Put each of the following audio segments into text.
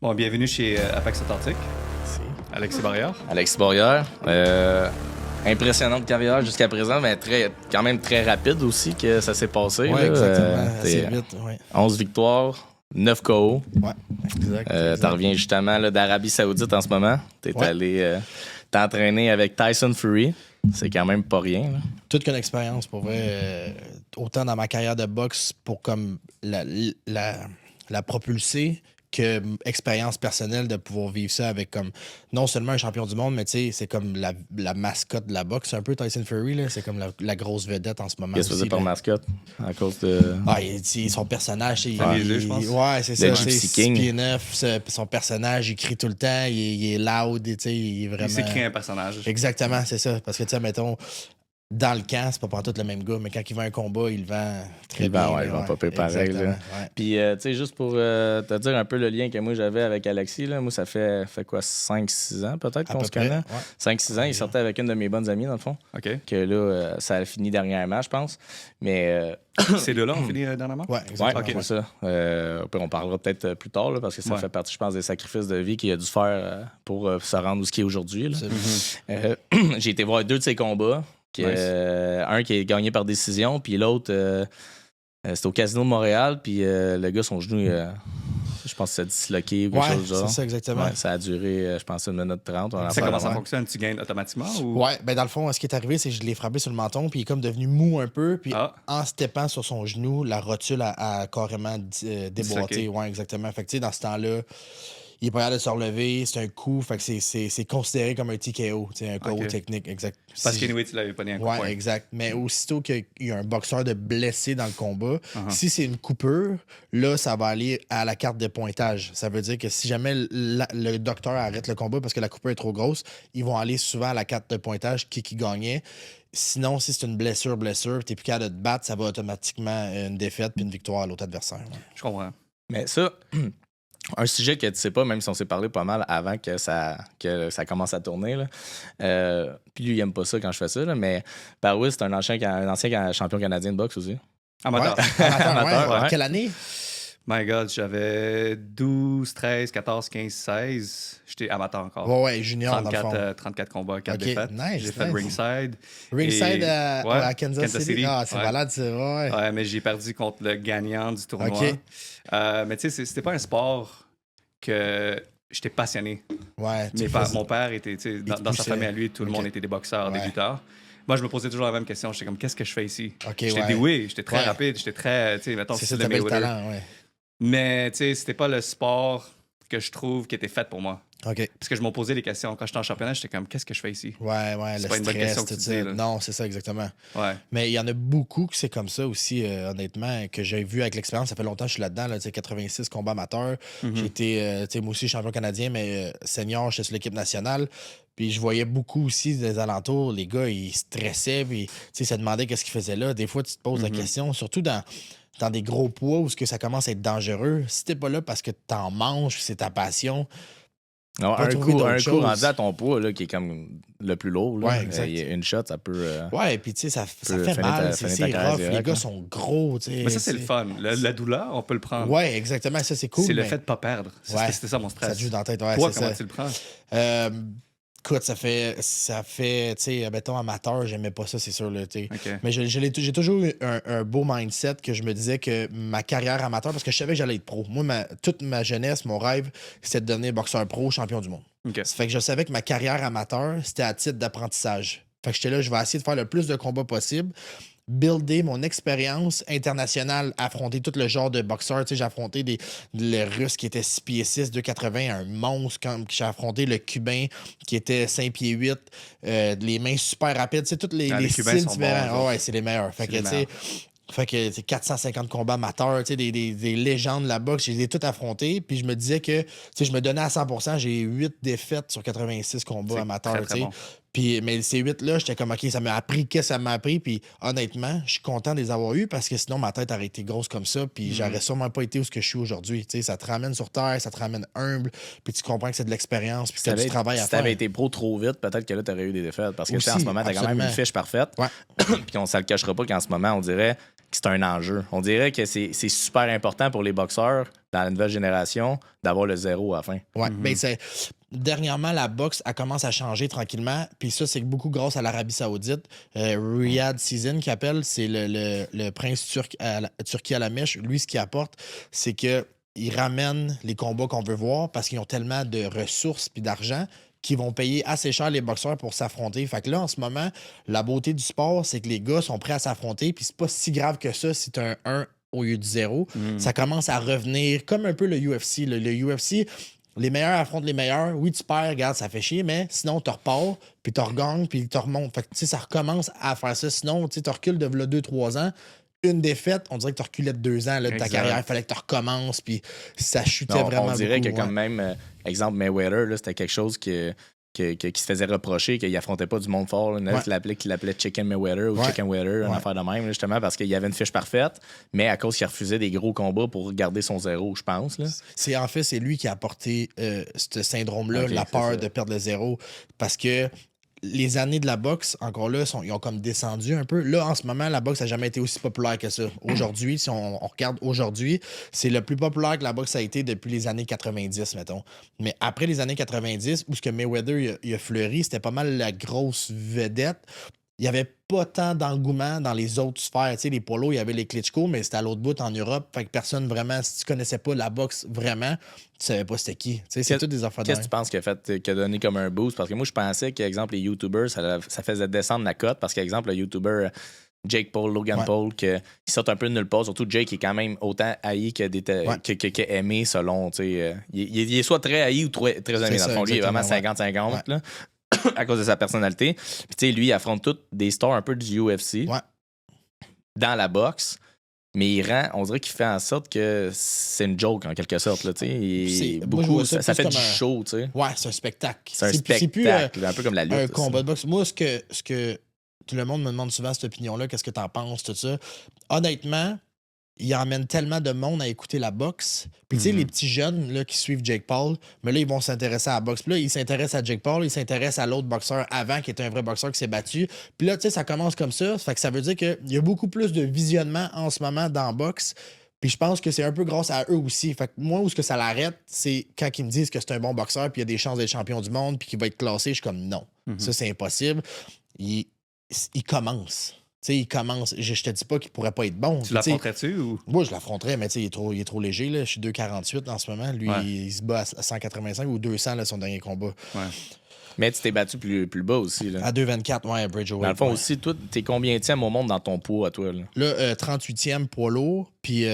Bon, bienvenue chez Apex Atlantique. Merci. Alexis Barrière. Alexis Barrière. Impressionnante carrière jusqu'à présent, mais quand même très rapide aussi que ça s'est passé. Oui, exactement. Assez vite. Ouais. 11 victoires, 9 KO. Oui, exact. Tu reviens justement là, d'Arabie Saoudite en ce moment. Tu es allé t'entraîner avec Tyson Fury. C'est quand même pas rien. Là. Toute qu'une expérience, pour vrai. Autant dans ma carrière de boxe pour comme la propulser que expérience personnelle de pouvoir vivre ça avec comme non seulement un champion du monde, mais tu sais, c'est comme la mascotte de la boxe, un peu Tyson Fury, là, c'est comme la grosse vedette en ce moment. Qu'est-ce que c'est par mascotte? À cause de. Ah, son personnage, je pense. Ouais, c'est le ça. Gypsy King. Son personnage, il crie tout le temps, il est loud, tu sais, il est vraiment. Il s'est créé un personnage. Exactement, c'est ça. Parce que, tu sais, mettons, dans le camp, c'est pas tout le même gars, mais quand il va à un combat, il le vend très bien. Ouais, il va pas pareil. Là. Ouais. Puis, tu sais, juste pour te dire un peu le lien que moi j'avais avec Alexis, là, moi, ça fait quoi, 5-6 ans peut-être qu'on se connaît? Ouais. 5-6 ans, il sortait avec une de mes bonnes amies, dans le fond. OK. Que là, ça a fini dernièrement, je pense. Mais. Ces deux-là ont fini dernièrement? Ouais, exactement. Ouais, c'est ça. On parlera peut-être plus tard, là, parce que ça fait partie, je pense, des sacrifices de vie qu'il a dû faire pour se rendre où ce qu'il est aujourd'hui. J'ai été voir 2 de ses combats. Un qui est gagné par décision, puis l'autre, c'était au Casino de Montréal, puis le gars, son genou, je pense que ça a disloqué ou quelque chose du genre. C'est ça, exactement. Ouais, ça a duré, je pense, 1 minute 30. Comment ça fonctionne? Tu gagnes automatiquement? Ou... Ouais, ben dans le fond, ce qui est arrivé, c'est que je l'ai frappé sur le menton, puis il est comme devenu mou un peu, puis en steppant sur son genou, la rotule a carrément déboîté. Ouais, exactement. Fait que tu sais, dans ce temps-là, il est pas capable de se relever, c'est un coup, fait que c'est considéré comme un TKO, un KO technique, exact. Parce qu'anyway, tu l'avais pas né un coup. Ouais, exact. Mais aussitôt qu'il y a un boxeur de blessé dans le combat, si c'est une coupure, là, ça va aller à la carte de pointage. Ça veut dire que si jamais le docteur arrête le combat parce que la coupure est trop grosse, ils vont aller souvent à la carte de pointage qui gagnait. Sinon, si c'est une blessure, t'es plus capable de te battre, ça va automatiquement une défaite puis une victoire à l'autre adversaire. Ouais. Je comprends. Mais ça... Un sujet que tu sais pas, même si on s'est parlé pas mal avant que ça commence à tourner. Là. Puis lui, il aime pas ça quand je fais ça. Là, mais Paris, c'est un ancien champion canadien de boxe aussi. Amateur. Amateur. Quelle année? My God, j'avais 12, 13, 14, 15, 16. J'étais amateur encore. Ouais, junior 34, dans le fond. 34 combats, 4 défaites. Nice, j'ai fait ringside. Ringside à Kansas City. Ah, c'est malade, c'est vrai. Ouais, mais j'ai perdu contre le gagnant du tournoi. Mais tu sais, c'était pas un sport que j'étais passionné. Ouais. Mon père était, dans sa famille à lui, tout le monde était des boxeurs, des lutteurs. Moi, je me posais toujours la même question. J'étais comme, qu'est-ce que je fais ici? J'étais doué, j'étais très rapide, j'étais très, mettons, c'est ça, t'avais le talent, ouais. Mais, tu sais, c'était pas le sport que je trouve qui était fait pour moi. OK. Parce que je me posais des questions. Quand j'étais en championnat, j'étais comme, qu'est-ce que je fais ici? Ouais, c'est le pas une bonne question que tu dis, là. Non, c'est ça, exactement. Ouais. Mais il y en a beaucoup que c'est comme ça aussi, honnêtement, que j'ai vu avec l'expérience. Ça fait longtemps que je suis là-dedans, là, 86 combats amateurs. J'ai été, moi aussi, champion canadien, mais senior, j'étais sur l'équipe nationale. Puis je voyais beaucoup aussi des alentours, les gars, ils stressaient, puis ils se demandaient qu'est-ce qu'ils faisaient là. Des fois, tu te poses la question, surtout dans des gros poids où ça commence à être dangereux. Si t'es pas là parce que t'en manges, c'est ta passion. Non, un coup rendu à ton poids, là, qui est comme le plus lourd. Là, une shot, ça peut. Ouais, puis tu sais, ça fait mal. C'est rough. Les gars sont gros. Mais ça, c'est le fun. La douleur, on peut le prendre. Ouais, exactement. Ça, c'est cool. C'est le fait de pas perdre. C'était ça mon stress. Ça te joue dans la tête. Ouais, toi, comment tu le prends? Écoute, ça fait tu sais, mettons, amateur, j'aimais pas ça, c'est sûr. Là, mais j'ai toujours eu un beau mindset que je me disais que ma carrière amateur, parce que je savais que j'allais être pro. Moi, toute ma jeunesse, mon rêve, c'était de devenir boxeur pro, champion du monde. Ça fait que je savais que ma carrière amateur, c'était à titre d'apprentissage. Fait que j'étais là, je vais essayer de faire le plus de combats possible, builder mon expérience internationale, affronter tout le genre de boxeurs. Tu sais, j'ai affronté le Russe qui était 6 pieds 6, 2,80, un monstre. J'ai affronté le Cubain qui était 5 pieds 8, les mains super rapides. Tu sais, tous les styles différents. Bons, ouais, c'est les meilleurs. Fait que, tu sais, c'est 450 combats amateurs, tu sais, des légendes de la boxe, je les ai toutes affrontées. Puis je me disais que, tu sais, je me donnais à 100%, j'ai 8 défaites sur 86 combats amateurs, tu sais. Puis, mais ces 8-là, j'étais comme, OK, ça m'a appris, qu'est-ce que ça m'a appris? Puis honnêtement, je suis content de les avoir eus parce que sinon, ma tête aurait été grosse comme ça. Puis j'aurais sûrement pas été où je suis aujourd'hui. Tu sais, ça te ramène sur terre, ça te ramène humble. Puis tu comprends que c'est de l'expérience. Puis c'est du travail à faire. Si t'avais été pro trop vite, peut-être que là, t'aurais eu des défaites. Parce que aussi, en ce moment, t'as quand même une fiche parfaite. Ouais. Puis on ne se le cachera pas qu'en ce moment, on dirait c'est un enjeu. On dirait que c'est super important pour les boxeurs dans la nouvelle génération d'avoir le 0 à la fin. Ouais, dernièrement, la boxe, elle commence à changer tranquillement. Puis ça, c'est beaucoup grâce à l'Arabie Saoudite. Riyad Season, qui appelle, c'est le prince Turki à la mèche. Lui, ce qu'il apporte, c'est que il ramène les combats qu'on veut voir parce qu'ils ont tellement de ressources puis d'argent qu'ils vont payer assez cher les boxeurs pour s'affronter. Fait que là, en ce moment, la beauté du sport, c'est que les gars sont prêts à s'affronter, puis c'est pas si grave que ça si t'as un 1 au lieu du 0. Ça commence à revenir comme un peu le UFC. Le UFC, les meilleurs affrontent les meilleurs. Oui, tu perds, regarde, ça fait chier, mais sinon, tu repars, puis tu regagnes, puis tu remontes. Fait que, tu sais, ça recommence à faire ça. Sinon, tu sais, tu recules de 2-3 ans. Une défaite, on dirait que tu reculais de 2 ans là, de ta carrière. Il fallait que tu recommences, puis ça chutait vraiment. On dirait beaucoup, que, quand même, exemple, Mayweather, là, c'était quelque chose qui se faisait reprocher, qu'il affrontait pas du monde fort. Il l'appelait Chicken Mayweather ou Chicken Weather, une affaire de même, justement, parce qu'il y avait une fiche parfaite, mais à cause qu'il refusait des gros combats pour garder son 0, je pense. Là. C'est lui qui a apporté ce syndrome-là, la peur de perdre le 0, parce que les années de la boxe, encore là, ils ont comme descendu un peu. Là, en ce moment, la boxe n'a jamais été aussi populaire que ça. Aujourd'hui, si on regarde aujourd'hui, c'est le plus populaire que la boxe a été depuis les années 90, mettons. Mais après les années 90, où ce que Mayweather il a fleuri, c'était pas mal la grosse vedette. Il n'y avait pas tant d'engouement dans les autres sphères. Tu sais, les polos, il y avait les Klitschko, mais c'était à l'autre bout en Europe. Fait que personne vraiment, si tu connaissais pas la boxe vraiment, tu savais pas c'était qui. Tu sais, c'est toutes des affaires. Qu'est-ce que tu penses qui a donné comme un boost? Parce que moi, je pensais qu'exemple, les YouTubers, ça faisait descendre la cote. Parce qu'exemple, le YouTuber Jake Paul, Logan Paul, qui sortent un peu de nulle part. Surtout Jake, qui est quand même autant haï que aimé selon. Il est soit très haï ou très aimé. Dans le fond, lui, il est vraiment 50-50. Là. À cause de sa personnalité. Puis, tu sais, lui, il affronte toutes des stars un peu du UFC dans la boxe, mais on dirait qu'il fait en sorte que c'est une joke, en quelque sorte. Là, ça fait du show. T'sais. Ouais, c'est un spectacle. C'est plus un peu comme la lutte. Un combat de boxe. Moi, ce que tout le monde me demande souvent, cette opinion-là, qu'est-ce que t'en penses, tout ça. Honnêtement, il emmène tellement de monde à écouter la boxe. Puis, tu sais, les petits jeunes là, qui suivent Jake Paul, mais là, ils vont s'intéresser à la boxe. Puis là, ils s'intéressent à Jake Paul, ils s'intéressent à l'autre boxeur avant, qui était un vrai boxeur qui s'est battu. Puis là, tu sais, ça commence comme ça. Fait que ça veut dire qu'il y a beaucoup plus de visionnement en ce moment dans la boxe. Puis je pense que c'est un peu grâce à eux aussi. Fait que moi, où ce que ça l'arrête, c'est quand ils me disent que c'est un bon boxeur, puis il y a des chances d'être champion du monde, puis qu'il va être classé. Je suis comme non. Ça, c'est impossible. Il commence. Tu sais, il commence. Je te dis pas qu'il pourrait pas être bon. Tu l'affronterais-tu ou? Moi, je l'affronterais, mais tu sais, il est trop léger. Là. Je suis 2,48 en ce moment. Lui, il se bat à 185 ou 200, là, son dernier combat. Ouais. Mais tu t'es battu plus bas aussi. Là. À 2,24, ouais, Bridgeweight. Dans le fond aussi, toi, t'es combienième au monde dans ton poids à toi? Là, 38e poids lourd, puis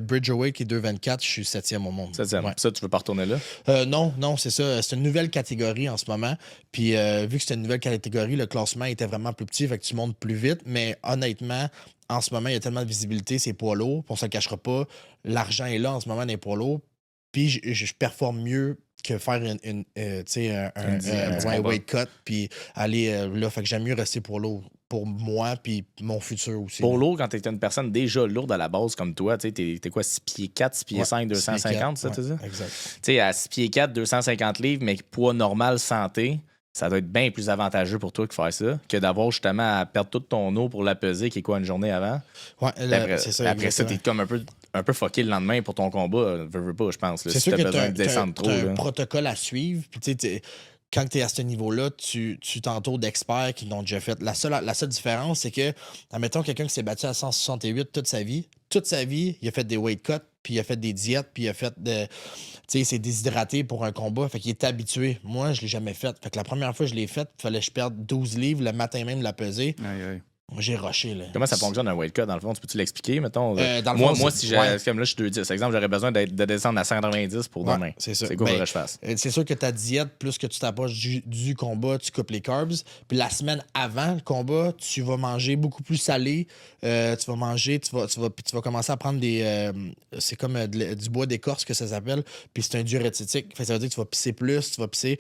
Bridgeweight qui est 2,24, je suis 7e au monde. 7e. Ouais. Ça, tu veux pas retourner là? Non, c'est ça. C'est une nouvelle catégorie en ce moment. Puis vu que c'était une nouvelle catégorie, le classement était vraiment plus petit, fait que tu montes plus vite. Mais honnêtement, en ce moment, il y a tellement de visibilité, c'est poids lourd, on se le cachera pas. L'argent est là en ce moment dans les poids lourds. Puis je performe mieux que faire un weight cut puis aller là. Fait que j'aime mieux rester pour l'eau pour moi puis mon futur aussi. Pour l'eau, quand t'es une personne déjà lourde à la base comme toi, tu sais, t'es quoi, 6 pieds 4, 6 pieds 5, 250, ça, tu sais? Exact. Tu sais, à 6 pieds 4, 250 livres, mais poids normal, santé, ça doit être bien plus avantageux pour toi de faire ça que d'avoir justement à perdre toute ton eau pour la peser, qui est quoi, une journée avant? Ouais, c'est ça. Après ça, t'es comme un peu fucké le lendemain pour ton combat, veux pas, je pense. Là, c'est si sûr que besoin de descendre trop. T'as un protocole à suivre. Puis tu sais, quand tu es à ce niveau-là, tu t'entoures d'experts qui l'ont déjà fait. La seule différence, c'est que, admettons, quelqu'un qui s'est battu à 168 toute sa vie, il a fait des weight cuts, puis il a fait des diètes, puis il a fait tu sais, il s'est déshydraté pour un combat, fait qu'il est habitué. Moi, je l'ai jamais fait. Fait que la première fois que je l'ai fait, il fallait que je perde 12 livres le matin même de la peser. Aïe. J'ai rushé, là. Comment ça fonctionne un weight cut, dans le fond? Tu peux-tu l'expliquer, mettons? Moi, si j'ai... Comme là, je suis 210. Exemple, j'aurais besoin de descendre à 190 pour demain. C'est ça. C'est quoi que je fasse? C'est sûr que ta diète, plus que tu t'approches du combat, tu coupes les carbs. Puis la semaine avant le combat, tu vas manger beaucoup plus salé. Tu vas manger, tu vas commencer à prendre des... c'est comme du bois d'écorce que ça s'appelle. Puis c'est un diurétique. Ça veut dire que tu vas pisser plus, tu vas pisser...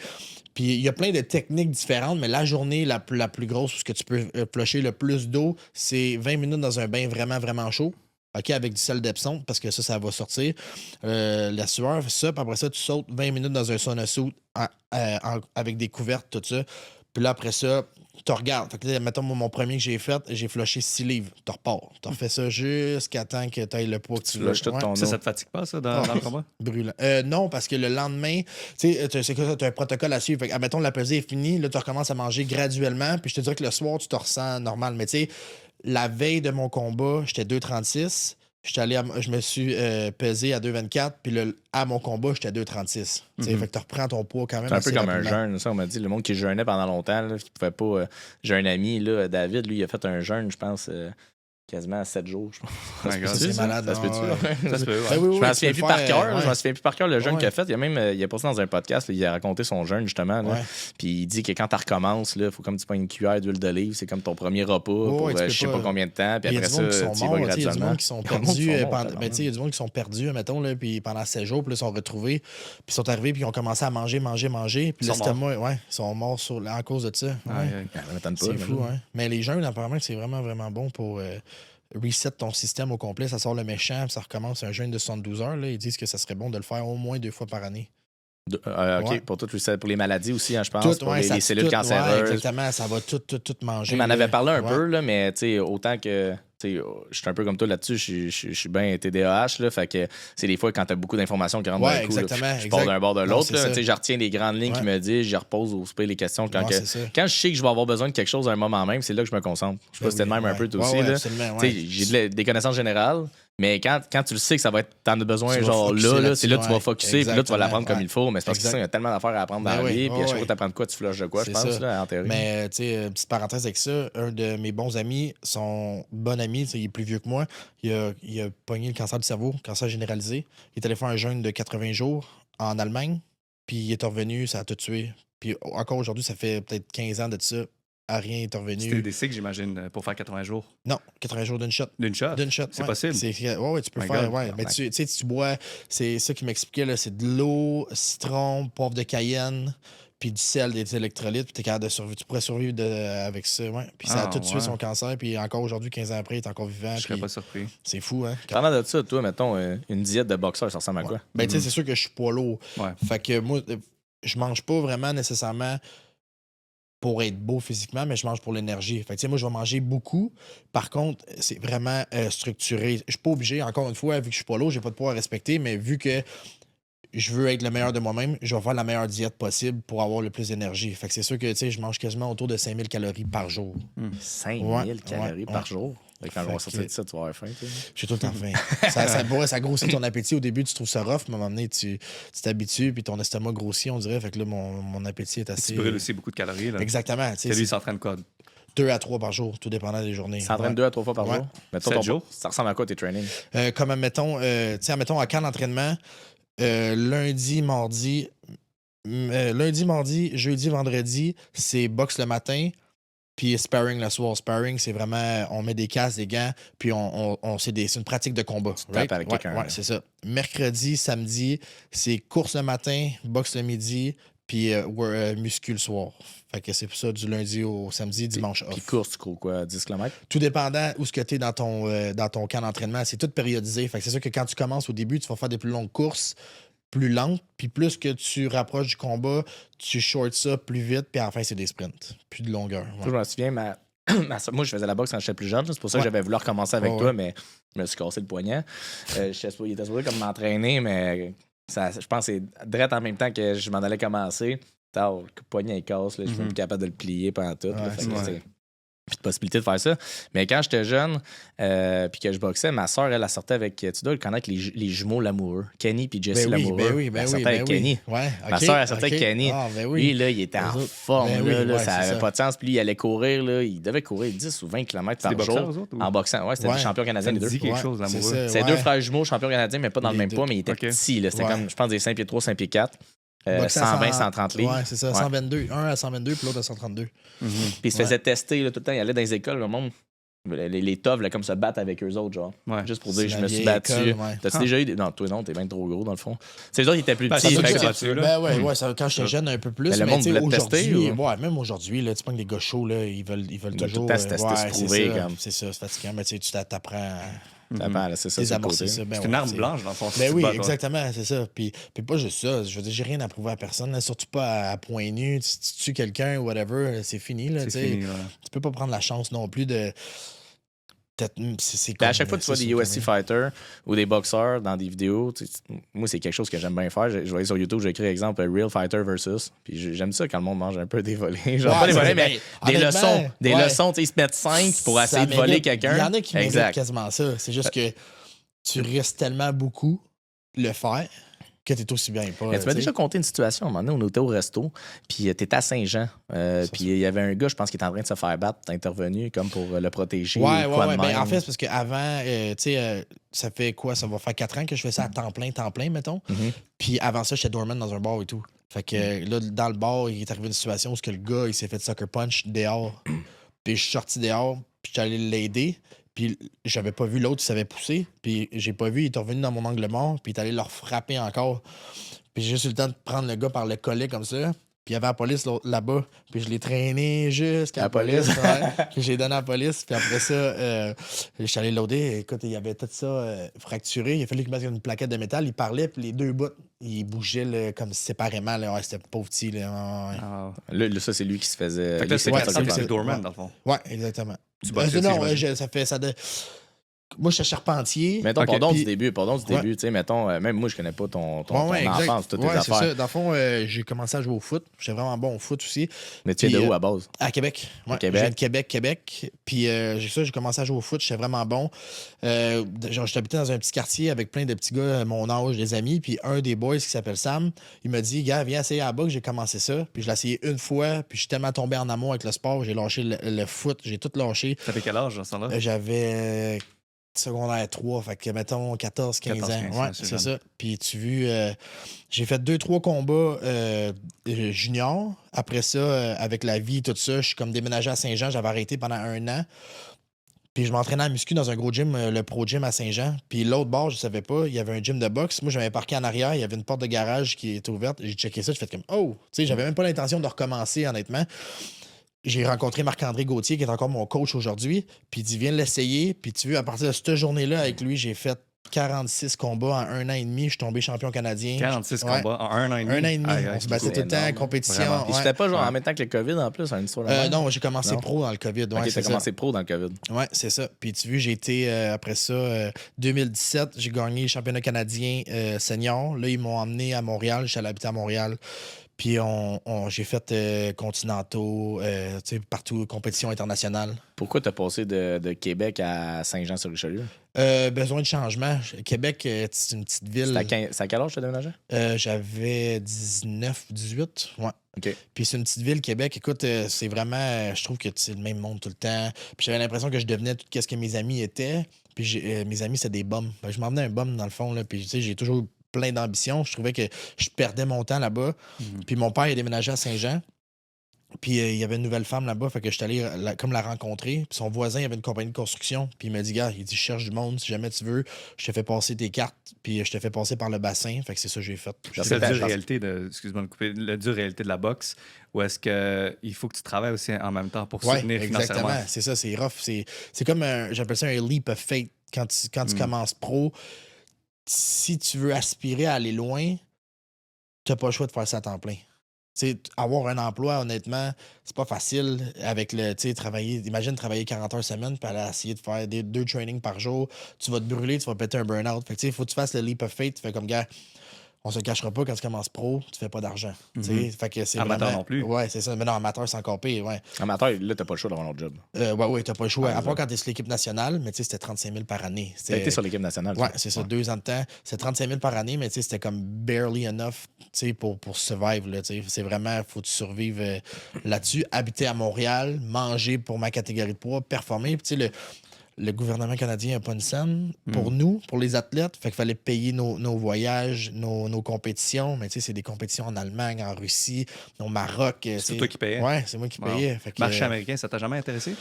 Puis il y a plein de techniques différentes, mais la journée la plus grosse où ce que tu peux flusher le plus d'eau, c'est 20 minutes dans un bain vraiment, vraiment chaud. OK, avec du sel d'Epsom, parce que ça va sortir. La sueur, ça. Puis après ça, tu sautes 20 minutes dans un sauna suit avec des couvertes, tout ça. Puis là, après ça, tu regardes. Fait que là, mettons, mon premier que j'ai fait, j'ai flushé 6 livres. Tu repars. Tu refais ça jusqu'à temps que tu ailles le poids que tu veux. Ça te fatigue pas, ça, dans le combat? Brûlant. Non, parce que le lendemain, tu sais, c'est que tu as un protocole à suivre. Fait que, admettons, la pesée est finie, là, tu recommences à manger graduellement. Puis je te dirais que le soir, tu te ressens normal. Mais tu sais, la veille de mon combat, j'étais 2,36. Je me suis pesé à 2,24, puis à mon combat, j'étais à 2,36. Fait que tu reprends ton poids quand même. C'est un peu comme rapidement. un jeûne, ça, on m'a dit. Le monde qui jeûnait pendant longtemps, là, qui pouvait pas. J'ai un ami, là, David, lui, il a fait un jeûne, je pense, quasiment à 7 jours, je pense. C'est malade. Ça se peut-tu? Ça se peut, Je m'en souviens plus par cœur. Je m'en souviens plus par cœur le jeûne qu'il a fait. Il a passé dans un podcast, là, il a raconté son jeûne, justement. Là. Puis il dit que quand tu recommences, il faut comme tu prends une cuillère d'huile d'olive. C'est comme ton premier repas pour je sais pas combien de temps. Puis après ça, tu vas graduellement. Il y a du monde qui sont perdus. Il y a du monde qui sont perdus, mettons, là, puis pendant 7 jours, puis là, ils sont retrouvés. Puis ils sont arrivés, puis ils ont commencé à manger. Puis l'estomac, ils sont morts à cause de ça. C'est fou, hein. Mais les jeûnes, apparemment, c'est vraiment, vraiment bon pour reset ton système au complet. Ça sort le méchant, puis ça recommence un jeûne de 72 heures. Là. Ils disent que ça serait bon de le faire au moins 2 fois par année. OK, pour tout reset, pour les maladies aussi, hein, je pense, pour les cellules cancéreuses. Exactement, ça va tout manger. Je m'en avais parlé un peu, là, mais autant que... Je suis un peu comme toi là-dessus, je suis bien TDAH, là, fait que c'est des fois quand t'as beaucoup d'informations qui rentrent d'un coup, je pars d'un bord de l'autre, je retiens les grandes lignes qu'il me dit, je repose au spray les questions quand je sais que je vais avoir besoin de quelque chose à un moment même, c'est là que je me concentre. Je sais pas si c'était le même un peu toi aussi, j'ai des connaissances générales, mais quand tu le sais que ça va être, t'en as besoin genre là, c'est là que tu vas focusser, puis là tu vas l'apprendre comme il faut, mais c'est parce que ça, il y a tellement d'affaires à apprendre dans la vie, puis à chaque fois t'apprends de quoi, tu flushes de quoi, je pense, là, en théorie. Mais tu sais, petite parenthèse avec ça, un de mes bons amis, son bon ami, il est plus vieux que moi, il a pogné le cancer du cerveau, cancer généralisé. Il est allé faire un jeûne de 80 jours en Allemagne, puis il est revenu, ça a tout tué. Puis encore aujourd'hui, ça fait peut-être 15 ans de ça. À rien est revenu. C'était des cycles, j'imagine, pour faire 80 jours. Non, 80 jours d'une shot. D'une shot? C'est possible? Oui, tu peux faire. Ouais. Mais tu sais, tu bois, c'est ça qu'il m'expliquait, là, c'est de l'eau, citron, poivre de Cayenne, puis du sel, des électrolytes, puis t'es capable de survivre. Tu pourrais survivre avec ça, ouais. Puis ça a tout tué son cancer, puis encore aujourd'hui, 15 ans après, il est encore vivant. Je serais pas surpris. C'est fou, hein? Parlant de ça, toi, mettons, une diète de boxeur, ça ressemble à quoi? Ben, tu sais, c'est sûr que je suis poids lourd. Ouais. Fait que moi, je mange pas vraiment nécessairement pour être beau physiquement, mais je mange pour l'énergie. Fait que, moi, je vais manger beaucoup. Par contre, c'est vraiment structuré. Je suis pas obligé, encore une fois, vu que je suis pas lourd, j'ai pas de poids à respecter, mais vu que je veux être le meilleur de moi-même, je vais faire la meilleure diète possible pour avoir le plus d'énergie. Fait que c'est sûr que, je mange quasiment autour de 5000 calories par jour. 5000 calories par jour? Fait que quand on va sortir de ça, tu vas avoir faim. J'ai tout le temps faim. ça grossit ton appétit. Au début, tu trouves ça rough, mais à un moment donné, tu t'habitues, puis ton estomac grossit, on dirait. Fait que là, mon appétit est assez... Tu brûles aussi beaucoup de calories. Là. Exactement. Lui, il s'entraîne quoi? 2 à 3 par jour, tout dépendant des journées. Ça s'entraîne 2 à 3 fois par jour? Mettons 7 jours? Ça ressemble à quoi tes trainings? Comme, mettons, à camp d'entraînement, lundi, mardi, jeudi, vendredi, c'est boxe le matin, puis sparring le soir. Sparring, c'est vraiment, on met des casques, des gants, puis c'est une pratique de combat. Tu tapes avec quelqu'un. Ouais, c'est ça. Mercredi, samedi, c'est course le matin, boxe le midi, puis muscu le soir. Fait que c'est pour ça du lundi au samedi, dimanche off. Puis course, tu cours quoi, 10 km? Tout dépendant où ce que tu es dans ton camp d'entraînement. C'est tout périodisé. Fait que c'est sûr que quand tu commences au début, tu vas faire des plus longues courses, plus lentes. Puis plus que tu rapproches du combat, tu shorts ça plus vite. Puis enfin, c'est des sprints. Plus de longueur. Ouais. Je me souviens, moi, je faisais la boxe quand j'étais plus jeune. C'est pour ça que j'avais voulu recommencer avec toi, mais je me suis cassé le poignet. Il était supposé comme m'entraîner, mais je pense que c'est direct en même temps que je m'en allais commencer. Le poignet est casse, là, je suis plus capable de le plier pendant tout. Puis de possibilité de faire ça. Mais quand j'étais jeune, puis que je boxais, ma soeur, elle sortait avec, tu dois le connaître, les jumeaux Lamoureux, Kenny puis Jesse Lamoureux. Elle sortait avec Kenny. Ouais, ma soeur, elle sortait avec Kenny. Lui, là, il était en forme, ça n'avait pas de sens. Puis lui, il allait courir, là, il devait courir 10 ou 20 km par jour en boxant. Ouais, c'était des champions canadiens, les deux. Quelque chose, Lamoureux. C'est 2 frères jumeaux, champions canadiens, mais pas dans le même poids, mais ils étaient petits. C'était comme, je pense, des 5 pieds 3, 5 pieds 4. 120, 130 livres. Ouais, c'est ça, 122. Un à 122, puis l'autre à 132. Puis il se faisait tester là, tout le temps. Il allait dans les écoles, le monde. Les toughs, là, comme se battre avec eux autres, genre. Juste pour dire, je me suis battu. T'as-tu déjà eu des. Non, toi, non, t'es bien trop gros, dans le fond. C'est eux autres, ils étaient plus petits. Quand j'étais jeune, un peu plus. Mais le monde voulait te tester. Même aujourd'hui, tu pognes des gars chauds, là, ils veulent toujours. C'est ça, c'est fatigant, mais tu t'apprends. C'est ça, désamorcer ça. C'est une arme blanche, dans le fond. Ben oui, exactement, c'est ça. Puis pas juste ça. Je veux dire, j'ai rien à prouver à personne, là, surtout pas à point nu. Si tu tues quelqu'un ou whatever, c'est fini. Là, tu peux pas prendre la chance non plus de. À chaque fois que tu vois des UFC fighters ou des boxeurs dans des vidéos, moi, c'est quelque chose que j'aime bien faire. Je voyais sur YouTube, j'ai écrit exemple Real Fighter versus. Puis j'aime ça quand le monde mange un peu des volets. Genre pas des volets, mais des leçons. Des leçons, ils se mettent 5 pour essayer de voler quelqu'un. Il y en a qui méritent quasiment ça. C'est juste que tu risques tellement beaucoup le faire que t'es aussi bien pas. Mais tu m'as déjà conté une situation. À un moment donné, on était au resto, puis t'étais à Saint-Jean. Puis il y avait un gars, je pense, qui était en train de se faire battre. T'es intervenu comme pour le protéger. Ouais. Ben, en fait, c'est parce qu'avant, ça fait quoi? Ça va faire 4 ans que je fais ça à temps plein, mettons. Puis avant ça, j'étais doorman dans un bar et tout. Fait que là, dans le bar, il est arrivé une situation où le gars, il s'est fait sucker punch dehors. Puis je suis sorti dehors, puis j'étais allé l'aider. Puis j'avais pas vu l'autre, il s'avait poussé. Puis j'ai pas vu, il est revenu dans mon angle mort. Puis il est allé leur frapper encore. Puis j'ai juste eu le temps de prendre le gars par le collet comme ça. Puis il y avait la police là-bas. Puis je l'ai traîné jusqu'à la police. Puis j'ai donné à la police. Puis après ça, je suis allé loader. Écoute, il y avait tout ça fracturé. Il a fallu qu'il mette une plaquette de métal. Il parlait, puis les deux bouts, ils bougeaient comme séparément. Là. Ouais, c'était pauvre petit. Là, là, ça, c'est lui qui se faisait. Fait que c'est Doorman, dans le fond. Ouais, exactement. Non, moi, je suis charpentier. Mettons, pardon du début. Tu sais, mettons, même moi, je connais pas ton enfance, toutes tes affaires. C'est ça. Dans le fond, j'ai commencé à jouer au foot. J'étais vraiment bon au foot aussi. Mais tu es de où à base? À Québec. Ouais, je viens de Québec. Puis j'ai commencé à jouer au foot. J'étais vraiment bon. J'habitais dans un petit quartier avec plein de petits gars, mon âge, des amis. Puis un des boys qui s'appelle Sam, il m'a dit, gars, viens essayer à la boxe. J'ai commencé ça. Puis je l'ai essayé une fois. Puis je suis tellement tombé en amour avec le sport. J'ai lâché le foot. J'ai tout lâché. Ça fait quel âge, dans ce temps-là? J'avais secondaire 3, fait que mettons 14-15 ans. Ouais, c'est ça. Puis tu vois, j'ai fait 2-3 combats juniors. Après ça, avec la vie, tout ça, je suis comme déménagé à Saint-Jean. J'avais arrêté pendant 1 an. Puis je m'entraînais à muscu dans un gros gym, le Pro Gym à Saint-Jean. Puis l'autre bord, je savais pas, il y avait un gym de boxe. Moi, j'avais parqué en arrière, il y avait une porte de garage qui était ouverte. J'ai checké ça, j'ai fait comme « Oh! » Tu sais, j'avais même pas l'intention de recommencer, honnêtement. J'ai rencontré Marc-André Gauthier, qui est encore mon coach aujourd'hui. Puis il dit, viens l'essayer. Puis tu vois, à partir de cette journée-là, avec lui, j'ai fait 46 combats en 1 an et demi. Je suis tombé champion canadien. 46 combats en 1 an et demi? 1 an et demi. On se battait tout le temps en compétition. Et c'était pas genre en même temps que le COVID en plus, une histoire non, j'ai commencé pro dans le COVID. Ok, t'as commencé pro dans le COVID. Ouais, c'est ça. Puis tu vois, j'ai été, après ça, 2017, j'ai gagné le championnat canadien senior. Là, ils m'ont emmené à Montréal. J'allais habiter à Montréal. Puis j'ai fait continentaux, partout, compétition internationale. Pourquoi t'as passé de Québec à Saint-Jean-sur-Richelieu? Besoin de changement. Québec, c'est une petite ville. C'est à quel âge tu as déménagé? J'avais 19, 18. Ouais. OK. Puis c'est une petite ville, Québec. Écoute, c'est vraiment. Je trouve que c'est le même monde tout le temps. Puis j'avais l'impression que je devenais tout ce que mes amis étaient. Puis mes amis, c'est des bums. Je m'en venais un bum dans le fond. Là. Puis j'ai toujours plein d'ambition. Je trouvais que je perdais mon temps là-bas. Puis mon père est déménagé à Saint-Jean. Puis il y avait une nouvelle femme là-bas, fait que je suis allé comme la rencontrer. Puis son voisin, il avait une compagnie de construction. Puis il m'a dit, gars, il dit, je cherche du monde, si jamais tu veux, je te fais passer tes cartes, puis je te fais passer par le bassin. Fait que c'est ça que j'ai fait. C'est la dure réalité excuse-moi de couper, la dure réalité de la boxe, ou est-ce qu'il faut que tu travailles aussi en même temps pour soutenir financièrement? Exactement, c'est ça, c'est rough. C'est comme, j'appelle ça un leap of faith. Quand tu commences pro, si tu veux aspirer à aller loin, t'as pas le choix de faire ça à temps plein. T'sais, avoir un emploi, honnêtement, c'est pas facile avec travailler. Imagine travailler 40 heures semaine puis aller essayer de faire 2 trainings par jour. Tu vas te brûler, tu vas péter un burn-out. Fait que il faut que tu fasses le leap of faith. Tu fais comme, gars, on se cachera pas quand tu commences pro, tu fais pas d'argent. Fait que c'est amateur vraiment... non plus. Ouais, c'est ça. Mais non, amateur, c'est encore pire. Ouais. Amateur, là, t'as pas le choix d'avoir un autre job. Ouais, t'as pas le choix. À part quand t'es sur l'équipe nationale, mais c'était 35 000 par année. T'as été sur l'équipe nationale? Ouais, c'est ça, 2 ans de temps. C'est 35 000 par année, mais c'était comme barely enough pour survivre. Là, c'est vraiment, faut que tu survives là-dessus. Habiter à Montréal, manger pour ma catégorie de poids, performer. Puis le gouvernement canadien n'a pas une scène pour nous, pour les athlètes. Fait qu'il fallait payer nos voyages, nos compétitions. Mais c'est des compétitions en Allemagne, en Russie, au Maroc. C'est toi qui payais? Ouais, c'est moi qui payais. Fait que, marché américain, ça t'a jamais intéressé?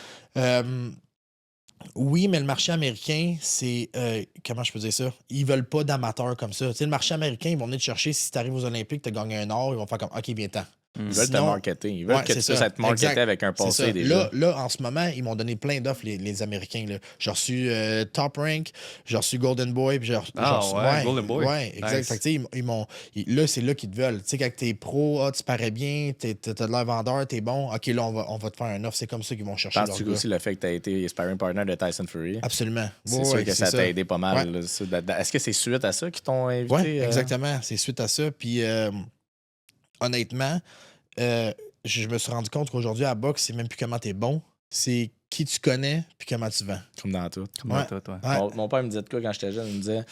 Oui, mais le marché américain, c'est... comment je peux dire ça? Ils veulent pas d'amateurs comme ça. Le marché américain, ils vont venir te chercher. Si tu arrives aux Olympiques, tu as gagné un or, ils vont faire comme « OK, viens-t'en. » Ils veulent te marketer. Ils veulent que tu puisses être marketé avec un passé déjà. Là, en ce moment, ils m'ont donné plein d'offres, les Américains. J'ai reçu Top Rank, j'ai reçu Golden Boy. Puis Golden Boy. Ouais, exact. Nice. Fait que, là, c'est là qu'ils te veulent. Tu sais, quand t'es pro, tu parais bien, t'as de l'air vendeur, t'es bon. OK, là, on va te faire un offre. C'est comme ça qu'ils vont chercher. Penses-tu aussi le fait que tu as été sparring partner de Tyson Fury? Absolument. C'est sûr que ça t'a aidé pas mal. Là. Est-ce que c'est suite à ça qu'ils t'ont invité? Oui, exactement. C'est suite à ça. Puis, honnêtement, je me suis rendu compte qu'aujourd'hui, à la boxe, c'est même plus comment t'es bon, c'est qui tu connais puis comment tu vends. Comme dans tout. Ouais. Mon père me disait de quoi quand j'étais jeune? Il me disait,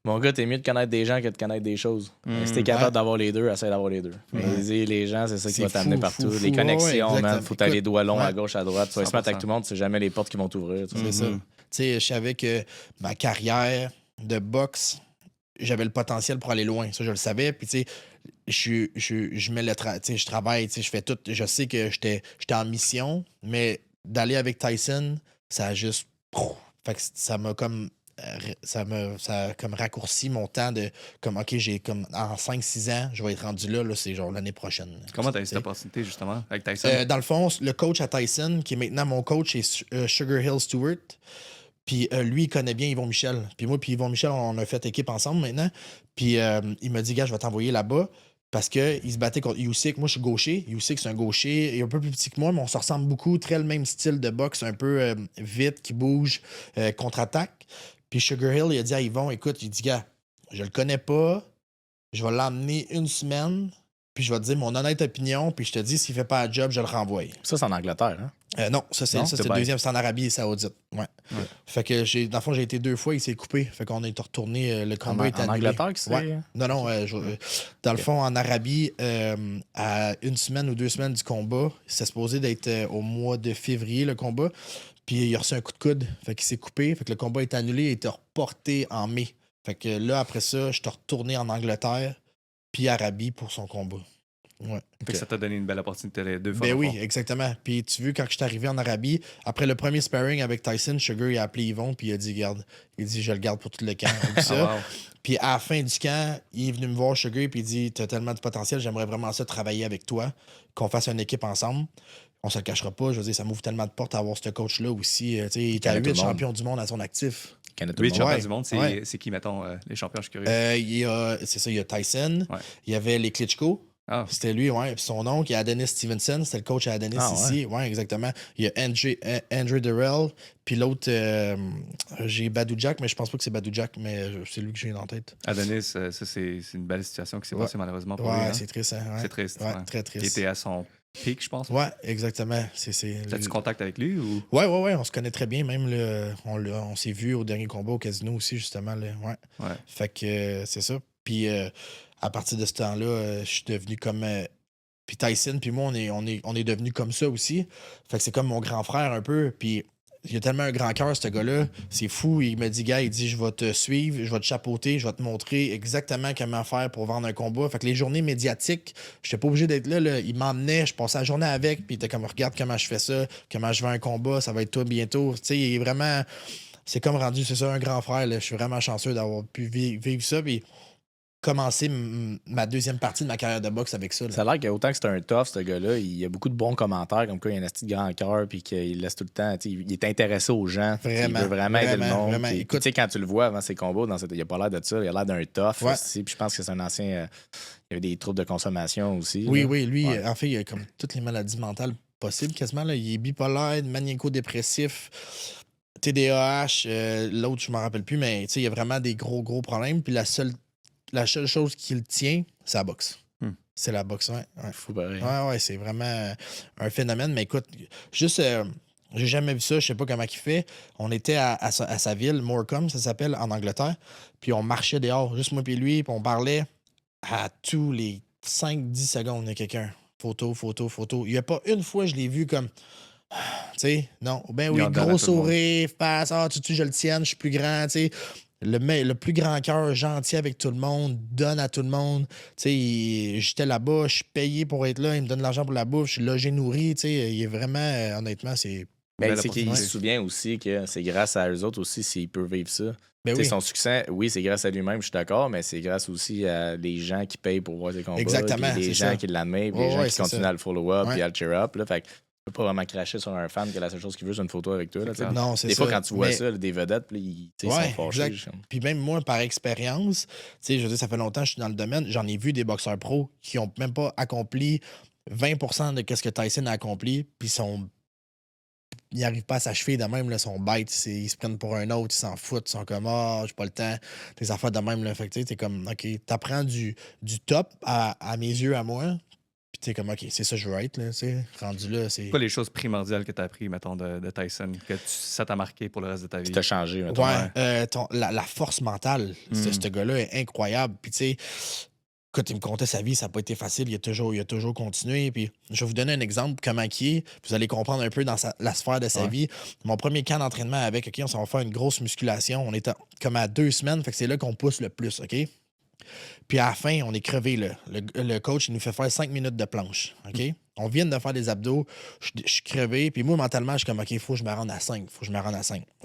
mon gars, t'es mieux de connaître des gens que de connaître des choses. Si t'es capable d'avoir les deux, essaie d'avoir les deux. Les gens, c'est ça qui va t'amener partout. Les connexions, man, faut que t'aies les doigts longs à gauche, à droite. Tu vas se mettre avec tout le monde, c'est jamais les portes qui vont t'ouvrir. C'est ça. Tu sais, je savais que ma carrière de boxe, j'avais le potentiel pour aller loin. Ça, je le savais. Puis, tu sais, je mets je travaille, je fais tout. Je sais que j'étais en mission, mais d'aller avec Tyson, ça a juste. Fait que ça m'a comme. Ça a comme raccourci mon temps de. Comme, OK, j'ai comme. En 5-6 ans, je vais être rendu là, c'est genre l'année prochaine. Comment t'as eu cette opportunité, justement, avec Tyson? Dans le fond, le coach à Tyson, qui est maintenant mon coach, c'est Sugar Hill Stewart. Puis lui, il connaît bien Yvon Michel. Puis moi, puis Yvon Michel, on a fait équipe ensemble maintenant. Puis il m'a dit, gars, je vais t'envoyer là-bas parce qu'il se battait contre Usyk. Moi, je suis gaucher. Usyk, c'est un gaucher. Il est un peu plus petit que moi, mais on se ressemble beaucoup. Très le même style de boxe, un peu vite, qui bouge, contre-attaque. Puis Sugar Hill, il a dit à Yvon, écoute, il dit, gars, je le connais pas. Je vais l'emmener une semaine. Puis je vais te dire mon honnête opinion, puis je te dis, s'il fait pas le job, je le renvoie. Ça, c'est en Angleterre, hein? Non, ça c'est le deuxième, c'est en Arabie Saoudite. Ouais. Fait que dans le fond, j'ai été 2 fois, il s'est coupé. Fait qu'on est retourné, le combat est annulé. En Angleterre, que c'est? Ouais. Non, dans le fond, en Arabie, à 1 semaine ou 2 semaines du combat, c'est supposé d'être au mois de février, le combat. Puis il a reçu un coup de coude, fait qu'il s'est coupé. Fait que le combat est annulé et a été reporté en mai. Fait que là, après ça, je suis retourné en Angleterre puis Arabie pour son combat. Ouais. Fait que ça t'a donné une belle opportunité les 2 fois. Ben oui, exactement. Puis tu vois, quand je suis arrivé en Arabie, après le premier sparring avec Tyson, Sugar, il a appelé Yvon, puis il a dit, garde, je le garde pour tout le camp. Ça. Puis à la fin du camp, il est venu me voir, Sugar, puis il dit, t'as tellement de potentiel, j'aimerais vraiment ça travailler avec toi, qu'on fasse une équipe ensemble. On se le cachera pas, je veux dire, ça m'ouvre tellement de portes à avoir ce coach-là aussi. Il est à 8 champions du monde à son actif. 8 champions du monde, c'est qui, mettons, les champions, je suis curieux? C'est ça, il y a Tyson, il y avait les Klitschko. C'était lui, ouais. Puis son oncle, il y a Adonis Stevenson, c'était le coach à Adonis ici. Ouais, exactement. Il y a Andrew Durrell, puis l'autre, j'ai Badou Jack, mais je pense pas que c'est Badou Jack, mais c'est lui que j'ai en tête. Adonis, ça, c'est une belle situation qui s'est passée malheureusement pour lui. Ouais, c'est triste. Hein? C'est triste. Ouais, très triste. Il était à son pic, je pense. Ouais, exactement. T'as-tu contact avec lui ou? Ouais, on se connaît très bien. Même, on s'est vu au dernier combat au casino aussi, justement. Là. Ouais. Fait que c'est ça. Puis à partir de ce temps-là, je suis devenu comme. Puis Tyson, puis moi, on est devenus comme ça aussi. Fait que c'est comme mon grand frère un peu. Puis il a tellement un grand cœur, ce gars-là. C'est fou. Il me dit, gars, il dit, je vais te suivre, je vais te chapeauter, je vais te montrer exactement comment faire pour vendre un combat. Fait que les journées médiatiques, je n'étais pas obligé d'être là, là. Il m'emmenait, je passais la journée avec, puis il était comme, regarde comment je fais ça, comment je vends un combat, ça va être toi bientôt. Tu sais, il est vraiment. C'est comme rendu, c'est ça, un grand frère. Là. Je suis vraiment chanceux d'avoir pu vivre ça. Puis commencer ma deuxième partie de ma carrière de boxe avec ça. Là. Ça a l'air qu'autant que c'est un tough, ce gars-là, il y a beaucoup de bons commentaires, comme quoi il a un petit grand cœur, puis qu'il laisse tout le temps. Il est intéressé aux gens. Vraiment. Il veut vraiment aider le monde. Vraiment. Écoute, quand tu le vois avant ses combats, il a pas l'air de ça. Il a l'air d'un tough aussi. Puis je pense que c'est un ancien. Il y avait des troubles de consommation aussi. Oui, lui, en fait, il a comme toutes les maladies mentales possibles quasiment. Là. Il est bipolaire, maniaco-dépressif. TDAH, l'autre, je ne m'en rappelle plus, mais il y a vraiment des gros problèmes. Puis la seule chose qui le tient, c'est la boxe. C'est la boxe, ouais. Fou, pareil. Ouais, c'est vraiment un phénomène. Mais écoute, juste, j'ai jamais vu ça, je sais pas comment il fait. On était à sa ville, Morecambe, ça s'appelle, en Angleterre. Puis on marchait dehors, juste moi et lui, puis on parlait à tous les 5-10 secondes, il y a quelqu'un. Photo. Il n'y a pas une fois, je l'ai vu comme. Tu sais, non. Ben oui, gros sourire, face, je le tienne, je suis plus grand, tu sais. Le plus grand cœur, gentil avec tout le monde, donne à tout le monde. Tu sais, j'étais là-bas, je suis payé pour être là, il me donne de l'argent pour la bouffe, je suis logé, nourri. Tu sais, il est vraiment, honnêtement, c'est Mais c'est qu'il se souvient aussi que c'est grâce à eux autres aussi s'il peut vivre ça. Ben oui. Son succès, oui, c'est grâce à lui-même, je suis d'accord, mais c'est grâce aussi à les gens qui payent pour voir ses combats. Exactement. Les gens qui l'admirent, les gens qui continuent à le follow-up et à le cheer-up. Fait que tu peux pas vraiment cracher sur un fan que la seule chose qu'il veut, c'est une photo avec toi. Là, non, c'est des ça. fois, quand tu vois ça, des vedettes, ils sont fâchés. Puis même moi, par expérience, je veux dire, ça fait longtemps que je suis dans le domaine, j'en ai vu des boxeurs pros qui ont même pas accompli 20% de ce que Tyson a accompli, puis ils n'arrivent pas à s'achever de même, là, sont bêtes, ils se prennent pour un autre, ils s'en foutent, ils sont comme j'ai pas le temps, des affaires de même. Là. Fait que t'es comme, OK, t'apprends du top à mes yeux, à moi, puis t'es comme, OK, c'est ça que je veux être, là, rendu là. C'est quoi les choses primordiales que t'as appris, mettons, de Tyson, que ça t'a marqué pour le reste de ta vie? Qui t'a changé, mettons. La force mentale, ce gars-là est incroyable, puis tu sais, écoute, il me contait sa vie, ça n'a pas été facile, il a toujours continué. Puis je vais vous donner un exemple, comment il est. Vous allez comprendre un peu dans la sphère de sa vie. Mon premier camp d'entraînement avec, OK, on s'en va faire une grosse musculation. On est comme à 2 semaines, fait que c'est là qu'on pousse le plus, OK? Puis à la fin, on est crevé, là. Le coach, il nous fait faire 5 minutes de planche, OK? On vient de faire des abdos, je suis crevé, puis moi, mentalement, je suis comme, OK, il faut que je me rende à 5,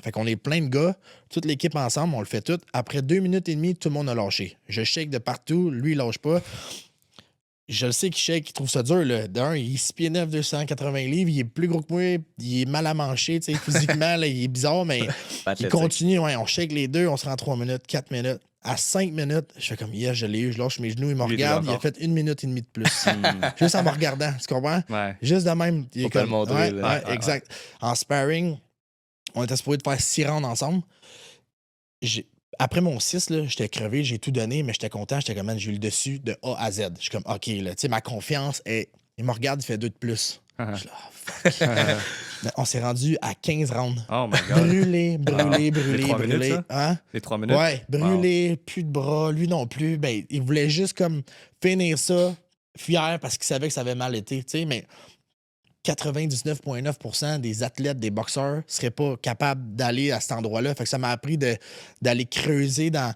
Fait qu'on est plein de gars, toute l'équipe ensemble, on le fait tout. Après 2 minutes et demie, tout le monde a lâché. Je shake de partout, lui, il lâche pas. Je le sais qu'il shake, il trouve ça dur, là. D'un, il est 6 pieds 9, 280 livres, il est plus gros que moi, il est mal à manger, tu sais, physiquement, là, il est bizarre, mais il continue, on shake les deux, on se rend 3 minutes, 4 minutes. À 5 minutes, je fais comme, je l'ai eu, je lâche mes genoux, il me regarde, il a fait 1 minute et demie de plus. Juste en me regardant, tu comprends? Ouais. Juste de même. Il est comme, le montrer. Exact. En sparring, on était supposé de faire 6 rounds ensemble. Après mon 6, j'étais crevé, j'ai tout donné, mais j'étais content, j'étais comme, man, j'ai eu le dessus de A à Z. Je suis comme, OK, là, tu sais, ma confiance est. Il me regarde, il fait 2 de plus. Je suis là, fuck. On s'est rendu à 15 rounds. Oh my God. Brûlé. Les 3 minutes, ça? Hein? Les 3 minutes? Ouais, brûlé, plus de bras, lui non plus. Ben, il voulait juste comme finir ça, fier parce qu'il savait que ça avait mal été, tu sais, mais 99,9% des athlètes, des boxeurs, seraient pas capables d'aller à cet endroit-là. Fait que ça m'a appris d'aller creuser dans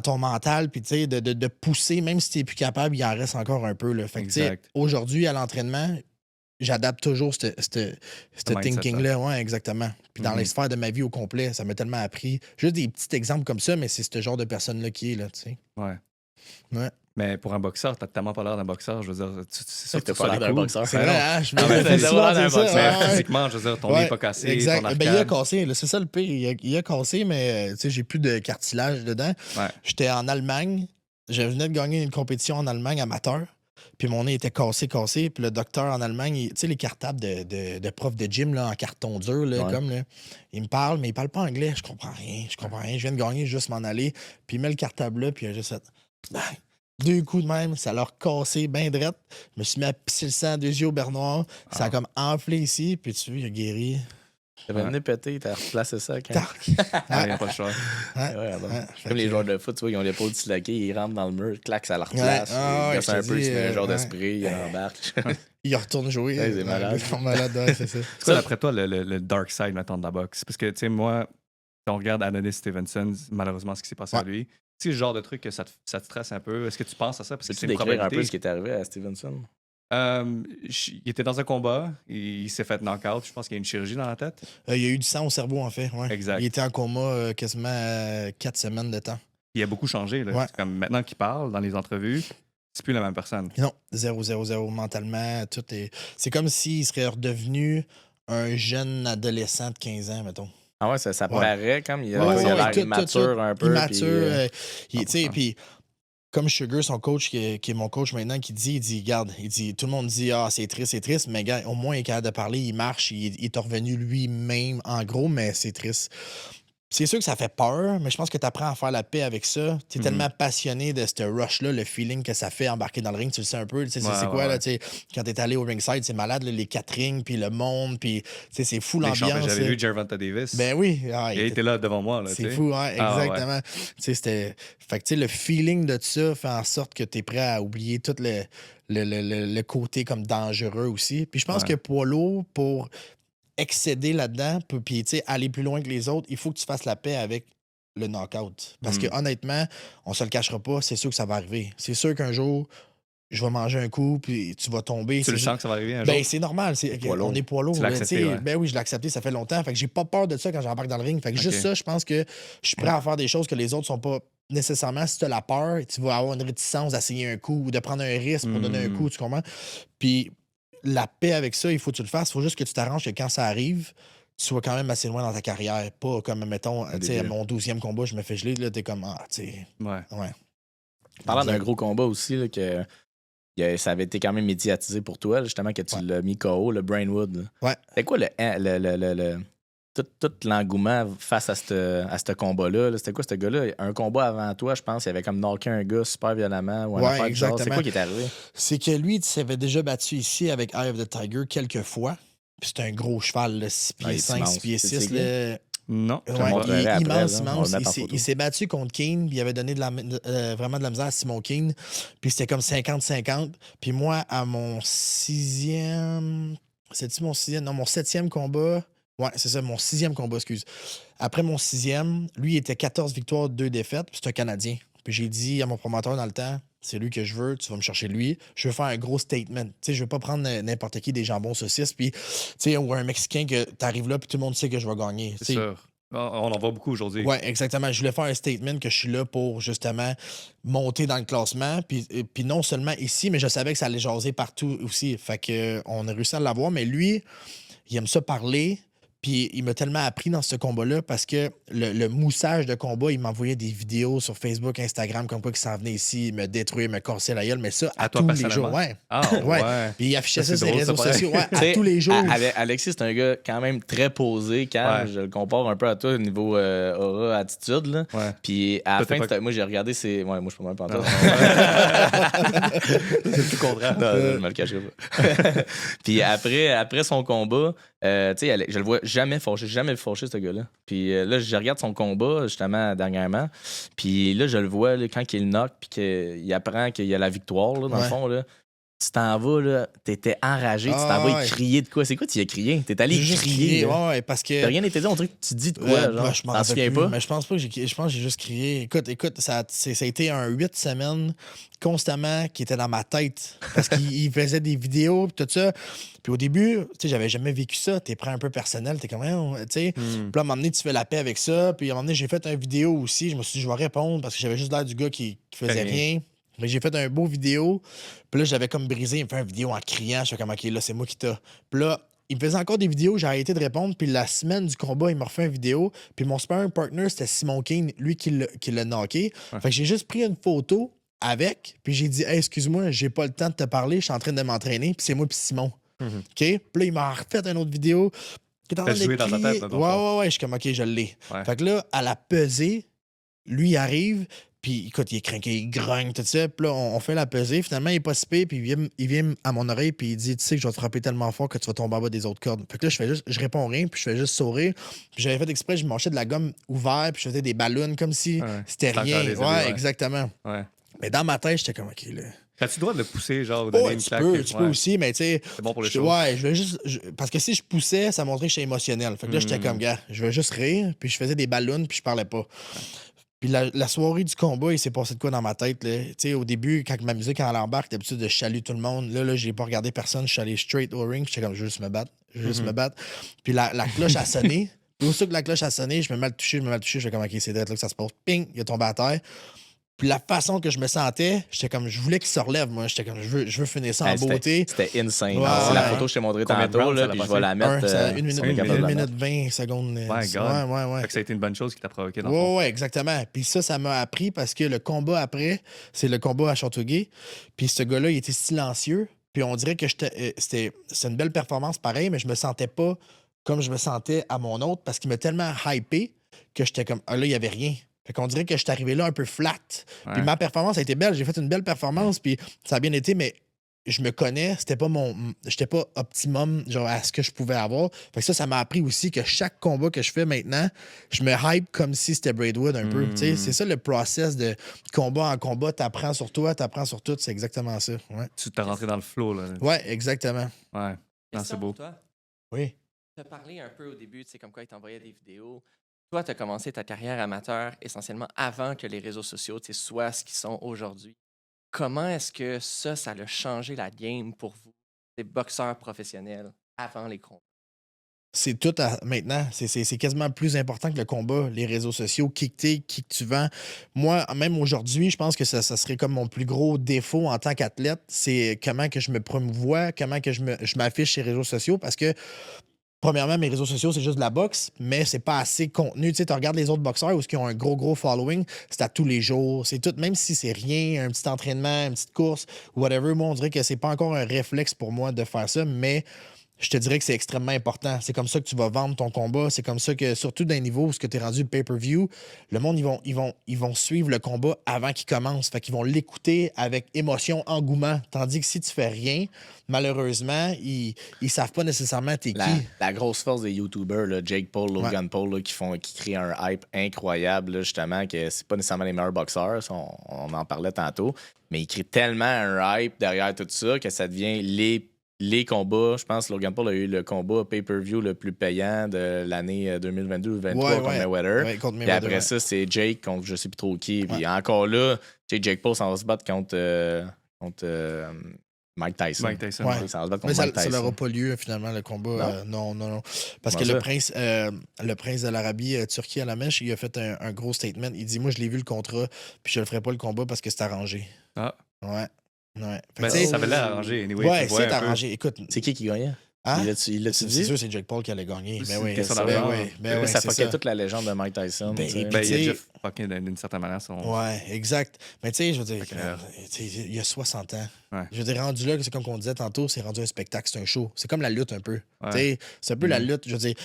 ton mental, puis de pousser, même si tu n'es plus capable, il en reste encore un peu. Là. Fait que aujourd'hui, à l'entraînement, j'adapte toujours ce thinking-là. Ouais, exactement. Puis dans les sphères de ma vie au complet, ça m'a tellement appris. Juste des petits exemples comme ça, mais c'est ce genre de personne-là qui est là, tu sais. Ouais. Ouais. Mais pour un boxeur, t'as tellement pas l'air d'un boxeur. Je veux dire, c'est sûr que t'as pas l'air d'un boxeur. C'est vrai, hein? Je me l'air d'un boxeur. Physiquement, je veux dire, ton nez n'est pas cassé. Exact. Ton arcade. Ben, il a cassé. C'est ça le pire. Il a cassé, mais j'ai plus de cartilage dedans. Ouais. J'étais en Allemagne. Je venais de gagner une compétition en Allemagne amateur. Puis mon nez était cassé. Puis le docteur en Allemagne, tu sais, les cartables de prof de gym là, en carton dur, là, comme là, il me parle, mais il parle pas anglais. Je comprends rien. Je viens de gagner, juste m'en aller. Puis il met le cartable là, puis il a juste fait. 2 coups de même, ça l'a cassé bien drette. Je me suis mis à pisser le sang, 2 yeux au beurre noir. Ça a comme enflé ici, puis tu vois, il a guéri. T'avais le nez pété, t'as replacé ça. Il n'y a pas le choix. Comme les joueurs de foot, tu vois, ils ont l'épaule disloquée, ils rentrent dans le mur, clac, ça leur replace. Il gosse un peu, il se met un genre de spray, il embarque. Il retourne jouer. C'est malade. C'est ça. C'est quoi, d'après toi, le dark side, mettons, de la boxe? Parce que, tu sais, moi, si on regarde Adonis Stevenson, malheureusement, ce qui s'est passé à lui, c'est le genre de truc que ça te stresse un peu. Est-ce que tu penses à ça? Parce que c'est une probabilité. Un peu ce qui est arrivé à Stevenson? Il était dans un combat, il s'est fait knock-out. Je pense qu'il y a une chirurgie dans la tête. Il y a eu du sang au cerveau, en fait. Ouais. Exact. Il était en coma quasiment 4 semaines de temps. Il a beaucoup changé. Là. Comme maintenant qu'il parle dans les entrevues, c'est plus la même personne. Non, 0 mentalement. Tout est. C'est comme s'il serait redevenu un jeune adolescent de 15 ans, mettons. Ah ouais, ça paraît comme il a l'air immature un peu. Immature. Puis comme Sugar, son coach, qui est mon coach maintenant, qui dit, regarde, tout le monde dit, c'est triste, mais gars, au moins, il est capable de parler, il marche, il est revenu lui-même, en gros, mais c'est triste. C'est sûr que ça fait peur, mais je pense que tu apprends à faire la paix avec ça. Tu es tellement passionné de ce rush-là, le feeling que ça fait embarquer dans le ring, tu le sais un peu. C'est quoi, là, quand tu es allé au ringside, c'est malade, là, les 4 rings, puis le monde, puis c'est fou l'ambiance. J'avais vu Gervonta Davis. Ben oui. Il était là devant moi. C'est fou, hein, exactement. Fait que le feeling de ça fait en sorte que tu es prêt à oublier tout le côté comme dangereux aussi. Puis je pense que poids lourd, pour excéder là-dedans, puis aller plus loin que les autres, il faut que tu fasses la paix avec le knockout. Parce que honnêtement, on se le cachera pas, c'est sûr que ça va arriver. C'est sûr qu'un jour, je vais manger un coup, puis tu vas tomber. Tu le sens que ça va arriver un jour? Ben, c'est normal. On est poids lourd. Tu l'as accepté, ouais. Ben oui, je l'ai accepté, ça fait longtemps. Fait que j'ai pas peur de ça quand j'embarque dans le ring. Fait que juste ça, je pense que je suis prêt à faire des choses que les autres sont pas nécessairement. Si tu as la peur, tu vas avoir une réticence d'essayer un coup ou de prendre un risque pour donner un coup, tu comprends? Puis la paix avec ça, il faut que tu le fasses. Il faut juste que tu t'arranges que quand ça arrive, tu sois quand même assez loin dans ta carrière. Pas comme, mettons, tu sais, à mon 12e combat, je me fais geler, là, t'es comme, tu sais. Ouais. Parlant d'un gros combat aussi, là, ça avait été quand même médiatisé pour toi, justement, que tu l'as mis KO, le Brainwood. Là. Ouais. C'est quoi tout l'engouement face à ce combat-là? C'était quoi ce gars-là? Un combat avant toi, je pense, il avait comme knocké un gars super violemment. Ou exactement. C'est quoi qui est arrivé? C'est que lui, il s'avait déjà battu ici avec Eye of the Tiger quelques fois. Puis c'est un gros cheval, 6 pieds 5, 6 pieds 6. Non. Il est immense. Il s'est battu contre Keane, puis il avait donné vraiment de la misère à Simon Keane. Puis c'était comme 50-50. Puis moi, à mon 6e... C'est-tu mon 6e? Non, mon 7e combat... Ouais, c'est ça, mon 6e combat, excuse. Après mon 6e, lui, il était 14 victoires, 2 défaites, puis c'est un Canadien. Puis j'ai dit à mon promoteur dans le temps, c'est lui que je veux, tu vas me chercher lui. Je veux faire un gros statement. Tu sais, je veux pas prendre n'importe qui des jambons saucisses, puis, tu sais, ou un Mexicain que t'arrives là, puis tout le monde sait que je vais gagner. C'est sûr. On en voit beaucoup aujourd'hui. Oui, exactement. Je voulais faire un statement que je suis là pour, justement, monter dans le classement. Puis non seulement ici, mais je savais que ça allait jaser partout aussi. Fait que on a réussi à l'avoir. Mais lui, il aime ça parler. Puis il m'a tellement appris dans ce combat-là parce que le moussage de combat, il m'envoyait des vidéos sur Facebook, Instagram, comme quoi qu'il s'en venait ici, me détruire, me casser la gueule, mais ça à tous les jours. Ouais. Ouais. Puis il affichait ça sur les réseaux sociaux à tous les jours. Alexis, c'est un gars quand même très posé, calme. Je le compare un peu à toi au niveau aura, attitude. Là. Ouais. Puis à la fin, moi j'ai regardé ses. Ouais, moi je suis pas même pas C'est tout contraire. Non, je me le cacherai pas. Puis après son combat, tu sais, je le vois jamais fâché, ce gars-là. Puis là, je regarde son combat, justement, dernièrement. Puis là, je le vois, là, quand il knock, puis qu'il apprend qu'il y a la victoire, là, dans le fond, là. Tu t'en vas, là, t'étais enragé, tu t'en vas crier de quoi? C'est quoi tu y as crié? T'es allé crier. Ouais, parce que. T'as rien été dit, on dirait que tu dis de quoi, genre? Je m'en souviens pas. Mais je pense pas que je pense que j'ai juste crié. Écoute, ça a été un 8 semaines constamment qui était dans ma tête. Parce qu'il faisait des vidéos, pis tout ça. Puis au début, tu sais, j'avais jamais vécu ça. T'es prêt un peu personnel, t'es comme, tu sais. Puis là, à un moment donné, tu fais la paix avec ça. Puis à un moment donné, j'ai fait une vidéo aussi. Je me suis dit, je vais répondre parce que j'avais juste l'air du gars qui faisait rien. Mais j'ai fait un beau vidéo. Puis là, j'avais comme brisé. Il me fait une vidéo en criant. Je fais comme, OK, là, c'est moi qui t'ai. Puis là, il me faisait encore des vidéos. J'ai arrêté de répondre. Puis la semaine du combat, il m'a refait une vidéo. Puis mon sparring partner, c'était Simon Keane, lui qui l'a knocké. Fait que j'ai juste pris une photo avec. Puis j'ai dit, hey, excuse-moi, j'ai pas le temps de te parler. Je suis en train de m'entraîner. Puis c'est moi, puis Simon. OK? Puis là, il m'a refait une autre vidéo. Qui est en train de dans ta tête, ouais. Je suis comme, OK, je l'ai. Fait que là, à la pesée, lui, il arrive. Puis, écoute, il est craqué, il grogne, tout ça. Puis là, on fait la pesée. Finalement, il est pas si pire, puis il vient à mon oreille, puis il dit, tu sais que je vais te frapper tellement fort que tu vas tomber en bas des autres cordes. Fait que là, je réponds rien, puis je fais juste sourire. Puis j'avais fait exprès, je mangeais de la gomme ouverte, puis je faisais des ballons comme si c'était rien. Ouais, exactement. Ouais. Mais dans ma tête, j'étais comme, OK, là. As-tu le droit de le pousser, genre, ou donner une claque? Tu peux aussi, mais tu sais. C'est bon pour le show. Ouais, je vais juste. Parce que si je poussais, ça montrait que j'étais émotionnel. Fait que là, j'étais comme, gars, je vais juste rire, puis je faisais des ballons, puis je parlais pas. Puis la soirée du combat, il s'est passé de quoi dans ma tête, là? Tu sais, au début, quand ma musique en embarque, d'habitude de chalut tout le monde. Là, j'ai pas regardé personne, je suis allé straight au ring, j'étais comme, je veux juste me battre. Puis la cloche a sonné. Puis aussitôt que la cloche a sonné, je me mets à le toucher, je fais comme, OK, c'est d'être là que ça se passe. Ping, il est tombé à terre. Puis la façon que je me sentais, j'étais comme, je voulais qu'il se relève, moi. J'étais comme, je veux finir ça en beauté. C'était insane. C'est la photo que je t'ai montrée tantôt, là, puis je vais la mettre. 1 minute 20 secondes. Ouais. Ouais. Fait que ça a été une bonne chose qui t'a provoqué dans le fond. Ouais, exactement. Puis ça m'a appris parce que le combat après, c'est le combat à Châteauguay. Puis ce gars-là, il était silencieux. Puis on dirait que c'était une belle performance pareil, mais je me sentais pas comme je me sentais à mon autre parce qu'il m'a tellement hypé que j'étais comme, là, il y avait rien. Fait qu'on dirait que je suis arrivé là un peu flat. Puis ma performance a été belle. J'ai fait une belle performance, puis ça a bien été, mais je me connais. J'étais pas optimum genre à ce que je pouvais avoir. Fait que ça m'a appris aussi que chaque combat que je fais maintenant, je me hype comme si c'était Braidwood un peu. C'est ça le process de combat en combat. T'apprends sur toi, t'apprends sur tout. C'est exactement ça. Ouais. Tu t'es rentré dans le flow, là. Ouais, exactement. Ouais. Non, c'est beau. Toi? Oui. Tu as parlé un peu au début, tu sais, comme quoi il t'envoyait des vidéos. Toi, tu as commencé ta carrière amateur essentiellement avant que les réseaux sociaux soient ce qu'ils sont aujourd'hui. comment est-ce que ça a changé la game pour vous, des boxeurs professionnels, avant les combats? C'est tout maintenant. C'est quasiment plus important que le combat, les réseaux sociaux, qui que t'es, qui que tu vends. Moi, même aujourd'hui, je pense que ça serait comme mon plus gros défaut en tant qu'athlète, c'est comment que je me promouvois, comment que je m'affiche sur les réseaux sociaux, parce que premièrement, mes réseaux sociaux, c'est juste de la boxe, mais c'est pas assez contenu. Tu sais, tu regardes les autres boxeurs où ils ont un gros following, c'est à tous les jours, c'est tout, même si c'est rien, un petit entraînement, une petite course, whatever, moi, on dirait que c'est pas encore un réflexe pour moi de faire ça, mais je te dirais que c'est extrêmement important. C'est comme ça que tu vas vendre ton combat. C'est comme ça que, surtout d'un niveau où tu es rendu pay-per-view, le monde, ils vont suivre le combat avant qu'il commence. Fait qu'ils vont l'écouter avec émotion, engouement. Tandis que si tu fais rien, malheureusement, ils savent pas nécessairement t'es qui. La grosse force des YouTubers, là, Jake Paul, Logan Paul, là, qui créent un hype incroyable, là, justement, que c'est pas nécessairement les meilleurs boxeurs. On en parlait tantôt. Mais ils créent tellement un hype derrière tout ça que ça devient les combats. Je pense que Logan Paul a eu le combat pay-per-view le plus payant de l'année 2022-2023 contre Mayweather. Ouais, contre Mayweather. Puis après ça, c'est Jake contre je sais plus trop qui. Puis encore là, Jake Paul s'en va se battre contre Mike Tyson. Ouais. Ça va se battre contre Mike Tyson. Ça n'aura pas lieu, finalement, le combat. Non. Parce que le prince de l'Arabie, Turquie à la mèche, il a fait un gros statement. Il dit, moi, je l'ai vu le contrat, puis je le ferai pas le combat parce que c'est arrangé. Ah. Ouais. Ben, ça avait l'air arrangé. Anyway, ouais, c'est arrangé. Écoute, c'est qui gagnait? Hein? Il l'a-tu dit? C'est sûr, c'est Jake Paul qui allait gagner. Ça fuckait toute la légende de Mike Tyson. Il a déjà fucké d'une certaine manière. Ouais, exact. Mais tu sais, je veux dire, il y a 60 ans. Ouais. Je veux dire, rendu là, c'est comme on disait tantôt, c'est rendu un spectacle, c'est un show. C'est comme la lutte un peu. Ouais. C'est un peu la lutte. Je veux dire,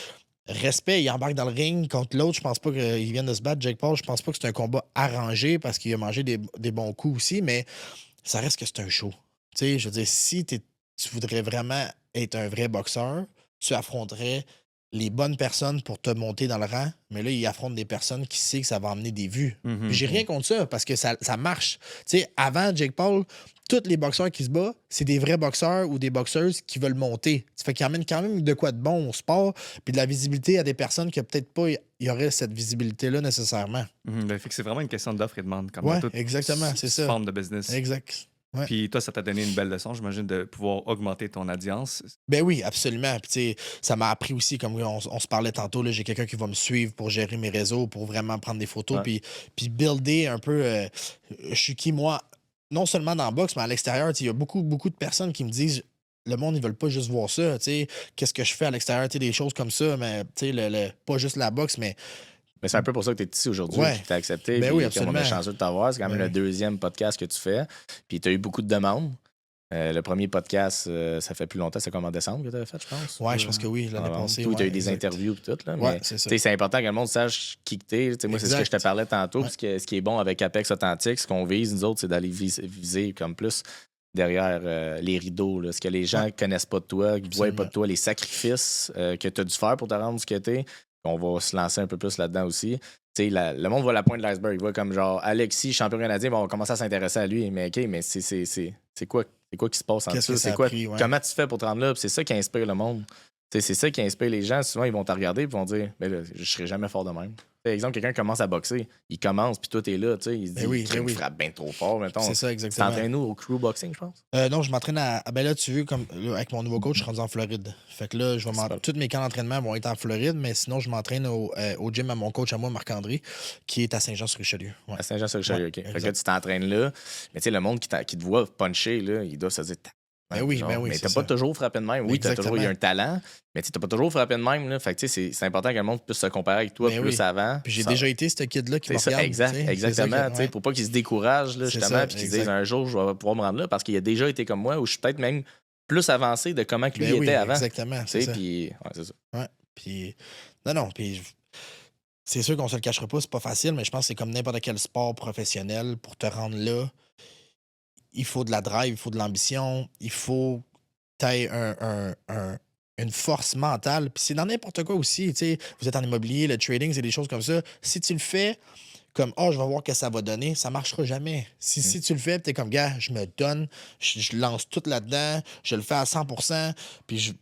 respect, il embarque dans le ring contre l'autre. Je pense pas qu'il vienne de se battre, Jake Paul. Je pense pas que c'est un combat arrangé parce qu'il a mangé des bons coups aussi, mais ça reste que c'est un show. Tu sais, je veux dire, si tu voudrais vraiment être un vrai boxeur, tu affronterais les bonnes personnes pour te monter dans le rang, mais là, il affronte des personnes qui savent que ça va emmener des vues. Mm-hmm. J'ai rien contre ça, parce que ça marche. Tu sais, avant Jake Paul, tous les boxeurs qui se battent, c'est des vrais boxeurs ou des boxeuses qui veulent monter. Ça fait qu'ils amènent quand même de quoi de bon au sport, puis de la visibilité à des personnes qui peut-être pas y aurait cette visibilité-là nécessairement. Mm-hmm. Fait que c'est vraiment une question d'offre et de demande. Comme exactement, c'est ça. Forme de business. Exact. Ouais. Puis toi, ça t'a donné une belle leçon, j'imagine, de pouvoir augmenter ton audience. Ben oui, absolument. Puis tu sais, ça m'a appris aussi, comme on se parlait tantôt, là, j'ai quelqu'un qui va me suivre pour gérer mes réseaux, pour vraiment prendre des photos, puis builder un peu. Je suis qui, moi, non seulement dans le boxe, mais à l'extérieur. Il y a beaucoup de personnes qui me disent, le monde, ils veulent pas juste voir ça. Qu'est-ce que je fais à l'extérieur, des choses comme ça, mais pas juste la boxe, mais c'est un peu pour ça que tu es ici aujourd'hui, que tu as accepté. Ben oui, absolument. On est chanceux de t'avoir. C'est quand même le deuxième podcast que tu fais. Puis tu as eu beaucoup de demandes. Le premier podcast, ça fait plus longtemps. C'est comme en décembre que tu avais fait, je pense. Oui, je pense que oui, l'année passée. Tu as eu des interviews et tout. Là, mais c'est important que le monde sache qui que tu es. Moi, c'est ce que je te parlais tantôt. Puis ce qui est bon avec Apex Authentique, ce qu'on vise, nous autres, c'est d'aller viser comme plus derrière les rideaux. Là, ce que les gens ne connaissent pas de toi, qui ne voient pas de toi, les sacrifices que tu as dû faire pour te rendre ce que tu es. On va se lancer un peu plus là-dedans aussi. Le monde voit la pointe de l'iceberg. Il voit comme genre Alexis, champion canadien, on va commencer à s'intéresser à lui. Mais OK, mais c'est quoi qui se passe en dessous? C'est quoi? Comment tu fais pour te rendre là? C'est ça qui inspire le monde. C'est ça qui inspire les gens. Souvent, ils vont te regarder et vont dire mais là, je serai jamais fort de même. Par exemple, quelqu'un commence à boxer, il commence, puis toi, t'es là, tu sais, il se dit qu'il frappe bien trop fort, mettons. C'est ça, exactement. T'entraînes-nous au crew boxing, je pense? Non, je m'entraîne à... Ben là, tu veux, comme avec mon nouveau coach, je suis rendu en Floride. Fait que là, tous mes camps d'entraînement vont être en Floride, mais sinon, je m'entraîne au gym à mon coach à moi, Marc-André, qui est à Saint-Jean-sur-Richelieu. Ouais. À Saint-Jean-sur-Richelieu, OK. Fait que là, tu t'entraînes là, mais tu sais, le monde qui te voit puncher, là, il doit se dire... Ben oui, mais t'as pas toujours frappé de même. Oui, t'as toujours eu un talent, mais t'as pas toujours frappé de même. Là. Fait que c'est important que le monde puisse se comparer avec toi plus avant. Puis j'ai déjà été ce kid-là qui me regarde. Exactement. Pour pas qu'il se décourage, là, justement, puis qu'il se dise un jour, je vais pouvoir me rendre là, parce qu'il a déjà été comme moi, ou je suis peut-être même plus avancé de comment que lui était avant. Exactement. C'est ça. Puis, c'est ça. Ouais. Puis, non, puis c'est sûr qu'on se le cachera pas, c'est pas facile, mais je pense que c'est comme n'importe quel sport professionnel pour te rendre là. Il faut de la drive, il faut de l'ambition, il faut que tu aies une force mentale. Puis c'est dans n'importe quoi aussi. Vous êtes en immobilier, le trading, c'est des choses comme ça. Si tu le fais comme « je vais voir ce que ça va donner », ça ne marchera jamais. Si tu le fais, tu es comme « gars, je me donne, je lance tout là-dedans, je le fais à 100%, puis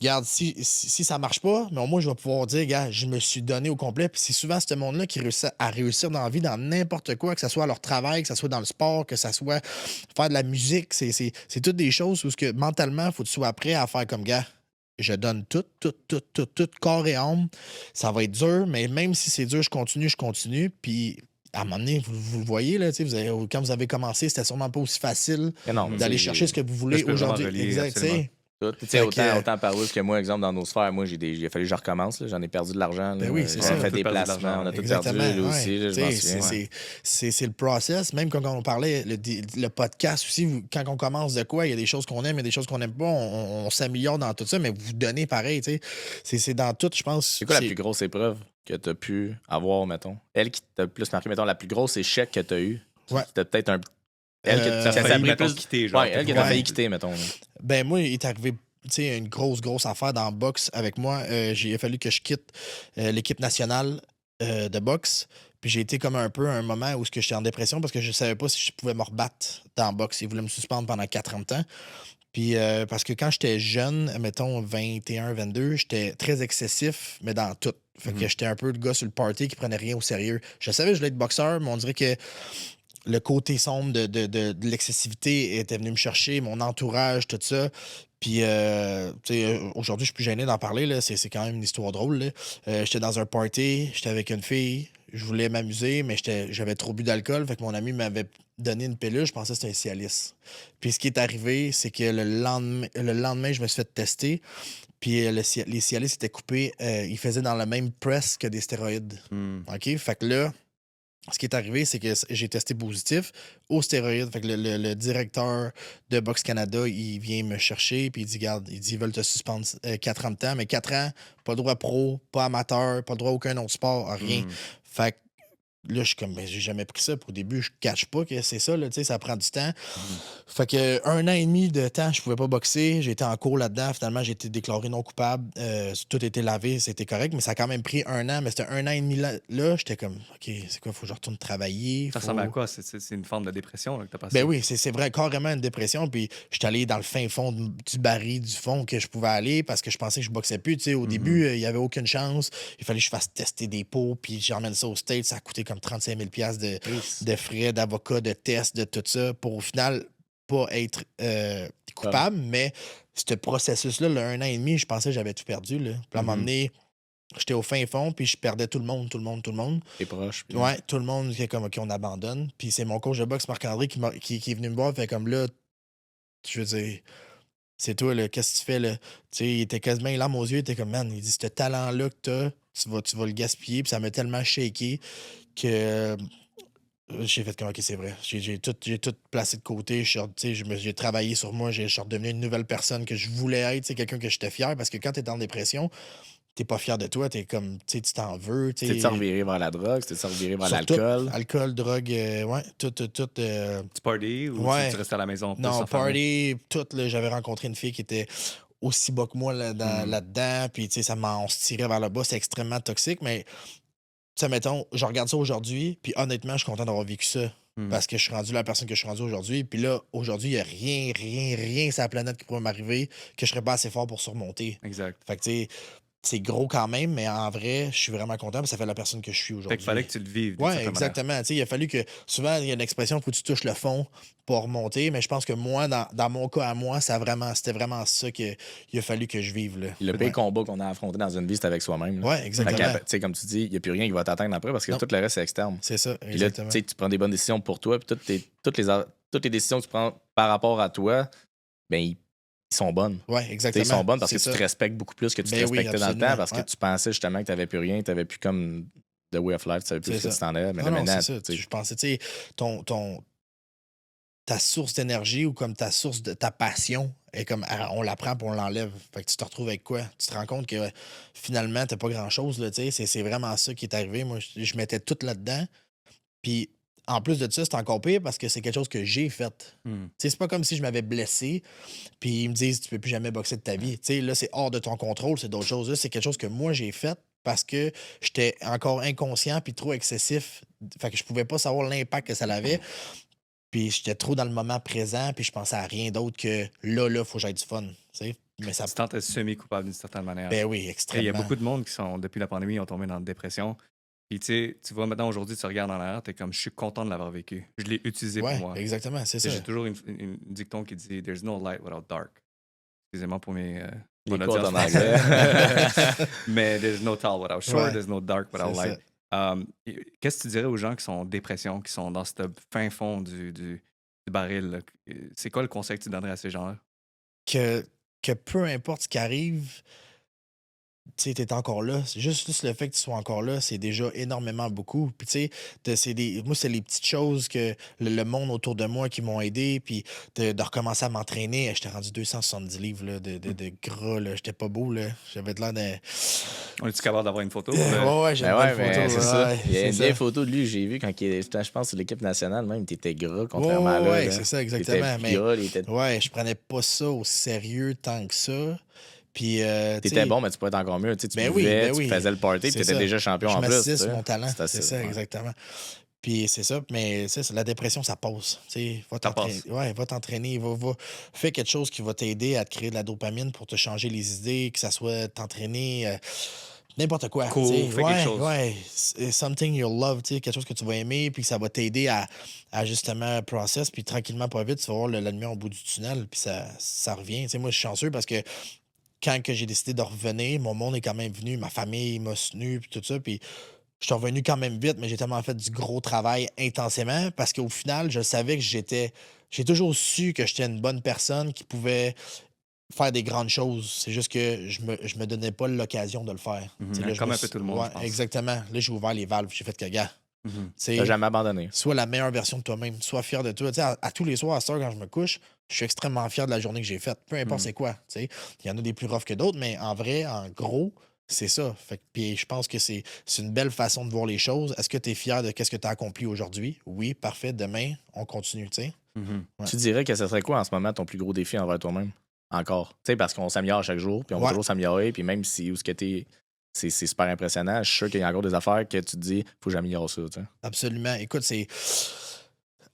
regarde, si ça marche pas, mais au moins, je vais pouvoir dire, gars, je me suis donné au complet. Puis c'est souvent ce monde-là qui réussit à réussir dans la vie, dans n'importe quoi, que ce soit leur travail, que ce soit dans le sport, que ce soit faire de la musique. C'est toutes des choses où que, mentalement, il faut que tu sois prêt à faire comme, gars, je donne tout, corps et âme. Ça va être dur, mais même si c'est dur, je continue. Puis à un moment donné, vous le voyez, là, quand vous avez commencé, c'était sûrement pas aussi facile d'aller chercher ce que vous voulez aujourd'hui. Exact, Autant Paris que moi, exemple, dans nos sphères, moi, il a fallu que je recommence. J'en ai perdu de l'argent. Ben oui, c'est ça. On a fait des placements, on a tout perdu. Lui aussi, je m'en souviens. C'est le process. Même quand on parlait, le podcast aussi, quand on commence de quoi, il y a des choses qu'on aime et des choses qu'on n'aime pas. On s'améliore dans tout ça, mais vous donnez pareil. C'est dans tout, je pense. C'est quoi la plus grosse épreuve que tu as pu avoir, mettons? Elle qui t'a le plus marqué, mettons, la plus grosse échec que tu as eu? C'était peut-être un... Elle qui t'a failli quitter, genre. Elle qui t'a failli quitter, mettons. Ben moi, il est arrivé une grosse affaire dans la boxe avec moi. Il a fallu que je quitte l'équipe nationale de boxe. Puis j'ai été comme un peu à un moment où j'étais en dépression parce que je savais pas si je pouvais me rebattre dans la boxe. Ils voulaient me suspendre pendant 4 ans de temps. Puis parce que quand j'étais jeune, mettons 21, 22, j'étais très excessif, mais dans tout. Fait que j'étais un peu le gars sur le party qui prenait rien au sérieux. Je savais que je voulais être boxeur, mais on dirait que le côté sombre de l'excessivité était venu me chercher, mon entourage, tout ça. Puis, aujourd'hui, je suis plus gêné d'en parler. Là. C'est quand même une histoire drôle. Là. J'étais dans un party, j'étais avec une fille, je voulais m'amuser, mais j'avais trop bu d'alcool. Fait que mon ami m'avait donné une pilule, je pensais que c'était un Cialis. Puis, ce qui est arrivé, c'est que le lendemain, je me suis fait tester. Puis les Cialis étaient coupés. Ils faisaient dans le même press que des stéroïdes. OK? Fait que là, ce qui est arrivé, c'est que j'ai testé positif aux stéroïdes. Fait que le directeur de Boxe Canada, il vient me chercher, puis il dit, regarde, ils veulent te suspendre 4 ans de temps, mais 4 ans, pas le droit pro, pas amateur, pas le droit à aucun autre sport, rien. Fait que là, je suis comme, j'ai jamais pris ça. Au début, je ne cache pas que c'est ça, là, ça prend du temps. Fait que 1 an et demi de temps, je pouvais pas boxer. J'étais en cours là-dedans. Finalement, j'ai été déclaré non coupable. Tout était lavé, c'était correct, mais ça a quand même pris 1 an. Mais c'était 1 an et demi là j'étais comme, OK, c'est quoi, faut que je retourne travailler. Ça ressemble à quoi? C'est une forme de dépression là, que tu as passé? Ben oui, c'est vrai, carrément une dépression. Puis je suis allé dans le fin fond du baril du fond que je pouvais aller parce que je pensais que je boxais plus. Au début, il n'y avait aucune chance. Il fallait que je fasse tester des pots, puis j'emmène ça au States. Ça a coûté comme 35 000 de frais, d'avocat, de tests, de tout ça, pour au final pas être coupable, mais ce processus-là, le 1 an et demi, je pensais que j'avais tout perdu. Là. Puis à un moment donné, j'étais au fin fond, puis je perdais tout le monde. T'es proche. Puis... Ouais, tout le monde qui est comme, OK, on abandonne. Puis c'est mon coach de boxe, Marc-André, qui est venu me voir, fait comme là, je veux dire, c'est toi, là, qu'est-ce que tu fais, là? Tu sais, il était quasiment les larmes aux yeux, il était comme, man, il dit, ce talent-là que t'as, tu vas le gaspiller, puis ça m'a tellement shaké que j'ai fait comme, OK, c'est vrai. J'ai tout placé de côté. J'ai travaillé sur moi. Je suis redevenu une nouvelle personne que je voulais être. Quelqu'un que j'étais fier. Parce que quand t'es en dépression, t'es pas fier de toi. T'es comme, tu t'en veux. T'es-tu reviré vers la drogue? T'es-tu reviré vers l'alcool? Alcool, drogue, ouais. Tout. Tu party ou tu restais à la maison? Non, party, tout. J'avais rencontré une fille qui était aussi bas que moi là-dedans. Puis, on se tirait vers le bas. C'est extrêmement toxique, mais... Tu sais, mettons, je regarde ça aujourd'hui, puis honnêtement, je suis content d'avoir vécu ça. Parce que je suis rendu la personne que je suis rendu aujourd'hui. Puis là, aujourd'hui, il n'y a rien sur la planète qui pourrait m'arriver que je serais pas assez fort pour surmonter. Exact. Fait que, tu sais, c'est gros quand même, mais en vrai, je suis vraiment content parce que ça fait la personne que je suis aujourd'hui. Fait qu'il fallait que tu le vives. Oui, exactement. Il a fallu que... Souvent, il y a une expression où tu touches le fond pour remonter, mais je pense que moi, dans mon cas à moi, c'était vraiment ça qu'il a fallu que je vive. Là. Le pire combat qu'on a affronté dans une vie, c'est avec soi-même. Oui, exactement. Comme tu dis, il n'y a plus rien qui va t'atteindre après parce que tout le reste, c'est externe. C'est ça, exactement. Puis là, tu prends des bonnes décisions pour toi, puis toutes les décisions que tu prends par rapport à toi, ben ils sont bonnes. Oui, exactement. Ils sont bonnes parce que tu te respectes beaucoup plus que tu te respectais dans le temps parce que tu pensais justement que tu n'avais plus rien, tu n'avais plus comme the way of life, tu savais plus ce que tu t'en allais. Mais là, maintenant, je pensais, tu sais, ta source d'énergie ou comme ta source de ta passion est comme on la prend puis on l'enlève. Fait que tu te retrouves avec quoi? Tu te rends compte que finalement, t'as pas grand-chose, là, tu sais. C'est vraiment ça qui est arrivé. Moi, je mettais tout là-dedans. Puis en plus de ça, c'est encore pire parce que c'est quelque chose que j'ai fait. C'est pas comme si je m'avais blessé, puis ils me disent tu peux plus jamais boxer de ta vie. Là, c'est hors de ton contrôle, c'est d'autres choses. Là, c'est quelque chose que moi j'ai fait parce que j'étais encore inconscient puis trop excessif. Fait que je pouvais pas savoir l'impact que ça avait. Puis j'étais trop dans le moment présent, puis je pensais à rien d'autre que là, faut que j'aille du fun. T'sais? Mais ça... Tu t'es semi-coupable d'une certaine manière. Ben oui, extrêmement. Il y a beaucoup de monde qui sont, depuis la pandémie, ont tombé dans une dépression. Puis tu vois, maintenant, aujourd'hui, tu regardes en arrière, t'es comme, je suis content de l'avoir vécu. Je l'ai utilisé pour moi. Exactement, c'est ça. J'ai toujours une dicton qui dit « There's no light without dark ». Excusez-moi pour mes... les codes en anglais. Mais « There's no tall without short, there's no dark without light ». Qu'est-ce que tu dirais aux gens qui sont en dépression, qui sont dans ce fin fond du baril? Là? C'est quoi le conseil que tu donnerais à ces gens-là? Que peu importe ce qui arrive, tu sais, t'es encore là. C'est juste le fait que tu sois encore là, c'est déjà énormément beaucoup. Puis tu sais, moi, c'est les petites choses que le monde autour de moi qui m'ont aidé, puis de recommencer à m'entraîner. J'étais rendu 270 livres là, de gras, là. J'étais pas beau, là. J'avais de l'air de... On est-tu capable d'avoir une photo? Ouais, j'ai une photo. C'est ça. Il y a une vieille photo de lui que j'ai vue quand je pense que l'équipe nationale, même, t'étais gras contrairement à là. Ouais, c'est ça, exactement. Mais gras, je prenais pas ça au sérieux tant que ça. Puis, t'étais bon, mais tu pourrais être encore mieux. Tu faisais le party, puis t'étais déjà champion en plus. Je m'assiste mon talent. C'est ça, exactement. Puis c'est ça, mais la dépression, ça passe. Va t'entraîner. Fais quelque chose qui va t'aider à te créer de la dopamine pour te changer les idées, que ça soit t'entraîner, n'importe quoi. Cool, fais quelque chose. Ouais, something you'll love, quelque chose que tu vas aimer, puis ça va t'aider à justement process, puis tranquillement, pas vite, tu vas voir la lumière au bout du tunnel, puis ça revient. Moi, je suis chanceux parce que quand j'ai décidé de revenir, mon monde est quand même venu, ma famille m'a soutenu, puis tout ça, puis je suis revenu quand même vite, mais j'ai tellement fait du gros travail intensément parce qu'au final, je savais que j'ai toujours su que j'étais une bonne personne qui pouvait faire des grandes choses. C'est juste que je me donnais pas l'occasion de le faire. Là, comme un peu tout le monde, je pense. Exactement. Là, j'ai ouvert les valves, j'ai fait que, gars, t'as jamais abandonné. Sois la meilleure version de toi-même, sois fier de toi. À tous les soirs, à cette heure, quand je me couche, je suis extrêmement fier de la journée que j'ai faite. Peu importe c'est quoi. Il y en a des plus roughs que d'autres, mais en vrai, en gros, c'est ça. Puis je pense que c'est une belle façon de voir les choses. Est-ce que tu es fier de ce que tu as accompli aujourd'hui? Oui, parfait. Demain, on continue. Tu dirais que ce serait quoi en ce moment ton plus gros défi envers toi-même? Encore. Parce qu'on s'améliore chaque jour, puis on va toujours s'améliorer, puis même si où ce que t'es. C'est super impressionnant. Je suis sûr qu'il y a encore des affaires que tu te dis, faut que j'améliore ça. T'sais. Absolument. Écoute, c'est.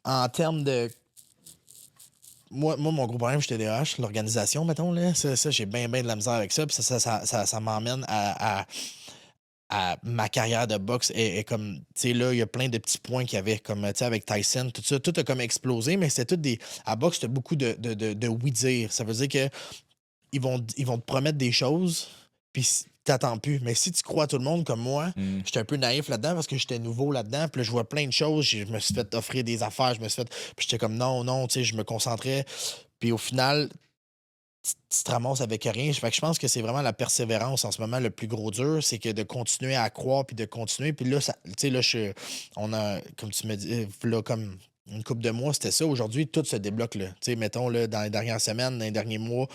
En termes de. Moi, mon gros problème, je suis TDAH, l'organisation, mettons, là. Ça, j'ai bien de la misère avec ça. Puis ça m'emmène à ma carrière de boxe. Et comme, tu sais, là, il y a plein de petits points qu'il y avait, comme, tu sais, avec Tyson, tout ça. Tout a comme explosé, mais c'était tout des. À boxe, t'as beaucoup de oui-dire. Ça veut dire que ils vont te promettre des choses, puis t'attends plus. Mais si tu crois à tout le monde comme moi, j'étais un peu naïf là-dedans parce que j'étais nouveau là-dedans. Puis là, je vois plein de choses. Je me suis fait offrir des affaires. Puis j'étais comme non, tu sais, je me concentrais. Puis au final, tu te ramasses avec rien. Fait que je pense que c'est vraiment la persévérance en ce moment le plus gros dur. C'est que de continuer à croire puis de continuer. Puis là, tu sais, là, on a, comme tu me dis, là, comme une couple de mois, c'était ça. Aujourd'hui, tout se débloque, là. Tu sais, mettons, là, dans les dernières semaines, dans les derniers mois,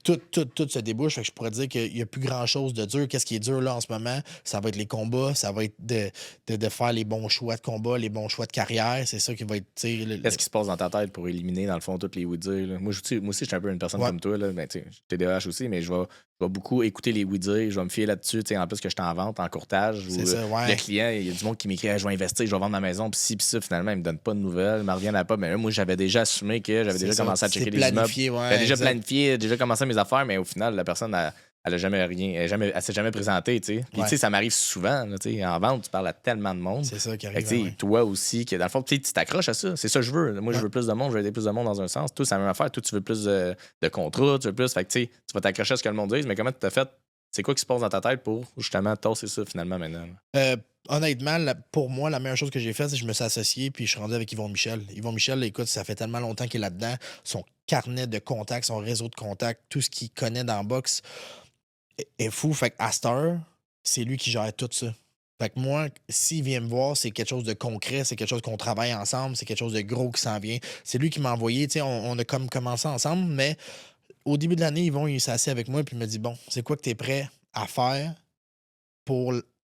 tout se débouche. Fait que je pourrais dire qu'il n'y a plus grand-chose de dur. Qu'est-ce qui est dur, là, en ce moment? Ça va être les combats. Ça va être de faire les bons choix de combat, les bons choix de carrière. C'est ça qui va être, tu sais... Qu'est-ce qui se passe dans ta tête pour éliminer, dans le fond, toutes les oui-dire? Moi aussi, je suis un peu une personne comme toi, là. Ben, tu sais, TDAH aussi, mais je vais beaucoup écouter les oui-dire. Je vais me fier là-dessus, tu sais, en plus que je suis en vente, en courtage. C'est ça, ouais. Le client, il y a du monde qui m'écrit, je vais investir, je vais vendre ma maison, puis ci, puis ça, finalement, il me donne pas de nouvelles, il me revient à pas. Mais là, moi, j'avais déjà assumé que j'avais déjà commencé à checker les immeubles. J'avais déjà planifié, déjà commencé mes affaires, mais au final, la personne, elle a jamais rien, elle s'est jamais présentée, tu sais. Puis, tu sais, ça m'arrive souvent, tu sais. En vente, tu parles à tellement de monde. C'est ça qui arrive. Tu sais, toi aussi, que dans le fond, tu t'accroches à ça. C'est ça que je veux. Moi, je veux plus de monde, je veux aider plus de monde dans un sens. Toi, c'est la même affaire. Toi, tu veux plus de contrats, tu veux plus. Fait que, tu sais, tu vas t'accrocher à ce que le monde dise, mais comment tu t'as fait? C'est quoi qui se passe dans ta tête pour justement tasser ça finalement maintenant? Honnêtement, pour moi, la meilleure chose que j'ai faite, c'est que je me suis associé puis je suis rendu avec Yvon Michel. Yvon Michel, écoute, ça fait tellement longtemps qu'il est là-dedans. Son carnet de contacts, son réseau de contacts, tout ce qu'il connaît dans la boxe est fou. Fait qu'à cette heure, c'est lui qui gère tout ça. Fait que moi, s'il vient me voir, c'est quelque chose de concret, c'est quelque chose qu'on travaille ensemble, c'est quelque chose de gros qui s'en vient. C'est lui qui m'a envoyé, tu sais, on a comme commencé ensemble, mais au début de l'année, Yvon, il s'est assis avec moi et il me dit, bon, c'est quoi que tu es prêt à faire pour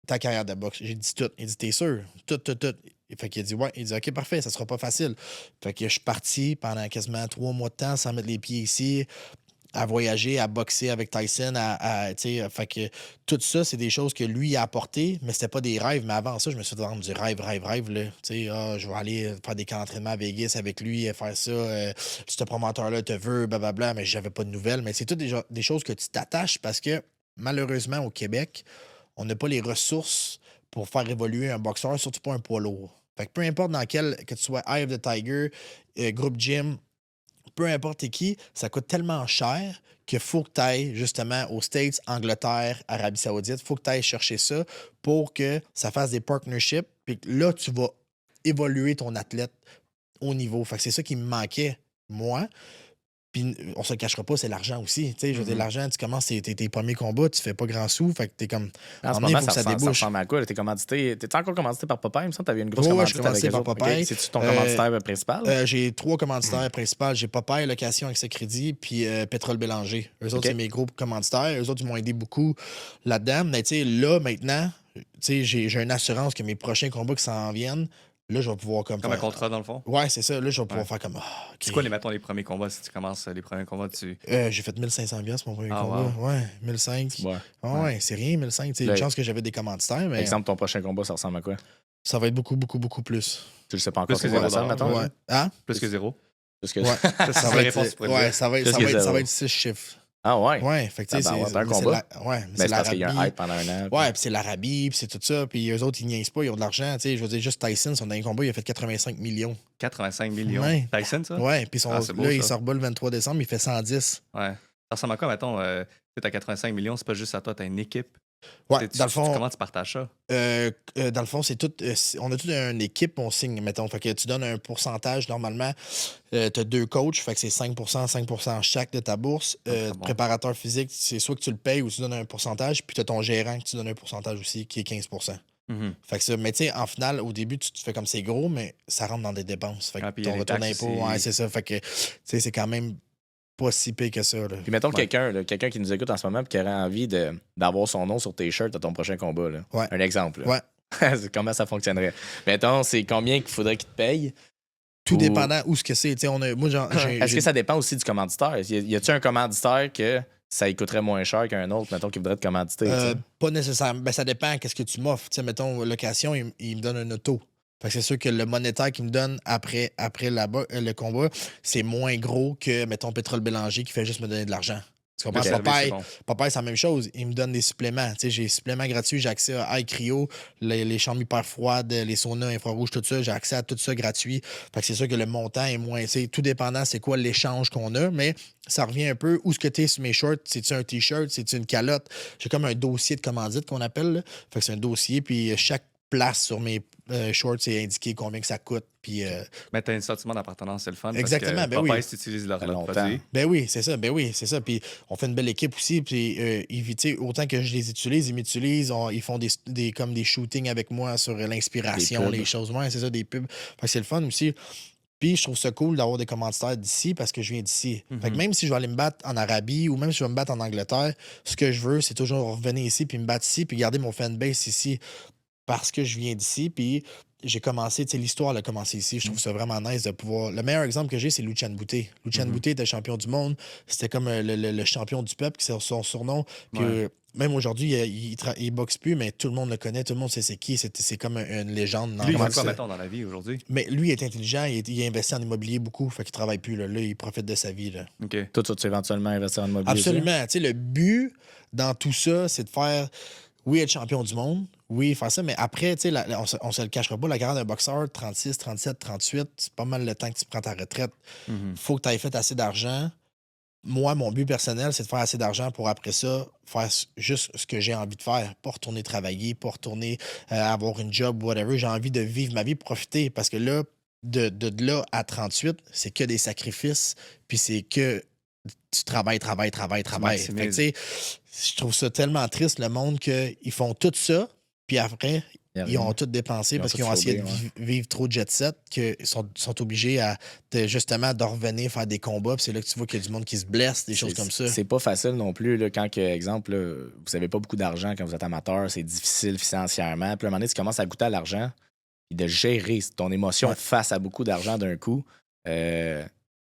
ta carrière de boxe? J'ai dit tout. Il dit, t'es sûr? Tout. Fait qu'il a dit, ouais. Il dit, OK, parfait, ça sera pas facile. Fait que je suis parti pendant quasiment 3 mois de temps sans mettre les pieds ici. à voyager, à boxer avec Tyson, fait que tout ça, c'est des choses que lui a apportées, mais c'était pas des rêves. Mais avant ça, je me suis dit du rêve, là. Je vais aller faire des camps d'entraînement à Vegas avec lui, faire ça, ce promoteur-là te veut, blablabla, mais j'avais pas de nouvelles. Mais c'est toutes des choses que tu t'attaches parce que, malheureusement, au Québec, on n'a pas les ressources pour faire évoluer un boxeur, surtout pas un poids lourd. Fait que peu importe que tu sois Eye of the Tiger, groupe gym, peu importe qui, ça coûte tellement cher qu'il faut que tu ailles justement aux States, Angleterre, Arabie Saoudite. Il faut que tu ailles chercher ça pour que ça fasse des partnerships. Puis là, tu vas évoluer ton athlète au niveau. Fait que c'est ça qui me manquait, moi. Puis on se le cachera pas, c'est l'argent aussi. Je veux dire, l'argent, tu commences tes premiers combats, tu fais pas grand sous, fait que t'es comme. En ce moment, ça ressemble à quoi? T'es encore commandité par Popeye? Il me semble que t'avais une grosse commandite avec par Popeye. Okay. C'est-tu ton commanditaire principal? J'ai 3 commanditaires principaux. J'ai Popeye, Location Accès Crédit, puis Pétrole Bélanger. Eux autres, c'est mes gros commanditaires. Eux autres, ils m'ont aidé beaucoup là-dedans. Mais là, maintenant, j'ai une assurance que mes prochains combats qui s'en viennent, là, je vais pouvoir comme un contrat, dans le fond? Ouais, c'est ça. Là, je vais pouvoir faire comme... Okay. C'est quoi, mettons, les premiers combats, si tu commences les premiers combats dessus? J'ai fait 1500$ mon premier combat. Wow. Ouais, 1500$. Ouais, c'est rien, 1500$. C'est une chance que j'avais des commanditaires, mais... Exemple, ton prochain combat, ça ressemble à quoi? Ça va être beaucoup, beaucoup, beaucoup plus. Tu le sais pas encore. Plus que 0 $, mettons? Ouais. Hein? Plus que 0? Plus que... Ouais. ça va être 6 chiffres. Ah ouais? Ouais, fait que tu sais, c'est un combat. Ouais, mais c'est parce qu'il y a un hype pendant un an. Ouais, puis c'est l'Arabie, puis c'est tout ça. Puis eux autres, ils niaisent pas, ils ont de l'argent. Tu sais, je veux dire, juste Tyson, son dernier combat, il a fait 85 millions. 85 millions? Ouais. Tyson, ça? Ouais, puis beau, là, il sort le 23 décembre, il fait 110. Ouais. Ça ressemble à quoi, mettons, t'as 85 millions, c'est pas juste à toi, t'as une équipe. Ouais, dans le fond. Comment tu partages ça? Dans le fond, c'est tout. On a toute une équipe, on signe, mettons. Fait que tu donnes un pourcentage normalement. Tu as 2 coachs, fait que c'est 5% chaque de ta bourse. Préparateur physique, c'est soit que tu le payes ou tu donnes un pourcentage. Puis tu as ton gérant que tu donnes un pourcentage aussi, qui est 15%. Fait que ça, mais tu sais, en finale, au début, tu te fais comme c'est gros, mais ça rentre dans des dépenses. Fait que ton retour d'impôt, ouais, c'est ça. Fait que, tu sais, c'est quand même pas si payé que ça. Là. Puis mettons quelqu'un qui nous écoute en ce moment et qui aurait envie d'avoir son nom sur tes shirts à ton prochain combat. Là. Ouais. Un exemple. Là. Ouais. Comment ça fonctionnerait? Mettons, c'est combien qu'il faudrait qu'il te paye? Tout dépendant où ce que c'est. Est-ce que ça dépend aussi du commanditaire? Y a-tu un commanditaire que ça lui coûterait moins cher qu'un autre, mettons, qui voudrait te commanditer? Pas nécessairement. Ben, ça dépend qu'est-ce que tu m'offres. Mettons, location, il me donne un auto. Fait que c'est sûr que le monétaire qu'il me donne après le combat, c'est moins gros que, mettons, Pétrole Bélanger qui fait juste me donner de l'argent. Tu comprends? Popeye, c'est la même chose. Il me donne des suppléments. J'ai des suppléments gratuits. J'ai accès à iCryo, les chambres hyper froides, les saunas infrarouges, tout ça. J'ai accès à tout ça gratuit. Fait que c'est sûr que le montant est moins... Tout dépendant c'est quoi l'échange qu'on a, mais ça revient un peu où ce que tu es sur mes shorts. C'est-tu un T-shirt? C'est-tu une calotte? J'ai comme un dossier de commandite qu'on appelle. Là. Fait que c'est un dossier, puis chaque place sur mes shorts, c'est indiqué combien que ça coûte. Puis, mais t'as un sentiment d'appartenance, c'est le fun. Exactement, parce que ben oui. Popeye, utilise leur produit. Ben oui, c'est ça. Puis on fait une belle équipe aussi. Puis autant que je les utilise, ils m'utilisent. Ils font comme des shootings avec moi sur l'inspiration, les choses. Ouais, c'est ça, des pubs. Fait que c'est le fun aussi. Puis je trouve ça cool d'avoir des commanditaires d'ici parce que je viens d'ici. Fait que même si je vais aller me battre en Arabie ou même si je vais me battre en Angleterre, ce que je veux, c'est toujours revenir ici puis me battre ici puis garder mon fanbase ici. Parce que je viens d'ici, puis j'ai commencé, tu sais, l'histoire a commencé ici. Je trouve ça vraiment nice de pouvoir... Le meilleur exemple que j'ai, c'est Lucian Boutet. Lucian Boutet était champion du monde. C'était comme le champion du peuple, c'est son surnom. Puis même aujourd'hui, il boxe plus, mais tout le monde le connaît. Tout le monde sait c'est qui. C'est comme une légende. Lui, il fait quoi, mettons, dans la vie aujourd'hui? Mais lui, il est intelligent. Il investit en immobilier beaucoup. Fait qu'il travaille plus. Là, il profite de sa vie. Là. OK. Toi, tu éventuellement investir en immobilier? Absolument. Tu sais, le but dans tout ça, c'est de faire... Oui, être champion du monde. Oui, faire ça. Mais après, tu sais, on se le cachera pas. La carrière d'un boxeur, 36, 37, 38, c'est pas mal le temps que tu prends ta retraite. Faut que tu aies fait assez d'argent. Moi, mon but personnel, c'est de faire assez d'argent pour après ça, faire juste ce que j'ai envie de faire. Pas retourner travailler, pas retourner avoir une job, whatever. J'ai envie de vivre ma vie, profiter. Parce que là, de là à 38, c'est que des sacrifices. Puis c'est que tu travailles. Fait que, tu sais, je trouve ça tellement triste, le monde, qu'ils font tout ça, puis après, ils ont tout dépensé parce qu'ils ont essayé de vivre trop jet set, qu'ils sont obligés justement de revenir faire des combats. Puis c'est là que tu vois qu'il y a du monde qui se blesse, des choses comme ça. C'est pas facile non plus, là, quand, exemple, là, vous n'avez pas beaucoup d'argent quand vous êtes amateur, c'est difficile financièrement. Puis à un moment donné, tu commences à goûter à l'argent, puis de gérer ton émotion face à beaucoup d'argent d'un coup.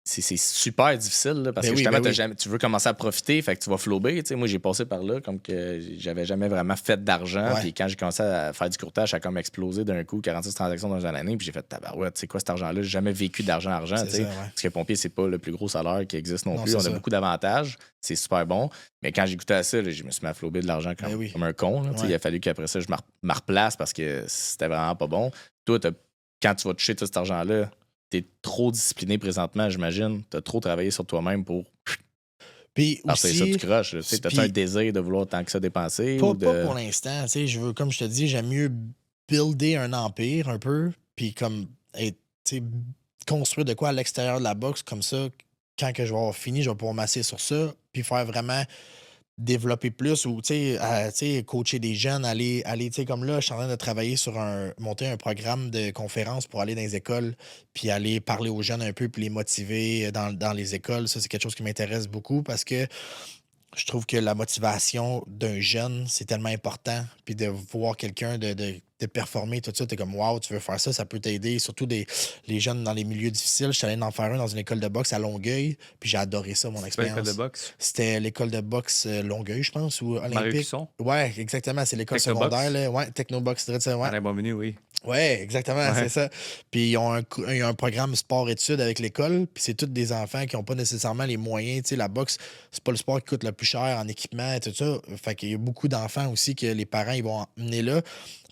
c'est super difficile là, parce que justement, tu veux commencer à profiter, fait que tu vas flober. Moi, j'ai passé par là comme que j'avais jamais vraiment fait d'argent. Puis quand j'ai commencé à faire du courtage, ça a comme explosé d'un coup, 46 transactions dans une année. Puis j'ai fait tabarouette, c'est quoi cet argent-là? J'ai jamais vécu d'argent. Parce que pompier, c'est pas le plus gros salaire qui existe non plus. On a beaucoup d'avantages. C'est super bon. Mais quand j'ai goûté à ça, là, je me suis mis à flober de l'argent comme un con. Là, il a fallu qu'après ça, je me replace parce que c'était vraiment pas bon. Toi, quand tu vas toucher tout cet argent-là, t'es trop discipliné présentement, j'imagine. T'as trop travaillé sur toi-même pour. Puis aussi, ça, tu croches. T'as-tu un désir de vouloir tant que ça dépenser? Pas pour l'instant. Je veux, comme je te dis, j'aime mieux builder un empire un peu, puis comme construire de quoi à l'extérieur de la boxe, comme ça, quand que je vais avoir fini, je vais pouvoir m'asseoir sur ça, puis faire vraiment développer plus ou coacher des jeunes, aller comme là, je suis en train de travailler sur monter un programme de conférence pour aller dans les écoles puis aller parler aux jeunes un peu puis les motiver dans les écoles. Ça, c'est quelque chose qui m'intéresse beaucoup parce que je trouve que la motivation d'un jeune, c'est tellement important. Puis de voir quelqu'un de performer, tout ça, t'es comme, wow, tu veux faire ça, ça peut t'aider. Surtout les jeunes dans les milieux difficiles. Je suis allé en faire un dans une école de boxe à Longueuil, puis j'ai adoré ça, mon expérience. L'école de boxe? C'était l'école de boxe Longueuil, je pense, ou Olympique. Ouais, exactement, c'est l'école secondaire. Là. Ouais, Technobox, ouais. Bonvenu, oui. Oui, exactement, c'est ça. Puis ils ont un programme sport-études avec l'école, puis c'est tous des enfants qui n'ont pas nécessairement les moyens. Tu sais, la boxe, c'est pas le sport qui coûte le plus cher en équipement et tout ça. Fait qu'il y a beaucoup d'enfants aussi que les parents ils vont emmener là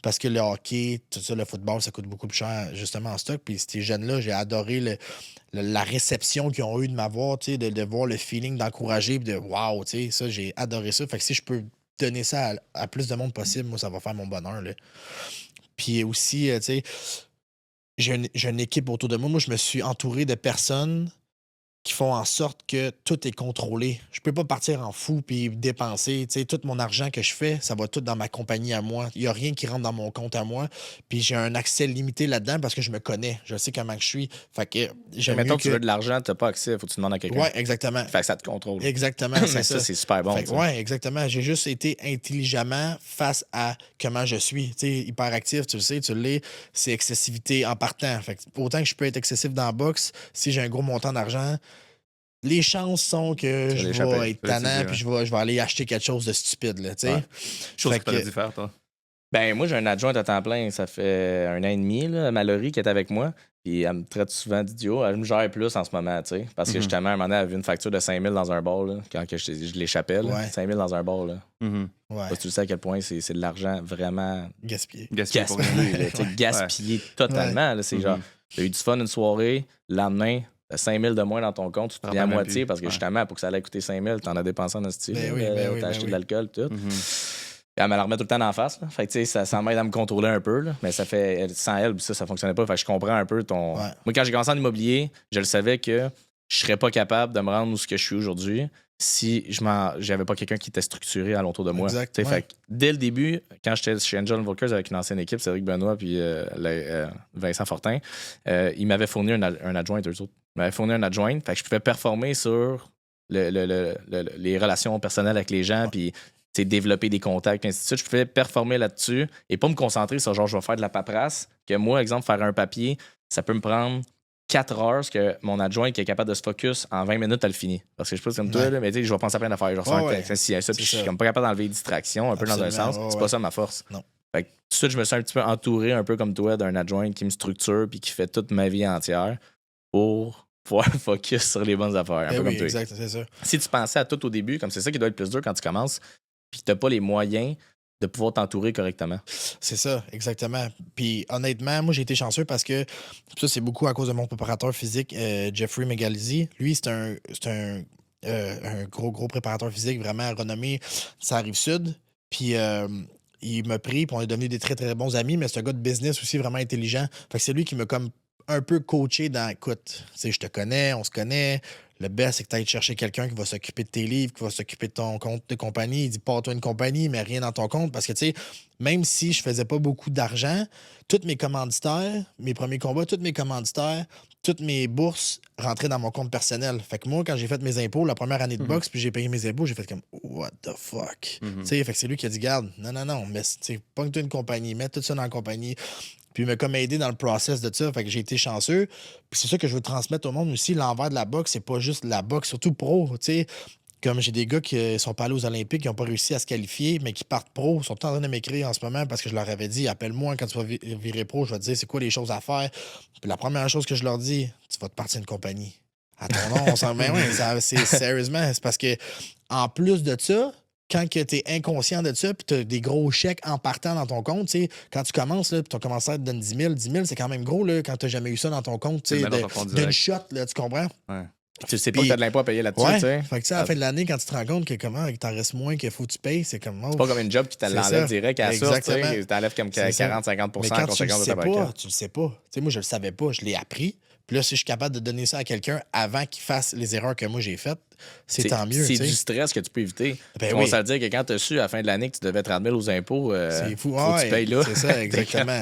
parce que le hockey, tout ça, le football, ça coûte beaucoup plus cher justement en stock. Puis ces jeunes-là, j'ai adoré la réception qu'ils ont eu de m'avoir, tu sais, de voir le feeling d'encourager, puis de wow, tu sais, ça, j'ai adoré ça. Fait que si je peux donner ça à plus de monde possible, moi, ça va faire mon bonheur, là. Puis aussi, tu sais, j'ai une équipe autour de moi. Moi, je me suis entouré de personnes qui font en sorte que tout est contrôlé. Je peux pas partir en fou puis dépenser. Tu sais, tout mon argent que je fais, ça va tout dans ma compagnie à moi. Il n'y a rien qui rentre dans mon compte à moi. Puis j'ai un accès limité là-dedans parce que je me connais. Je sais comment je suis. Fait que j'aime mieux mettons que tu veux de l'argent, tu n'as pas accès. Il faut que tu demandes à quelqu'un. Oui, exactement. Fait que ça te contrôle. Exactement. Mais ça, c'est super bon. Oui, exactement. J'ai juste été intelligemment face à comment je suis. Tu sais, hyperactif, tu le sais, tu l'es. C'est excessivité en partant. Fait que autant que je peux être excessif dans la boxe, si j'ai un gros montant d'argent, les chances sont que je vais être tannant puis je vais aller acheter quelque chose de stupide. Là, chose que tu aurais dû faire, toi. Ben, moi, j'ai un adjoint à temps plein. Ça fait 1 an et demi, là, Mallory, qui est avec moi. Puis elle me traite souvent d'idiot. Elle me gère plus en ce moment, tu sais. Parce que justement, à un moment donné, elle avait une facture de 5 000 dans un bar, là, quand je l'échappais. 5 000 dans un bar, là. Parce que tu sais à quel point c'est de l'argent vraiment gaspillé. Gaspillé totalement. Là, c'est genre, tu as eu du fun une soirée, le lendemain, 5 000 de moins dans ton compte, tu te dis à moitié parce que justement, pour que ça allait coûter 5 000, tu en as dépensé en style. Tu as acheté de l'alcool, tout. Elle me la remet tout le temps en face. Là. Fait que, ça m'aide à me contrôler un peu. Là. Mais ça fait sans elle, ça fonctionnait pas. Fait que je comprends un peu ton. Moi, quand j'ai commencé en immobilier, je le savais que je serais pas capable de me rendre où ce que je suis aujourd'hui si j'avais pas quelqu'un qui était structuré alentour de moi. Fait que, dès le début, quand j'étais chez Angel Volkers avec une ancienne équipe, Cédric Benoît puis Vincent Fortin, ils m'avaient fourni un adjoint, eux autres. Ils m'avaient fourni un adjoint. Fait que je pouvais performer sur les relations personnelles avec les gens. Puis développer des contacts, et ainsi de suite. Je pouvais performer là-dessus et pas me concentrer sur genre, je vais faire de la paperasse. Que moi, exemple, faire un papier, ça peut me prendre 4 heures, ce que mon adjoint qui est capable de se focus en 20 minutes, elle le finit. Parce que je sais pas comme toi, là, mais je vais penser à plein d'affaires. Je ressens ça, puis je suis comme pas capable d'enlever les distractions, un peu dans un sens. C'est pas ça ma force. Non. Fait que tout de suite, je me sens un petit peu entouré, un peu comme toi, d'un adjoint qui me structure puis qui fait toute ma vie entière pour pouvoir focus sur les bonnes affaires. Un peu comme toi. Exact, c'est ça. Si tu pensais à tout au début, comme c'est ça qui doit être plus dur quand tu commences, puis t'as pas les moyens de pouvoir t'entourer correctement. C'est ça, exactement. Puis honnêtement, moi, j'ai été chanceux parce que ça, c'est beaucoup à cause de mon préparateur physique, Jeffrey Megalizzi. Lui, c'est un gros préparateur physique vraiment renommé. Ça arrive sud. Puis il m'a pris, puis on est devenus des très, très bons amis, mais c'est un gars de business aussi vraiment intelligent. Fait que c'est lui qui m'a comme un peu coaché dans, écoute, tu sais, je te connais, on se connaît. Le best, c'est que tu ailles chercher quelqu'un qui va s'occuper de tes livres, qui va s'occuper de ton compte de compagnie. Il dit pas toi une compagnie, mais rien dans ton compte. Parce que, tu sais, même si je faisais pas beaucoup d'argent, tous mes commanditaires, mes premiers combats, tous mes commanditaires, toutes mes bourses rentraient dans mon compte personnel. Fait que moi, quand j'ai fait mes impôts, la première année de boxe, puis j'ai payé mes impôts, j'ai fait comme, what the fuck? Tu sais, fait que c'est lui qui a dit, garde, non, mais pogne-toi une compagnie, mets tout ça dans la compagnie. Puis il m'a comme aidé dans le process de ça. Fait que j'ai été chanceux. Puis c'est ça que je veux transmettre au monde aussi. L'envers de la boxe, c'est pas juste la boxe, surtout pro. Tu sais, comme j'ai des gars qui sont pas allés aux Olympiques, qui n'ont pas réussi à se qualifier, mais qui partent pro, sont en train de m'écrire en ce moment parce que je leur avais dit, appelle-moi quand tu vas virer pro, je vais te dire c'est quoi les choses à faire. Puis la première chose que je leur dis, tu vas te partir une compagnie. À ton nom, on s'en met. C'est sérieusement, c'est parce que en plus de ça, quand tu es inconscient de ça, puis tu as des gros chèques en partant dans ton compte, quand tu commences, puis ton commenceur te donne 10 000, 10 000, c'est quand même gros là, quand tu n'as jamais eu ça dans ton compte, d'une shot, là, tu comprends? Ouais. Tu sais pas que t'as de l'impôt à payer là-dessus, ouais. tu sais. Fait que à la fin de l'année, quand tu te rends compte que comment il t'en reste moins qu'il faut que tu payes, c'est comme. C'est pas comme une job qui te l'enlève direct à la source, tu sais. T'enlèves comme 40-50% en conséquence de ta banque. Tu le sais pas. Tu sais, moi, je le savais pas, je l'ai appris. Puis là, si je suis capable de donner ça à quelqu'un avant qu'il fasse les erreurs que moi j'ai faites, c'est tant mieux. C'est du stress que tu peux éviter. Ben on s'est dit que quand tu as su à la fin de l'année que tu devais 30 000 aux impôts, c'est fou. Faut que tu payes là. C'est ça, exactement.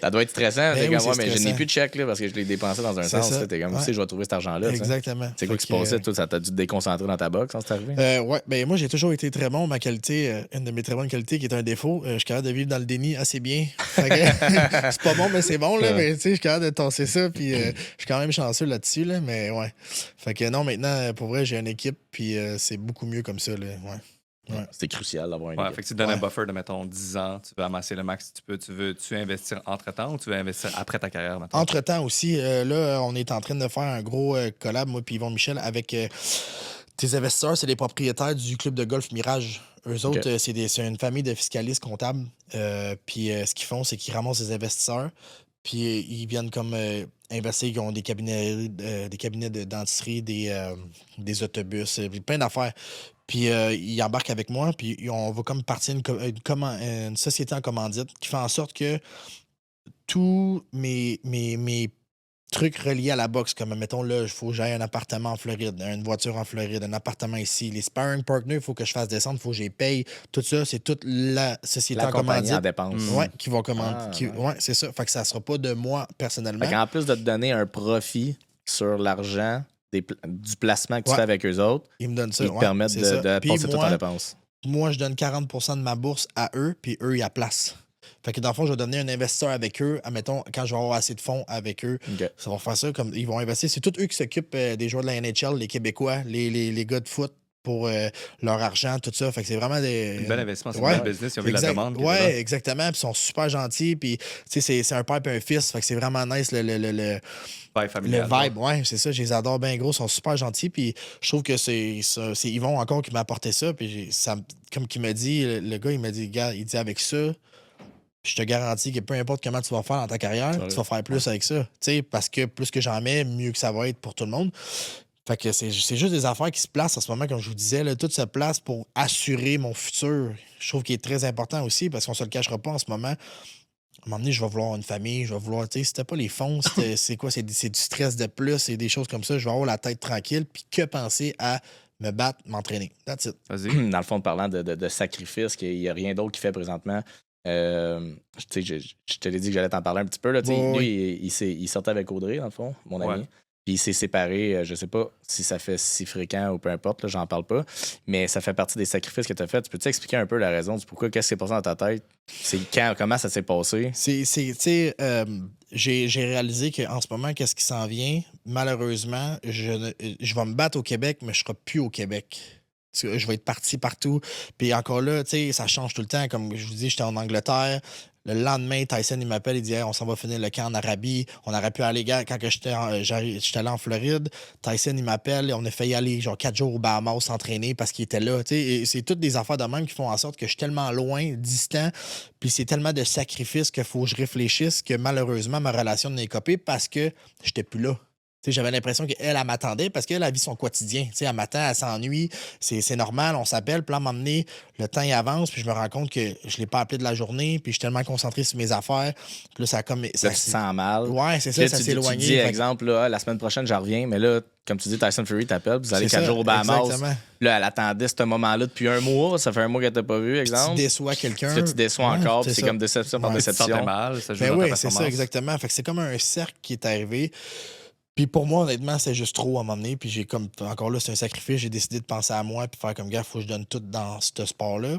Ça doit être stressant. Ben comme, mais je n'ai plus de chèque là, parce que je l'ai dépensé dans un sens. T'es comme si je vais trouver cet argent-là. Exactement. C'est quoi qui se passait? Toi, ça t'a dû te déconcentrer dans ta boxe quand c'est arrivé? Ouais, ben moi, j'ai toujours été très bon. Ma qualité, une de mes très bonnes qualités qui est un défaut, je suis capable de vivre dans le déni assez bien. C'est pas bon, mais c'est bon, là. Mais tu sais, je suis capable de tasser ça. Puis je suis quand même chanceux là-dessus, là. Mais ouais. Fait que non, maintenant, pour vrai, j'ai une équipe. Puis c'est beaucoup mieux comme ça, là. Ouais. C'était crucial d'avoir une équipe. Fait que tu te donnes un buffer de, mettons, 10 ans, tu veux amasser le max si tu peux. Tu veux-tu investir entre-temps ou tu veux investir après ta carrière, mettons? Entre-temps aussi, là, on est en train de faire un gros collab, moi puis Yvon Michel, avec tes investisseurs, c'est les propriétaires du club de golf Mirage. Eux autres, c'est une famille de fiscalistes comptables. Puis ce qu'ils font, c'est qu'ils ramassent des investisseurs. Puis ils viennent comme investir, ils ont des cabinets de dentisterie, des autobus, plein d'affaires. Puis ils embarquent avec moi, puis on va comme partir une société en commandite qui fait en sorte que tous mes trucs reliés à la boxe, comme mettons là, il faut que j'aille un appartement en Floride, une voiture en Floride, un appartement ici, les sparring partners, il faut que je fasse descendre, il faut que je les paye. Tout ça, c'est toute la société en commandite. En dépense. Ouais, qui va commander. Ouais, c'est ça. Fait que ça sera pas de moi personnellement. Fait qu'en plus de te donner un profit sur l'argent du placement que tu fais avec eux autres, ils me donnent ça. Ils te permettent de passer toute ta dépense. Moi, je donne 40% de ma bourse à eux, puis eux, ils la placent. Fait que dans le fond, je vais devenir un investisseur avec eux. Admettons, quand je vais avoir assez de fonds avec eux, ça va faire ça comme ils vont investir. C'est tous eux qui s'occupent des joueurs de la NHL, les Québécois, les gars de foot pour leur argent, tout ça. Fait que c'est vraiment des. Un bel investissement, c'est un bel business. Ils ont vu la demande. Oui, exactement. Puis ils sont super gentils. Puis, tu sais, c'est un père et un fils. Fait que c'est vraiment nice le vibe familial. Le vibe, ouais, c'est ça. Je les adore bien gros. Ils sont super gentils. Puis je trouve que c'est Yvon encore qui m'a apporté ça. Puis comme il m'a dit, le gars, il m'a dit, gars, il dit avec ça, je te garantis que peu importe comment tu vas faire dans ta carrière, tu vas faire plus avec ça. Parce que plus que j'en mets, mieux que ça va être pour tout le monde. Fait que c'est juste des affaires qui se placent en ce moment, comme je vous disais. Là, tout se place pour assurer mon futur. Je trouve qu'il est très important aussi parce qu'on se le cachera pas en ce moment. À un moment donné, je vais vouloir une famille, je vais vouloir, c'était pas les fonds, c'est quoi? C'est du stress de plus, c'est des choses comme ça. Je vais avoir la tête tranquille, puis que penser à me battre, m'entraîner. That's it. Vas-y. Dans le fond, parlant de sacrifice, qu'il n'y a rien d'autre qu'il fait présentement. Je te l'ai dit que j'allais t'en parler un petit peu. Là, lui, il sortait avec Audrey, dans le fond, mon ami. Puis il s'est séparé, je sais pas si ça fait si fréquent ou peu importe, là, j'en parle pas. Mais ça fait partie des sacrifices que tu as fait. Tu peux-tu expliquer un peu la raison du pourquoi, qu'est-ce qui s'est passé dans ta tête? C'est comment ça s'est passé? J'ai réalisé qu'en ce moment, qu'est-ce qui s'en vient? Malheureusement, je vais me battre au Québec, mais je ne serai plus au Québec. Je vais être parti partout. Puis encore là, ça change tout le temps. Comme je vous dis, j'étais en Angleterre. Le lendemain, Tyson, il m'appelle, il dit hey, on s'en va finir le camp en Arabie. On aurait pu aller, quand j'étais allé en Floride, Tyson, il m'appelle, on a failli aller genre 4 jours au Bahamas s'entraîner parce qu'il était là. Et c'est toutes des affaires de même qui font en sorte que je suis tellement loin, distant, puis c'est tellement de sacrifices qu'il faut que je réfléchisse que malheureusement, ma relation n'est copée parce que j'étais plus là. J'avais l'impression qu'elle m'attendait parce qu'elle a vu son quotidien. Elle m'attend, elle s'ennuie, c'est normal, on s'appelle. Puis là, à un moment donné, le temps il avance, puis je me rends compte que je ne l'ai pas appelé de la journée, puis je suis tellement concentré sur mes affaires. Puis là, ça a comme. Ça, tu te sens mal. Ouais, c'est ça, ça s'est éloigné. Tu dis, exemple, là, la semaine prochaine, j'en reviens, mais là, comme tu dis, Tyson Fury t'appelle, vous allez 4 jours au Bahamas. Exactement. Là, elle attendait ce moment-là depuis un mois. Ça fait un mois qu'elle t'a pas vu, exemple. Tu déçois quelqu'un. Tu déçois encore, puis c'est comme déception par déception. Ça mal, ça joue dans ta performance. C'est ça, exactement. Fait que c'est comme un cercle qui est arrivé. Puis pour moi, honnêtement, c'est juste trop à un moment donné. Puis j'ai comme, encore là, c'est un sacrifice. J'ai décidé de penser à moi puis faire comme gars, il faut que je donne tout dans ce sport-là.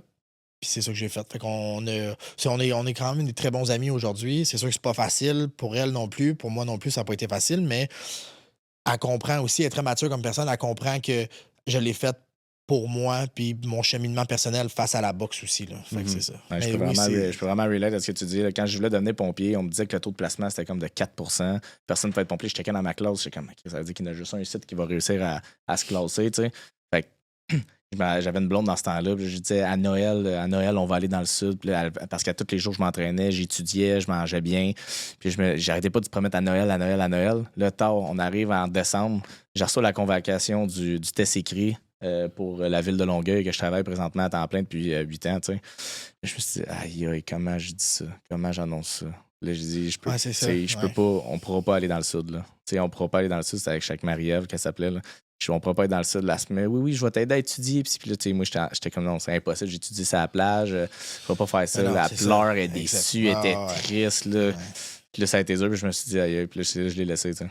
Puis c'est ça que j'ai fait. Fait qu'on on est quand même des très bons amis aujourd'hui. C'est sûr que c'est pas facile pour elle non plus. Pour moi non plus, ça n'a pas été facile, mais elle comprend aussi, elle est très mature comme personne. Elle comprend que je l'ai fait pour moi, puis mon cheminement personnel face à la boxe aussi. Là. Fait que c'est ça. Ouais, je peux vraiment relate à ce que tu dis. Là. Quand je voulais devenir pompier, on me disait que le taux de placement, c'était comme de 4 %. Personne ne peut être pompier. J'étais dans ma classe. J'étais comme, ça veut dire qu'il y en a juste un site qui va réussir à se classer. Tu sais. Fait que j'avais une blonde dans ce temps-là. Puis je disais, à Noël, on va aller dans le sud. Puis là, parce qu'à tous les jours, je m'entraînais, j'étudiais, je mangeais bien. Puis j'arrêtais pas de promettre à Noël. Là, tard, on arrive en décembre. J'ai reçu la convocation du test écrit. Pour la ville de Longueuil, que je travaille présentement à temps plein depuis 8 ans. Tu sais. Je me suis dit, aïe, comment je dis ça? Comment j'annonce ça? Là, j'ai dit, je peux pas, on pourra pas aller dans le sud. Là. Tu sais, on pourra pas aller dans le sud, c'était avec chaque Marie-Ève qu'elle s'appelait. Là. On pourra pas être dans le sud la semaine. Oui, je vais t'aider à étudier. Puis là, tu sais, moi, j'étais comme non, c'est impossible, j'étudie ça à la plage, je vais pas faire ça. Elle pleure, elle est déçue, elle était triste. Là. Puis là, ça a été dur, puis je me suis dit, aïe, puis là, je l'ai laissé. Tu sais.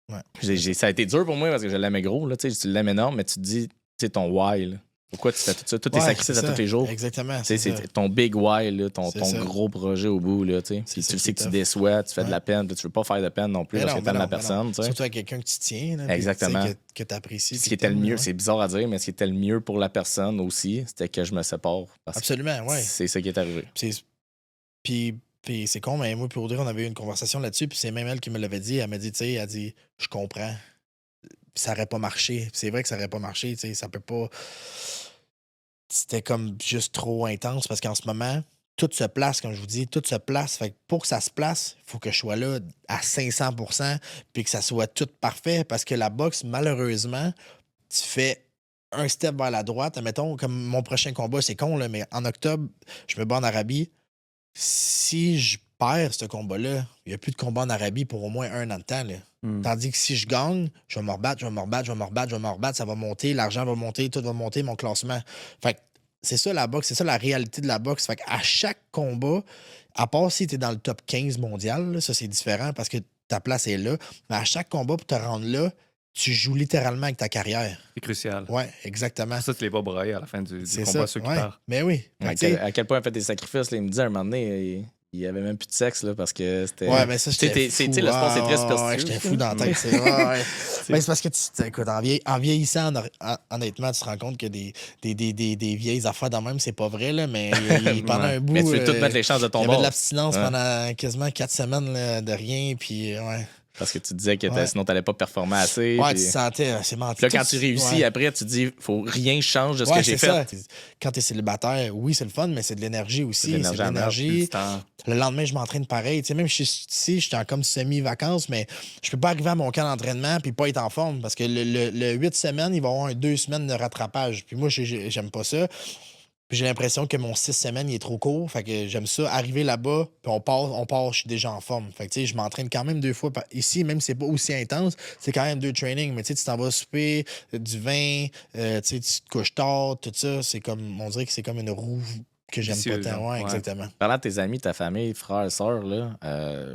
Ouais. Ça a été dur pour moi parce que je l'aimais gros, là, tu l'aimais énorme, mais tu te dis, c'est ton why. Là. Pourquoi tu fais tout ça? Tous tes sacrifices à tous les jours. Exactement. C'est ton big why, là, ton gros projet au bout. Là, puis tu sais que tu déçois, tu fais de la peine. Tu veux pas faire de peine non plus parce que t'aimes la personne. Surtout à quelqu'un que tu tiens. Là, exactement. Que tu apprécies. Ce qui était le mieux, c'est bizarre à dire, mais ce qui était le mieux pour la personne aussi, c'était que je me sépare. Absolument, oui. C'est ça qui est arrivé. Puis c'est con, mais moi, pour Audrey, on avait eu une conversation là-dessus. Puis c'est même elle qui me l'avait dit. Elle m'a dit, tu sais, elle dit, je comprends. Ça n'aurait pas marché. C'est vrai que ça n'aurait pas marché. Ça peut pas. C'était comme juste trop intense parce qu'en ce moment, tout se place, comme je vous dis, tout se place. Fait que pour que ça se place, il faut que je sois là à 500 % puis que ça soit tout parfait parce que la boxe, malheureusement, tu fais un step vers la droite. Admettons, comme mon prochain combat, c'est con, là, mais en octobre, je me bats en Arabie. Si je perds ce combat-là, il n'y a plus de combat en Arabie pour au moins 1 an de temps. Là. Tandis que si je gagne, je vais me rebattre, ça va monter, l'argent va monter, tout va monter, mon classement. Fait que c'est ça la boxe, c'est ça la réalité de la boxe. Fait qu'à chaque combat, à part si tu es dans le top 15 mondial, là, ça c'est différent parce que ta place est là, mais à chaque combat, pour te rendre là, tu joues littéralement avec ta carrière. C'est crucial. Oui, exactement. Pour ça, tu les vois brailler à la fin du combat, ça, ceux qui partent. Mais oui. À quel point elle fait des sacrifices, là, il me dit à un moment donné, il n'y avait même plus de sexe là, parce que c'était. Ouais, mais ça, j'étais fou. Le sport, c'est très superstitieux. Ouais, j'étais fou dans la tête. Mais c'est parce que, écoute, en vieillissant, honnêtement, tu te rends compte que des vieilles affaires dans même, c'est pas vrai, là, mais pendant un bout. Mais tu veux tout mettre les chances de ton bord. Il y avait de l'abstinence pendant quasiment 4 semaines là, de rien, puis ouais. Parce que tu disais que sinon, tu n'allais pas performer assez. Ouais, puis... tu sentais, c'est menti. Là, quand tu réussis, après, tu dis, faut rien change de ce que j'ai fait. Ça. Quand tu es célibataire, oui, c'est le fun, mais c'est de l'énergie aussi. C'est de l'énergie. Le lendemain, je m'entraîne pareil. Tu sais, même si je suis ici, je suis en comme semi-vacances, mais je peux pas arriver à mon camp d'entraînement puis pas être en forme parce que le 8 semaines, il va y avoir 2 semaines de rattrapage. Puis moi, j'aime pas ça. Puis j'ai l'impression que mon 6 semaines, il est trop court. Fait que j'aime ça. Arriver là-bas, puis on part, je suis déjà en forme. Fait que tu sais, je m'entraîne quand même 2 fois ici, même si c'est pas aussi intense, c'est quand même 2 trainings. Mais tu sais, tu t'en vas souper, du vin, tu sais, tu te couches tard, tout ça. C'est comme, on dirait que c'est comme une roue que j'aime pas tant. Ouais, exactement. Parlant de tes amis, ta famille, frères, sœurs, là,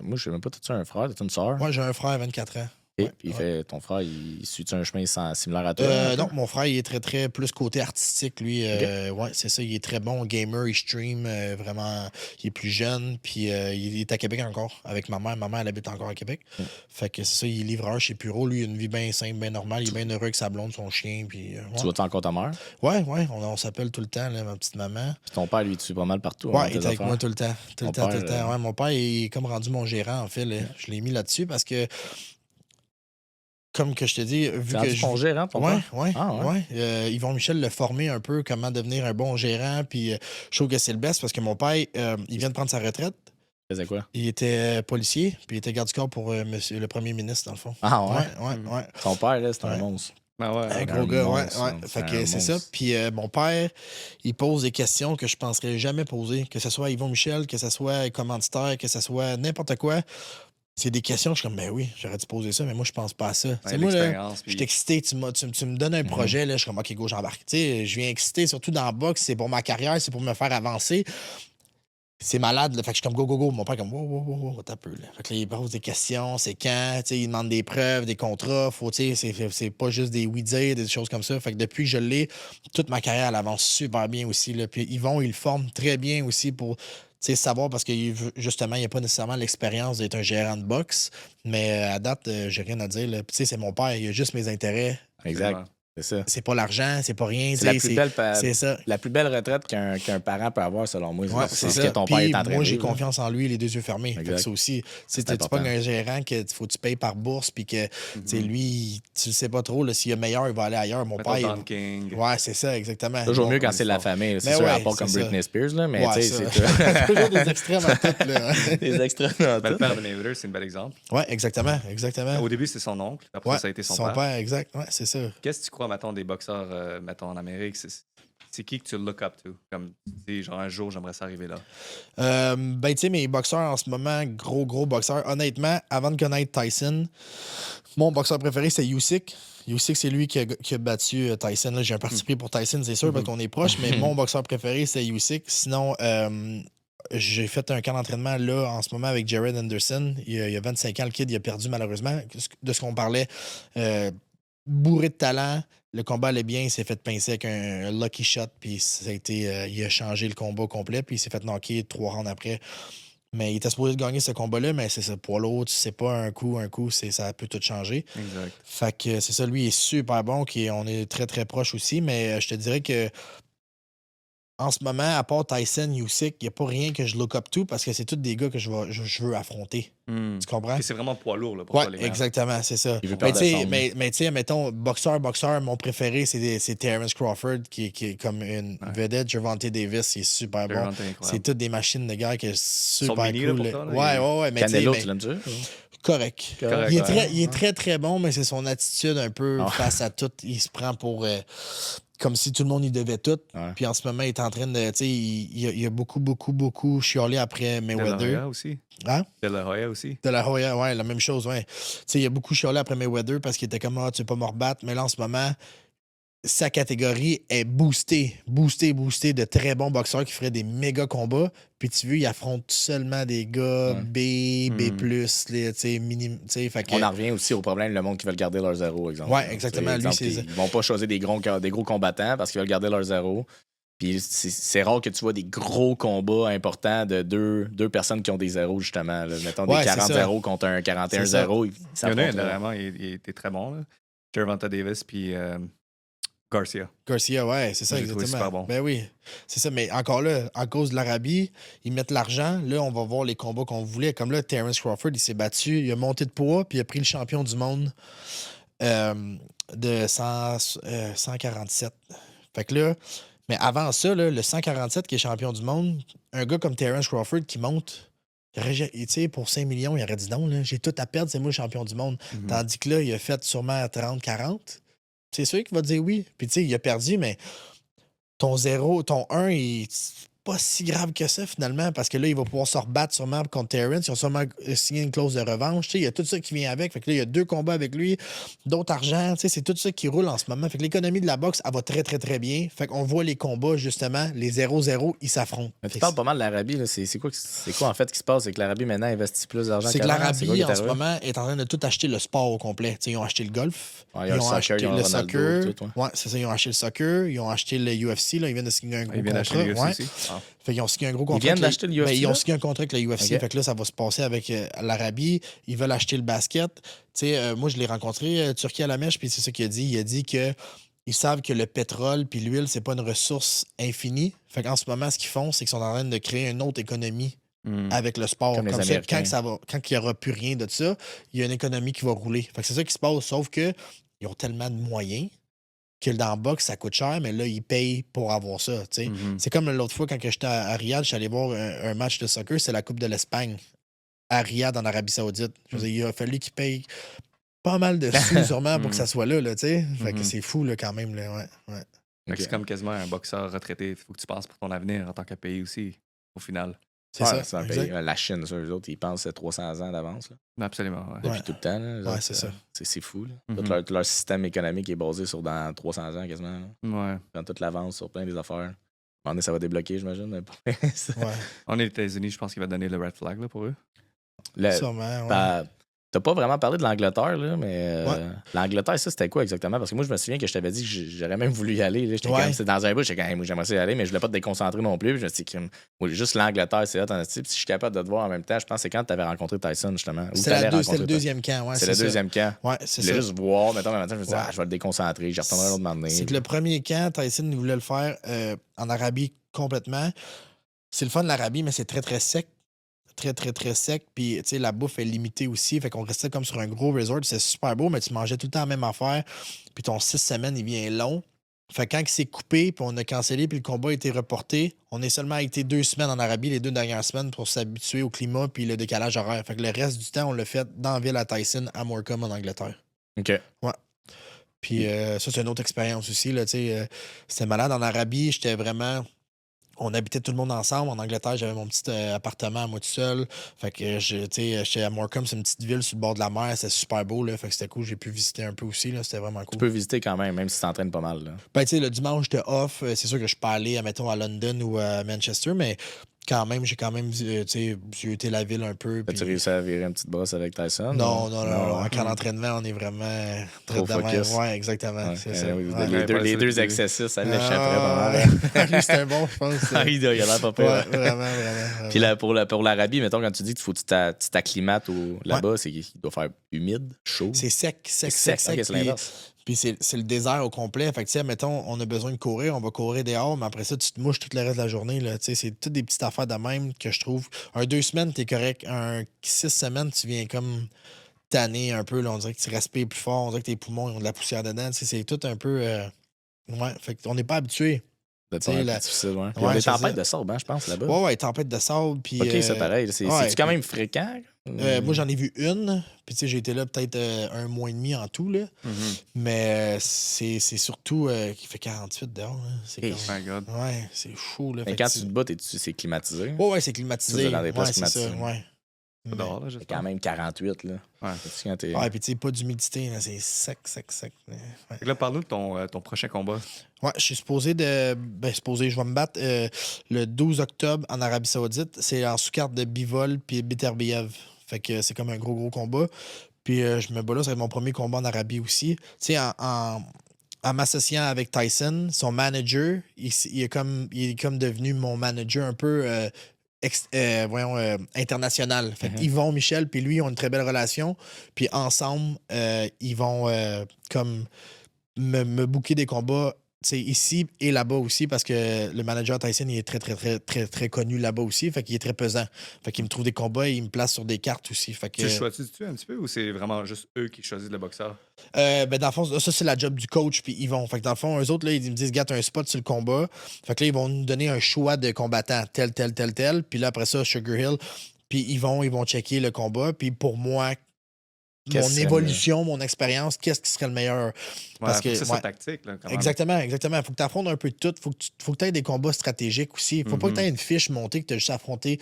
moi, je sais même pas, t'as-tu un frère, t'as une sœur? Moi, j'ai un frère à 24 ans. Et puis ton frère, il suit un chemin similaire à toi? Non, mon frère, il est très, très plus côté artistique, lui. Ouais, c'est ça, il est très bon gamer, il stream, vraiment, il est plus jeune, puis il est à Québec encore, avec ma mère. Ma mère, elle habite encore à Québec. Fait que c'est ça, il est livreur chez Puro. Lui, il a une vie bien simple, bien normale. Il est bien heureux avec sa blonde, son chien, puis... Tu vois-tu encore ta mère? Ouais, on s'appelle tout le temps, là, ma petite maman. Puis ton père, lui, il te suit pas mal partout. Ouais, il est avec moi tout le temps. Tout le temps. Ouais, mon père, il est comme rendu mon gérant, en fait. Là. Je l'ai mis là-dessus parce que... Comme que je te dis, vu que ton gérant, ton père? Ouais. Yvon Michel l'a formé un peu comment devenir un bon gérant. Puis je trouve que c'est le best parce que mon père, il vient de prendre sa retraite. Il faisait quoi? Il était policier, puis il était garde du corps pour monsieur, le premier ministre, dans le fond. Ah ouais? Ton père, là, c'est un monstre. Ah ouais, un gros gars, ouais. Fait que c'est ça. Puis mon père, il pose des questions que je penserais jamais poser. Que ce soit Yvon Michel, que ce soit commanditaire, que ce soit n'importe quoi. C'est des questions, je suis comme, ben oui, j'aurais dû poser ça, mais moi, je pense pas à ça. Ouais, moi, là, je suis excité, tu me donnes un projet, là, je suis comme, OK, go, j'embarque. Tu sais, je viens excité, surtout dans la boxe, c'est pour ma carrière, c'est pour me faire avancer. C'est malade, là. Fait que je suis comme go. Mon père, comme wow, t'as peu, là. Fait que là, il pose des questions, c'est quand, tu sais, il demande des preuves, des contrats, c'est pas juste des oui-dire, des choses comme ça. Fait que depuis que je l'ai, toute ma carrière, elle avance super bien aussi, là. Puis Yvon, il le forme très bien aussi pour, tu sais, savoir, parce que justement, il n'y a pas nécessairement l'expérience d'être un gérant de boxe, mais à date, j'ai rien à dire, là. Puis tu sais, c'est mon père, il a juste mes intérêts. Exact. C'est ça. C'est pas l'argent, c'est pas rien. C'est la plus belle retraite qu'un parent peut avoir, selon moi. Ouais, c'est ce que ton père est en train de moi, j'ai vivre, confiance en lui, les deux yeux fermés. Fait que ça aussi, tu pas un gérant que faut que tu payes par bourse, puis que lui, tu le sais pas trop, là, s'il est meilleur, il va aller ailleurs. Mon père. Ouais, c'est ça, exactement. Toujours mieux quand c'est la famille. C'est sûr, à part comme Britney Spears, là, mais tu sais, c'est toujours des extrêmes en tout. Là. Des extrêmes en tout. Le père de Mayweather, c'est un bel exemple. Ouais, exactement. Au début, c'est son oncle. Après, ça a été son père. Son père, exact. Ouais, c'est ça. Qu'est-ce que tu crois, mettons, des boxeurs, mettons, en Amérique? C'est qui que tu look up to? Comme, tu dis, genre, un jour, j'aimerais ça arriver là. Ben, tu sais, mes boxeurs en ce moment, gros boxeurs, honnêtement, avant de connaître Tyson, mon boxeur préféré, c'est Usyk. Usyk, c'est lui qui a battu Tyson. Là, j'ai un parti pris pour Tyson, c'est sûr, parce qu'on est proche, mais mon boxeur préféré, c'est Usyk. Sinon, j'ai fait un camp d'entraînement là en ce moment avec Jared Anderson. Il y a 25 ans, le kid, il a perdu malheureusement. De ce qu'on parlait, bourré de talent. Le combat allait bien, il s'est fait pincer avec un lucky shot, puis ça a été, il a changé le combat complet, puis il s'est fait knocker 3 rounds après. Mais il était supposé de gagner ce combat-là, mais c'est ça, pour l'autre, c'est pas un coup, ça peut tout changer. Exact. Fait que c'est ça, lui, il est super bon, on est très, très proche aussi, mais je te dirais que en ce moment, à part Tyson, Usyk, il n'y a pas rien que je look up to parce que c'est tous des gars que je veux affronter. Tu comprends? Et c'est vraiment poids lourd là, pour toi, les gars. Exactement, c'est ça. Mais tu sais, mettons, boxeur, mon préféré, c'est Terence Crawford qui est comme une vedette. Gervonta Davis, il est super bon. C'est toutes des machines de guerre qui est super cool. Ouais. Mais Canelo, tu l'aimes-tu? Correct. Il est très, très bon, mais c'est son attitude un peu face à tout. Il se prend pour... comme si tout le monde y devait tout. Ouais. Puis en ce moment, il est en train de... Tu sais, il a beaucoup chialé après Mayweather. De la Hoya aussi. Hein? De la Hoya aussi. De la Hoya, ouais, la même chose, ouais. Tu sais, il a beaucoup chialé après Mayweather parce qu'il était comme, tu veux pas me rebattre. Mais là, en ce moment, sa catégorie est boostée de très bons boxeurs qui feraient des méga combats. Puis tu vois, il affronte seulement des gars B, B+, tu sais, minimum. On en revient aussi au problème, le monde qui veut garder leur zéro, exemple. Ouais, exactement. Lui, ils vont pas choisir des gros combattants parce qu'ils veulent garder leur zéro. Puis c'est rare que tu vois des gros combats importants de deux personnes qui ont des zéros, justement. Là. Mettons des 40-0 contre un 41-0. Il y en a vraiment, il était très bon. Gervonta Davis, puis... Garcia, ouais, c'est ça, exactement. Super bon. Ben oui, c'est ça. Mais encore là, à cause de l'Arabie, ils mettent l'argent. Là, on va voir les combats qu'on voulait. Comme là, Terence Crawford, il s'est battu, il a monté de poids, puis il a pris le champion du monde de 147. Fait que là, mais avant ça, là, le 147 qui est champion du monde, un gars comme Terence Crawford qui monte, tu sais, pour 5 millions, il aurait dit non, là, j'ai tout à perdre, c'est moi le champion du monde. Tandis que là, il a fait sûrement 30-40. C'est sûr qu'il va dire oui. Puis, tu sais, il a perdu, mais ton 0, ton 1, il est pas si grave que ça, finalement, parce que là, il va pouvoir se rebattre sûrement contre Terence. Ils ont sûrement signé une clause de revanche. Tu sais, il y a tout ça qui vient avec. Fait que là, il y a 2 combats avec lui, d'autres argent. Tu sais, c'est tout ça qui roule en ce moment. Fait que l'économie de la boxe, elle va très, très, très bien. Fait qu'on voit les combats, justement, les 0-0, ils s'affrontent. Mais tu parles pas mal de l'Arabie. Là. C'est quoi, en fait, qui se passe? C'est que l'Arabie, maintenant, investit plus d'argent C'est que l'Arabie, en ce moment, est en train de tout acheter le sport au complet. Tu sais, ils ont acheté le golf. Ils ont acheté le soccer. Ouais, c'est ça. Ils ont acheté le soccer. Ils ont acheté le UFC. Là. Ils viennent de signer un gros contrat. Fait qu'ils ont signé un gros contrat. Ils viennent d'acheter le UFC. Ils ont signé un contrat avec le UFC. Okay. Fait que là, ça va se passer avec l'Arabie. Ils veulent acheter le basket. Tu sais, moi, je l'ai rencontré, Turki à la mèche, puis c'est ça qu'il a dit. Il a dit que ils savent que le pétrole puis l'huile, c'est pas une ressource infinie. Fait qu'en ce moment, ce qu'ils font, c'est qu'ils sont en train de créer une autre économie avec le sport. Comme ça, quand il n'y aura plus rien de ça, il y a une économie qui va rouler. Fait que c'est ça qui se passe, sauf que ils ont tellement de moyens que dans le box, ça coûte cher, mais là, ils payent pour avoir ça. C'est comme l'autre fois, quand j'étais à Riyad, je suis allé voir un match de soccer, c'est la Coupe de l'Espagne à Riyad, en Arabie Saoudite. Je veux dire, il a fallu qu'ils payent pas mal de sous, sûrement, pour que ça soit là, tu sais. Fait que c'est fou, là, quand même. Là, ouais. Okay. C'est comme quasiment un boxeur retraité. Il faut que tu penses pour ton avenir en tant que pays aussi, au final. C'est ça. Un pays. La Chine, ça, eux autres, ils pensent 300 ans d'avance. Là. Absolument, ouais. Depuis tout le temps. Là, ouais, c'est ça. C'est fou. Là. Tout leur système économique est basé sur dans 300 ans quasiment. Là. Ouais. Dans toute l'avance sur plein des affaires. moment donné, ça va débloquer, j'imagine. On est aux États-Unis, je pense qu'il va donner le red flag là, pour eux. Sûrement, ouais. T'as pas vraiment parlé de l'Angleterre, là, mais l'Angleterre, ça, c'était quoi exactement? Parce que moi, je me souviens que je t'avais dit que j'aurais même voulu y aller. J'étais c'était dans un bout, j'étais quand même, j'aimerais ça y aller, mais je voulais pas te déconcentrer non plus. Puis je me suis dit, juste l'Angleterre, c'est là, t'en as dit. Puis si je suis capable de te voir en même temps, je pense que c'est quand t'avais rencontré Tyson, justement. C'était le deuxième camp, ouais. C'est le deuxième camp. Ouais, c'est ça. Je voulais juste voir, mettons, en même temps, je me suis dit, je vais le déconcentrer, je retournerai un autre moment donné. C'est que le premier camp, Tyson voulait le faire en Arabie complètement. C'est le fun de l'Arabie, mais c'est très, très sec. Très, très, très sec. Puis, tu sais, la bouffe est limitée aussi. Fait qu'on restait comme sur un gros resort. C'est super beau, mais tu mangeais tout le temps la même affaire. Puis ton 6 semaines, il vient long. Fait que quand il s'est coupé, puis on a cancellé, puis le combat a été reporté, on est seulement été 2 semaines en Arabie, les 2 dernières semaines, pour s'habituer au climat puis le décalage horaire. Fait que le reste du temps, on l'a fait dans la ville à Tyson, à Morecambe, en Angleterre. OK. Ouais. Puis ça, c'est une autre expérience aussi. Là, c'était malade. En Arabie, j'étais vraiment... On habitait tout le monde ensemble. En Angleterre, j'avais mon petit appartement à moi tout seul. Fait que j'étais à Morecambe, c'est une petite ville sur le bord de la mer. C'était super beau. Là. Fait que c'était cool. J'ai pu visiter un peu aussi. Là. C'était vraiment cool. Tu peux visiter quand même si tu t'entraînes pas mal. Là. Ben, tu sais, le dimanche, j'étais off. C'est sûr que je peux aller, mettons, à London ou à Manchester, mais quand même, j'ai visité la ville un peu. As-tu réussi à virer une petite brosse avec Tyson? Non. En camp d'entraînement, on est vraiment trop focus. Ouais, exactement. Ouais, c'est ça. Les deux excessifs, ça l'échapperait pas mal. Lui, c'était bon, je pense. Il a l'air pas pire. Ouais, vraiment. Puis là, pour l'Arabie, mettons, quand tu dis qu'il faut que tu t'acclimates là-bas, c'est qu'il doit faire humide, chaud. C'est sec. Okay, c'est l'inverse. Puis c'est le désert au complet. Fait que, tu sais, mettons, on a besoin de courir, on va courir dehors, mais après ça, tu te mouches tout le reste de la journée. Là. Tu sais, c'est toutes des petites affaires de même que je trouve. 2 semaines, t'es correct. 6 semaines, tu viens comme tanner un peu. Là. On dirait que tu respires plus fort. On dirait que tes poumons ils ont de la poussière dedans. Tu sais, c'est tout un peu. Ouais, fait qu'on n'est pas habitué. C'est difficile, ouais. Il y a des tempêtes de sable, hein, je pense, là-bas. Ouais, tempêtes de sable. Puis, OK, c'est pareil. C'est-tu quand même fréquent? Moi, j'en ai vu une. Puis, tu sais, j'ai été là peut-être 1 mois et demi en tout. Là. Mais c'est surtout qu'il fait 48 dehors. C'est God. Ouais, c'est fou. Là. Mais quand tu te bats, c'est climatisé? Ouais, c'est climatisé. Dans des places climatisées. Ouais. Pas dehors, là, c'est quand même 48, là. Ouais. Puis tu sais, pas d'humidité, là, c'est sec. Ouais. Là, parle-nous de ton prochain combat. Ouais, je suis supposé je vais me battre le 12 octobre en Arabie Saoudite. C'est en sous-carte de Bivol puis Beterbiev. Fait que c'est comme un gros combat. Puis je me bats là, ça va être mon premier combat en Arabie aussi. Tu sais, en m'associant avec Tyson, son manager, il est comme devenu mon manager un peu... international. Fait Yvon, Michel, puis lui, ont une très belle relation. Puis ensemble, ils vont comme me booker des combats ici et là-bas aussi, parce que le manager Tyson, il est très connu là-bas aussi. Fait qu'il est très pesant. Fait qu'il me trouve des combats et il me place sur des cartes aussi. Fait que, tu choisis-tu un petit peu ou c'est vraiment juste eux qui choisissent le boxeur? Dans le fond, ça, c'est la job du coach, puis ils vont. Fait que dans le fond, eux autres, là, ils me disent, gars, t'as un spot sur le combat. Fait que là, ils vont nous donner un choix de combattants, tel. Puis là, après ça, Sugar Hill. Puis ils vont checker le combat. Puis pour moi, mon évolution, mon expérience, qu'est-ce qui serait le meilleur? Parce que c'est tactique. Là, exactement. Il faut que tu affrontes un peu de tout. Faut que tu aies des combats stratégiques aussi. Il faut pas que tu aies une fiche montée, que tu as juste affronté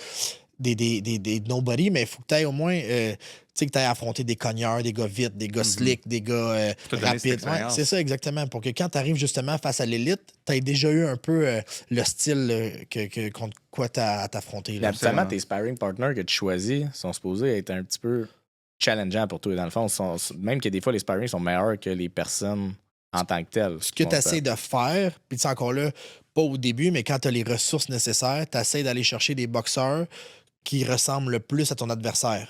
des nobody, mais il faut que tu aies au moins que tu aies affronté des cogneurs, des gars vite, des gars slick, des gars rapides. Ouais, c'est ça, exactement. Pour que quand tu arrives justement face à l'élite, tu aies déjà eu un peu le style contre quoi tu as affronté. Habituellement, tes sparring partners que tu choisis sont supposés être un petit peu challengeant pour toi. Dans le fond, même que des fois, les sparring sont meilleurs que les personnes en tant que telles. Ce que tu essaies de faire, puis tu sais, encore là, pas au début, mais quand tu as les ressources nécessaires, tu essaies d'aller chercher des boxeurs qui ressemblent le plus à ton adversaire.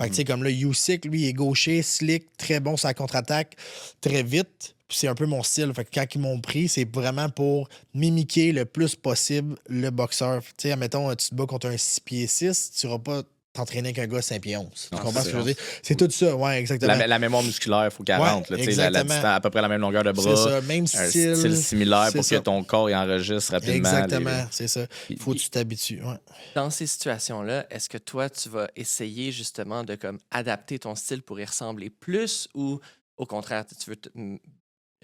Fait que tu sais, comme là, Usyk, lui, il est gaucher, slick, très bon sur la contre-attaque, très vite. Puis c'est un peu mon style. Fait que quand ils m'ont pris, c'est vraiment pour mimiquer le plus possible le boxeur. Tu sais, admettons, tu te bats contre un 6 pieds 6, tu n'auras pas t'entraîner avec un gars 5 pieds 11. Tu comprends ce que je veux dire? C'est tout ça, ouais, exactement. La mémoire musculaire, il faut qu'elle rentre. À peu près la même longueur de bras. C'est ça, même style. Un style similaire pour que ton corps y enregistre rapidement. Exactement, c'est ça. Il faut que tu t'habitues. Ouais. Dans ces situations-là, est-ce que toi, tu vas essayer justement de comme adapter ton style pour y ressembler plus ou au contraire, tu veux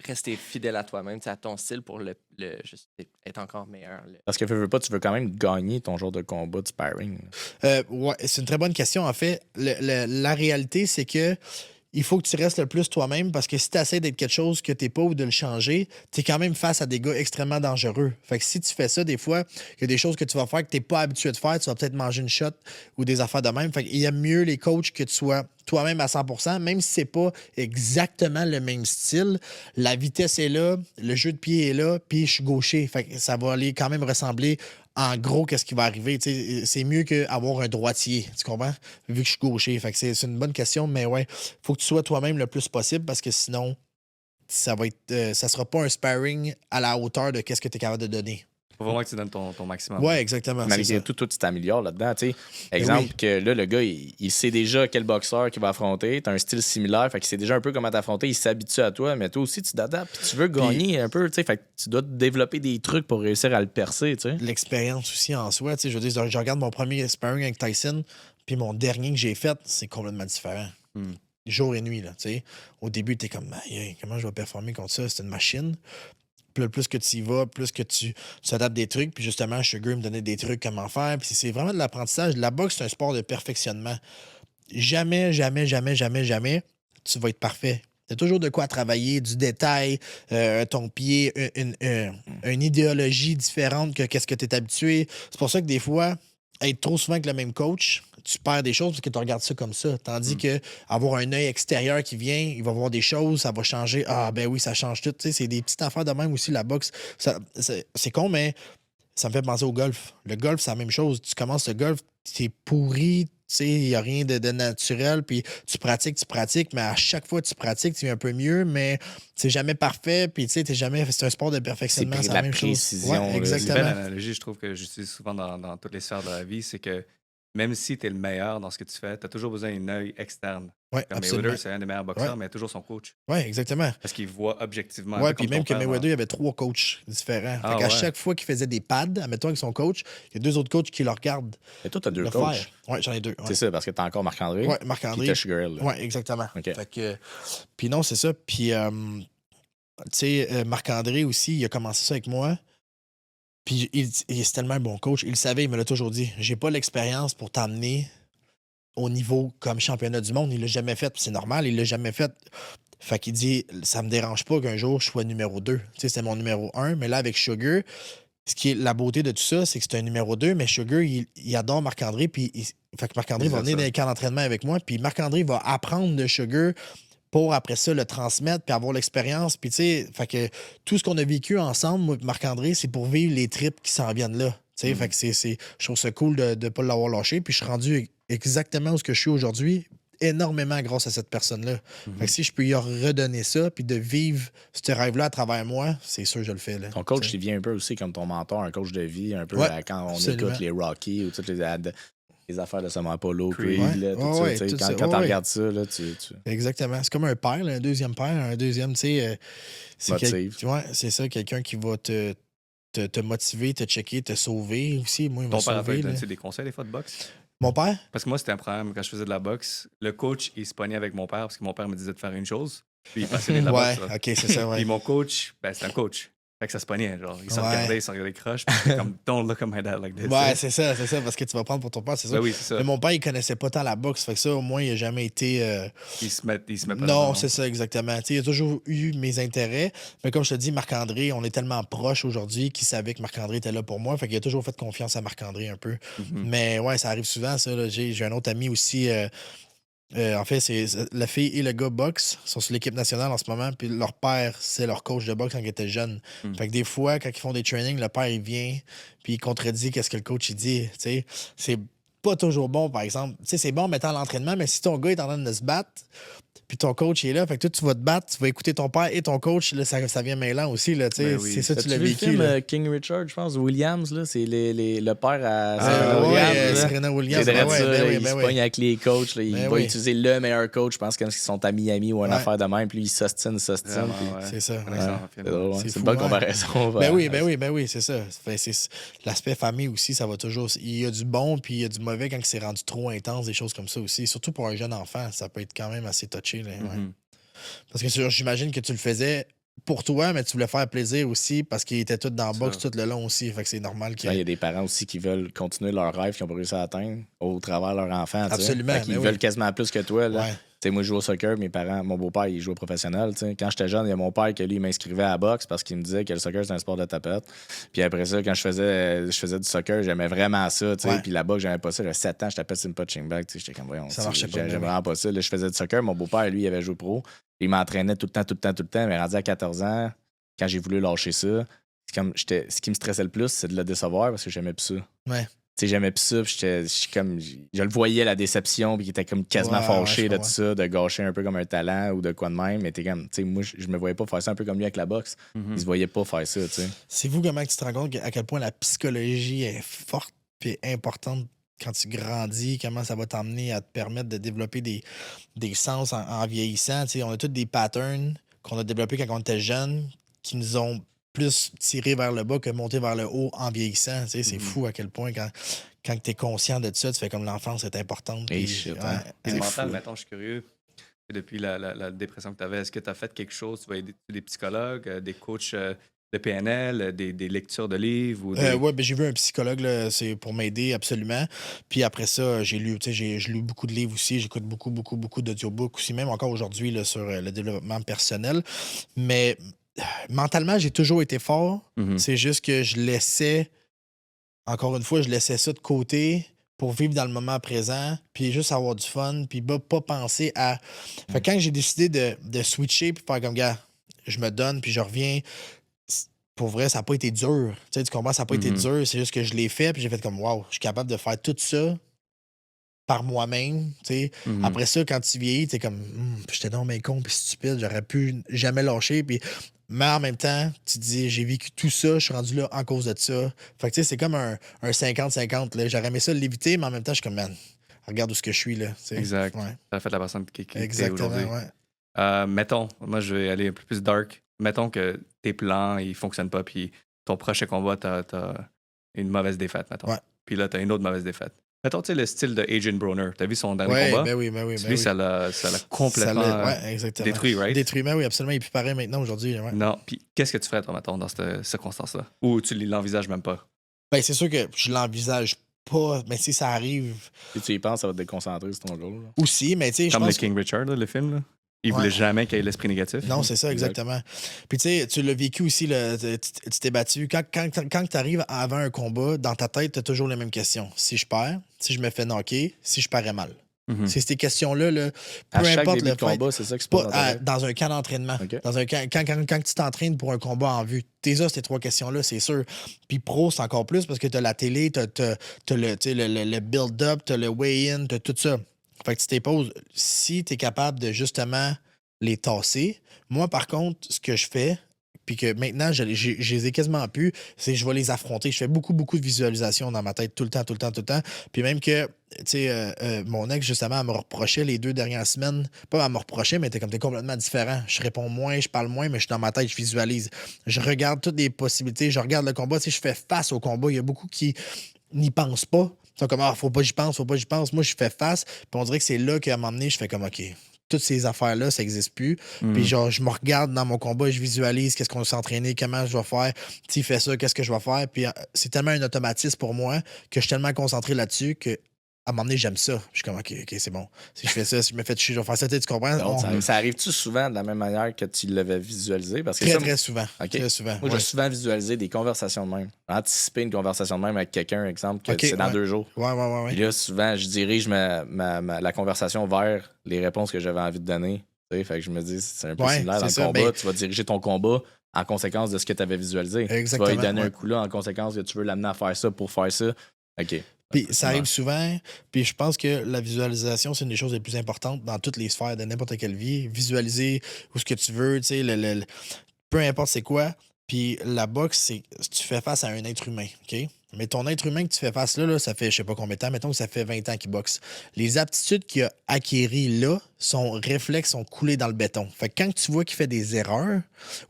rester fidèle à toi-même, à ton style pour juste être encore meilleur? Parce que tu veux quand même gagner ton genre de combat de sparring. Ouais, c'est une très bonne question. En fait, la réalité, c'est que il faut que tu restes le plus toi-même parce que si tu essaies d'être quelque chose que tu n'es pas ou de le changer, tu es quand même face à des gars extrêmement dangereux. Fait que si tu fais ça, des fois, il y a des choses que tu vas faire que tu n'es pas habitué de faire. Tu vas peut-être manger une shot ou des affaires de même. Fait qu'il y a mieux les coachs que tu sois toi-même à 100%, même si c'est pas exactement le même style. La vitesse est là, le jeu de pied est là, puis je suis gaucher. Fait que ça va aller quand même ressembler en gros qu'est-ce qui va arriver. T'sais, c'est mieux qu'avoir un droitier, tu comprends? Vu que je suis gaucher. Fait que c'est une bonne question, mais ouais, faut que tu sois toi-même le plus possible parce que sinon, ça va être ça sera pas un sparring à la hauteur de qu'est-ce que tu es capable de donner. Faut vraiment que tu donnes ton maximum. Ouais, exactement. Malgré tout, toi, tu t'améliores là-dedans. T'sais. Exemple, que là, le gars, il sait déjà quel boxeur qu'il va affronter. Tu as un style similaire, fait qu'il sait déjà un peu comment t'affronter. Il s'habitue à toi, mais toi aussi, tu t'adaptes. Puis tu veux gagner un peu. Fait que tu dois développer des trucs pour réussir à le percer. T'sais. L'expérience aussi en soi. Je veux dire, je regarde mon premier sparring avec Tyson, puis mon dernier que j'ai fait, c'est complètement différent. Jour et nuit. Là, au début, tu es comme, hey, comment je vais performer contre ça? C'est une machine. Plus que tu y vas, plus que tu adaptes des trucs. Puis justement, Sugar me donnait des trucs comment faire. Puis c'est vraiment de l'apprentissage. La boxe, c'est un sport de perfectionnement. Jamais, tu vas être parfait. Tu as toujours de quoi travailler, du détail, ton pied, une idéologie différente que qu'est-ce que tu es habitué. C'est pour ça que des fois, être trop souvent avec le même coach, tu perds des choses parce que tu regardes ça comme ça. Tandis que avoir un œil extérieur qui vient, il va voir des choses, ça va changer. Ah, ben oui, ça change tout. T'sais, c'est des petites affaires de même aussi, la boxe. C'est con, mais ça me fait penser au golf. Le golf, c'est la même chose. Tu commences le golf, t'es pourri, il n'y a rien de naturel, puis tu pratiques, mais à chaque fois que tu pratiques, tu es un peu mieux, mais c'est jamais parfait, puis c'est un sport de perfectionnement, c'est la même chose. Ouais, exactement. C'est une belle analogie, je trouve que j'utilise souvent dans toutes les sphères de la vie, c'est que même si tu es le meilleur dans ce que tu fais, tu as toujours besoin d'un œil externe. Ouais, Comme Mayweather, c'est un des meilleurs boxeurs, mais il a toujours son coach. Oui, exactement. Parce qu'il voit objectivement. Oui, puis même que Mayweather, il y avait 3 coachs différents. Fait qu'à chaque fois qu'il faisait des pads, admettons avec son coach, il y a 2 autres coachs qui le regardent. Et toi, tu as 2 coachs. Oui, j'en ai 2. Ouais. C'est ça, parce que tu as encore Marc-André. Oui, Marc-André. Puis tu Sugar Hill. Oui, exactement. Okay. Fait que, puis non, c'est ça. Puis, tu sais, Marc-André aussi, il a commencé ça avec moi. Puis il est tellement un bon coach. Il le savait, il me l'a toujours dit. J'ai pas l'expérience pour t'amener au niveau comme championnat du monde. Il l'a jamais fait. C'est normal, il l'a jamais fait. Fait qu'il dit, ça me dérange pas qu'un jour je sois numéro 2. Tu sais, c'était mon numéro 1. Mais là, avec Sugar, ce qui est la beauté de tout ça, c'est que c'est un numéro 2. Mais Sugar, il adore Marc-André. Puis fait que Marc-André va venir dans les camps d'entraînement avec moi. Puis Marc-André va apprendre de Sugar pour après ça le transmettre puis avoir l'expérience. Puis tu sais, fait que tout ce qu'on a vécu ensemble, moi et Marc-André, c'est pour vivre les trips qui s'en viennent là. Tu sais, fait que je trouve ça cool de ne pas l'avoir lâché. Puis je suis rendu exactement où je suis aujourd'hui, énormément grâce à cette personne-là. Fait que si je peux y redonner ça puis de vivre ce rêve-là à travers moi, c'est sûr que je le fais. Là, ton coach, il vient un peu aussi comme ton mentor, un coach de vie, un peu quand on écoute les Rocky ou toutes les affaires de Samoa Apollo, Creed, quand tu regardes ça, là, tu... Exactement. C'est comme un père, là, un deuxième père, un deuxième, tu sais... c'est ça, quelqu'un qui va te motiver, te checker, te sauver aussi. Moi, il m'a sauvé. Ton père avait des conseils des fois de boxe? Mon père? Parce que moi, c'était un problème quand je faisais de la boxe. Le coach, il se pognait avec mon père parce que mon père me disait de faire une chose. Puis il passait de la boxe. OK, c'est ça, ouais. Puis mon coach, c'est un coach. Fait que ça se pognait, genre. Il s'en regardait croche. Puis comme, don't look at my dad like this. Ouais, c'est ça, parce que tu vas prendre pour ton père, c'est ça. Ben oui, c'est ça. Mais mon père, il connaissait pas tant la boxe. Fait que ça, au moins, il a jamais été. Il se met pas. Non, c'est ça, exactement. T'sais, il a toujours eu mes intérêts. Mais comme je te dis, Marc-André, on est tellement proches aujourd'hui qu'il savait que Marc-André était là pour moi. Fait qu'il a toujours fait confiance à Marc-André un peu. Mais ouais, ça arrive souvent, ça. Là. J'ai un autre ami aussi. En fait, c'est la fille et le gars boxe sont sur l'équipe nationale en ce moment, puis leur père, c'est leur coach de boxe quand ils étaient jeunes. Fait que des fois, quand ils font des trainings, le père, il vient, puis il contredit qu'est-ce que le coach, il dit. T'sais. C'est pas toujours bon, par exemple. T'sais, c'est bon en mettant l'entraînement, mais si ton gars est en train de se battre, puis ton coach est là, fait que toi, tu vas te battre, tu vas écouter ton père et ton coach, là, ça vient mêlant aussi, là, oui. C'est ça, tu l'as vécu. Le film King Richard, je pense, Williams, là, c'est le père à Serena Williams. Il se pogne avec les coachs, là, il va utiliser le meilleur coach, je pense, quand ils sont à Miami ou une affaire de même, puis il s'ostine. C'est ça. C'est une bonne comparaison. Ben oui, c'est ça. L'aspect famille aussi, ça va toujours... Il y a du bon, puis il y a du mauvais quand c'est rendu trop intense, des choses comme ça aussi. Surtout pour un jeune enfant, ça peut être quand même assez touché. Là, Parce que j'imagine que tu le faisais pour toi, mais tu voulais faire plaisir aussi parce qu'ils étaient tous dans la boxe tout le long aussi. Fait que c'est normal qu'il y a des parents aussi qui veulent continuer leur rêve qu'ils n'ont pas réussi à atteindre au travers de leur enfant. Absolument. Ils veulent quasiment plus que toi. Là. sais, moi, je joue au soccer, mes parents, mon beau-père, il joue au professionnel. T'sais. Quand j'étais jeune, il y a mon père qui, lui, m'inscrivait à la boxe parce qu'il me disait que le soccer, c'est un sport de tapette. Puis après ça, quand je faisais du soccer, j'aimais vraiment ça. Puis la boxe, j'aimais pas ça. J'avais 7 ans, je tapais sur une punching bag. J'étais comme, voyons, ça marchait pas. J'aimais vraiment pas ça. Là, je faisais du soccer. Mon beau-père, lui, il avait joué pro. Il m'entraînait tout le temps. Mais rendu à 14 ans, quand j'ai voulu lâcher ça, ce qui me stressait le plus, c'est de le décevoir parce que j'aimais plus ça. Ouais. Tu sais, j'aimais plus ça, puis je le voyais, la déception, puis il était comme quasiment fâché de tout ça, de gâcher un peu comme un talent ou de quoi de même. Mais t'es comme, tu sais, moi, je me voyais pas faire ça un peu comme lui avec la boxe. Il se voyait pas faire ça, tu sais. C'est vous comment tu te rends compte à quel point la psychologie est forte et importante quand tu grandis, comment ça va t'emmener à te permettre de développer des sens en vieillissant. Tu sais, on a tous des patterns qu'on a développés quand on était jeune qui nous ont plus tiré vers le bas que monté vers le haut en vieillissant. Tu sais, c'est fou à quel point quand tu es conscient de ça, tu fais comme l'enfance est importante. Et mental, mettons, je suis curieux. Depuis la dépression que tu avais, est-ce que tu as fait quelque chose? Tu vas aider des psychologues, des coachs de PNL, des lectures de livres? Oui, ben, j'ai vu un psychologue, là, c'est pour m'aider absolument. Puis après ça, j'ai lu beaucoup de livres aussi. J'écoute beaucoup d'audiobooks aussi, même encore aujourd'hui là, sur le développement personnel. Mais mentalement, j'ai toujours été fort. C'est juste que je laissais ça de côté pour vivre dans le moment présent, puis juste avoir du fun, puis pas penser à... Fait que quand j'ai décidé de switcher puis faire comme, gars, je me donne, puis je reviens... Pour vrai, ça n'a pas été dur. Tu sais, tu comprends? Ça n'a pas été dur. C'est juste que je l'ai fait, puis j'ai fait comme, wow, je suis capable de faire tout ça par moi-même. Tu sais. Après ça, quand tu vieillis, tu es comme, j'étais donc bien con, puis stupide, j'aurais pu jamais lâcher. Puis, mais en même temps, tu te dis, j'ai vécu tout ça, je suis rendu là en cause de ça. Fait que tu sais, c'est comme un 50-50. Là. J'aurais aimé ça l'éviter, mais en même temps, je suis comme, man, regarde où ce que je suis. Là. T'sais. Exact. Ouais. Ça a fait la personne qui est Exactement, aujourd'hui. ouais. Mettons, moi, je vais aller un peu plus dark. Mettons que tes plans, ils fonctionnent pas, puis ton prochain combat, t'as une mauvaise défaite, mettons. Ouais. Puis là, t'as une autre mauvaise défaite. Mettons, tu sais, le style de Adrian Broner. T'as vu son dernier combat? Ben oui. Lui, ça l'a complètement détruit, right? Détruit, oui, absolument. Il est plus pareil maintenant, aujourd'hui. Ouais. Non. Puis qu'est-ce que tu ferais, toi, mettons, dans cette circonstance-là? Ou tu l'envisages même pas? Ben, c'est sûr que je l'envisage pas, mais si ça arrive... Si tu y penses, ça va te déconcentrer sur ton goal. Là. Aussi, mais tu sais, je comme pense... le King Richard, là, le film, là? Il voulait jamais qu'il y ait l'esprit négatif. Non, c'est ça, exactement. Puis tu sais, tu l'as vécu aussi, tu t'es battu. Quand tu arrives avant un combat, dans ta tête, tu as toujours les mêmes questions. Si je perds, si je me fais knocker, si je parais mal. C'est ces questions-là, peu importe le combat, c'est ça qui se passe dans un camp d'entraînement. Okay. Dans un camp, quand tu t'entraînes pour un combat en vue, t'es ces 3 questions-là, c'est sûr. Puis pro, c'est encore plus parce que tu as la télé, tu as le build-up, tu as le weigh-in, tu as tout ça. Fait que tu t'es poses, si tu es capable de justement les tasser. Moi, par contre, ce que je fais, puis que maintenant, je les ai quasiment plus, c'est que je vais les affronter. Je fais beaucoup de visualisation dans ma tête tout le temps. Puis même que, tu sais, mon ex, justement, elle me reprochait les 2 dernières semaines. Pas à me reprocher, mais t'es complètement différent. Je réponds moins, je parle moins, mais je suis dans ma tête, je visualise. Je regarde toutes les possibilités, je regarde le combat. Tu sais, je fais face au combat. Il y a beaucoup qui n'y pensent pas. Ils sont comme, faut pas que j'y pense. Moi, je fais face. Puis on dirait que c'est là qu'à un moment donné, je fais comme, OK, toutes ces affaires-là, ça n'existe plus. Puis genre, je me regarde dans mon combat, je visualise qu'est-ce qu'on s'est entraîné, comment je vais faire. S'il fait ça, qu'est-ce que je vais faire. Puis c'est tellement un automatisme pour moi que je suis tellement concentré là-dessus que à un moment donné, j'aime ça. Je suis comme, OK, c'est bon. Si je fais ça, si je me fais toucher, je vais faire ça, tu comprends? Donc, ça arrive-tu souvent de la même manière que tu l'avais visualisé? Parce que très souvent. Okay. Très souvent. Moi, j'ai souvent visualisé des conversations de même. Anticiper une conversation de même avec quelqu'un, exemple, que c'est dans 2 jours. Ouais. Puis là, souvent, je dirige la conversation vers les réponses que j'avais envie de donner. Fait que je me dis, c'est un peu similaire dans le combat. Tu vas diriger ton combat en conséquence de ce que tu avais visualisé. Exactement. Tu vas lui donner un coup là en conséquence que tu veux l'amener à faire ça pour faire ça. OK. Puis ça arrive souvent, puis je pense que la visualisation, c'est une des choses les plus importantes dans toutes les sphères de n'importe quelle vie. Visualiser où ce que tu veux, tu sais, peu importe c'est quoi. Puis la boxe, c'est tu fais face à un être humain, OK? Mais ton être humain que tu fais face là, ça fait je sais pas combien de temps, mettons que ça fait 20 ans qu'il boxe. Les aptitudes qu'il a acquéries là, son réflexe sont coulés dans le béton. Fait que quand tu vois qu'il fait des erreurs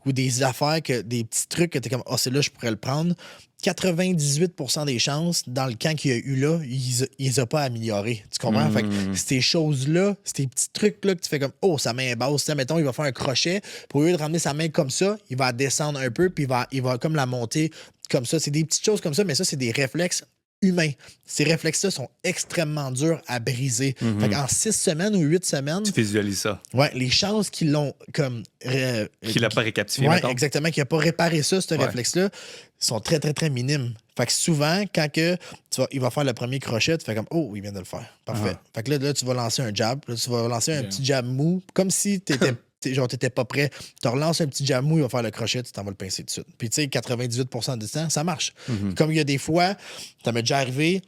ou des affaires, des petits trucs que tu es comme, c'est là, je pourrais le prendre, 98% des chances, dans le camp qu'il y a eu là, il les a pas améliorés. Tu comprends? Fait que ces choses-là, ces petits trucs-là que tu fais comme, sa main est basse, mettons, il va faire un crochet, pour au lieu de ramener sa main comme ça, il va descendre un peu, puis il va comme la monter comme ça. C'est des petites choses comme ça, mais ça, c'est des réflexes humain. Ces réflexes-là sont extrêmement durs à briser. Fait qu'en 6 semaines ou 8 semaines... Tu visualises ça. Ouais, les chances qu'ils l'ont comme... Qu'il n'a pas récapitulé, ouais, mettons. exactement, qu'il n'a pas réparé ça, ce réflexe-là, sont très, très, très minimes. Fait que souvent, quand il va faire le premier crochet, tu fais comme « Oh, il vient de le faire. Parfait. Fait que là, tu vas lancer un jab. Là, tu vas lancer un petit jab mou, comme si t'étais pas prêt. Tu relances un petit jab mou, il va faire le crochet, tu t'en vas le pincer tout de suite. Puis tu sais, 98% du temps, ça marche. Comme il y a des fois, ça m'est déjà arrivé,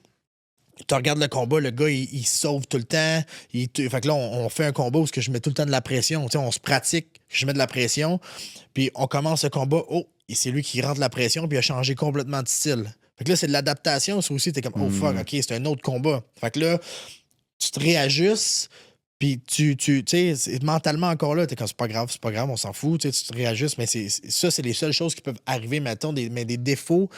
tu regardes le combat, le gars, il sauve tout le temps. Fait que là, on fait un combat où je mets tout le temps de la pression. Tu sais, on se pratique, je mets de la pression. Puis on commence le combat, et c'est lui qui rentre la pression, puis il a changé complètement de style. Fait que là, c'est de l'adaptation, ça aussi. T'es comme, oh fuck, OK, c'est un autre combat. Fait que là, tu te réajustes. Puis tu sais, mentalement encore là, t'es comme c'est pas grave, on s'en fout, tu te réajustes, mais ça, c'est les seules choses qui peuvent arriver, mettons, mais des défauts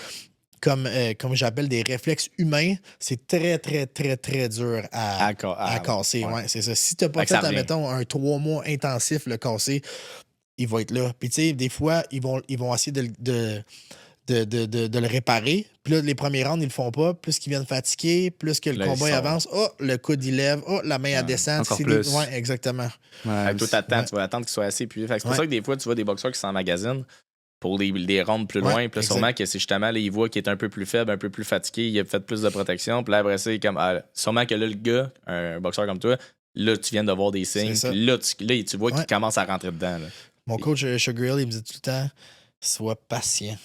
comme j'appelle des réflexes humains, c'est très, très, très, très dur à casser. Ouais, c'est ça. Si t'as pas fait, mettons, un 3 mois intensif, le casser, il va être là. Puis tu sais, des fois, ils vont essayer de le réparer. Puis là, les premiers rounds, ils le font pas. Plus qu'ils viennent fatiguer, plus que le combat avance. Le coude, il lève. La main, elle descend. Encore plus. Ouais, exactement. Ouais, toi, t'attends, tu vas attendre qu'il soit assez épuisé. C'est pour ça que des fois, tu vois des boxeurs qui s'emmagasinent pour des rounds plus loin. Puis là, sûrement que c'est justement, là, il voit qu'il est un peu plus faible, un peu plus fatigué, il a fait plus de protection. Puis là, après ça, il est comme, sûrement que là, le gars, un boxeur comme toi, là, tu viens de voir des signes. Puis là, tu vois qu'il commence à rentrer dedans. Là. Mon coach Sugar Hill, il me dit tout le temps, sois patient.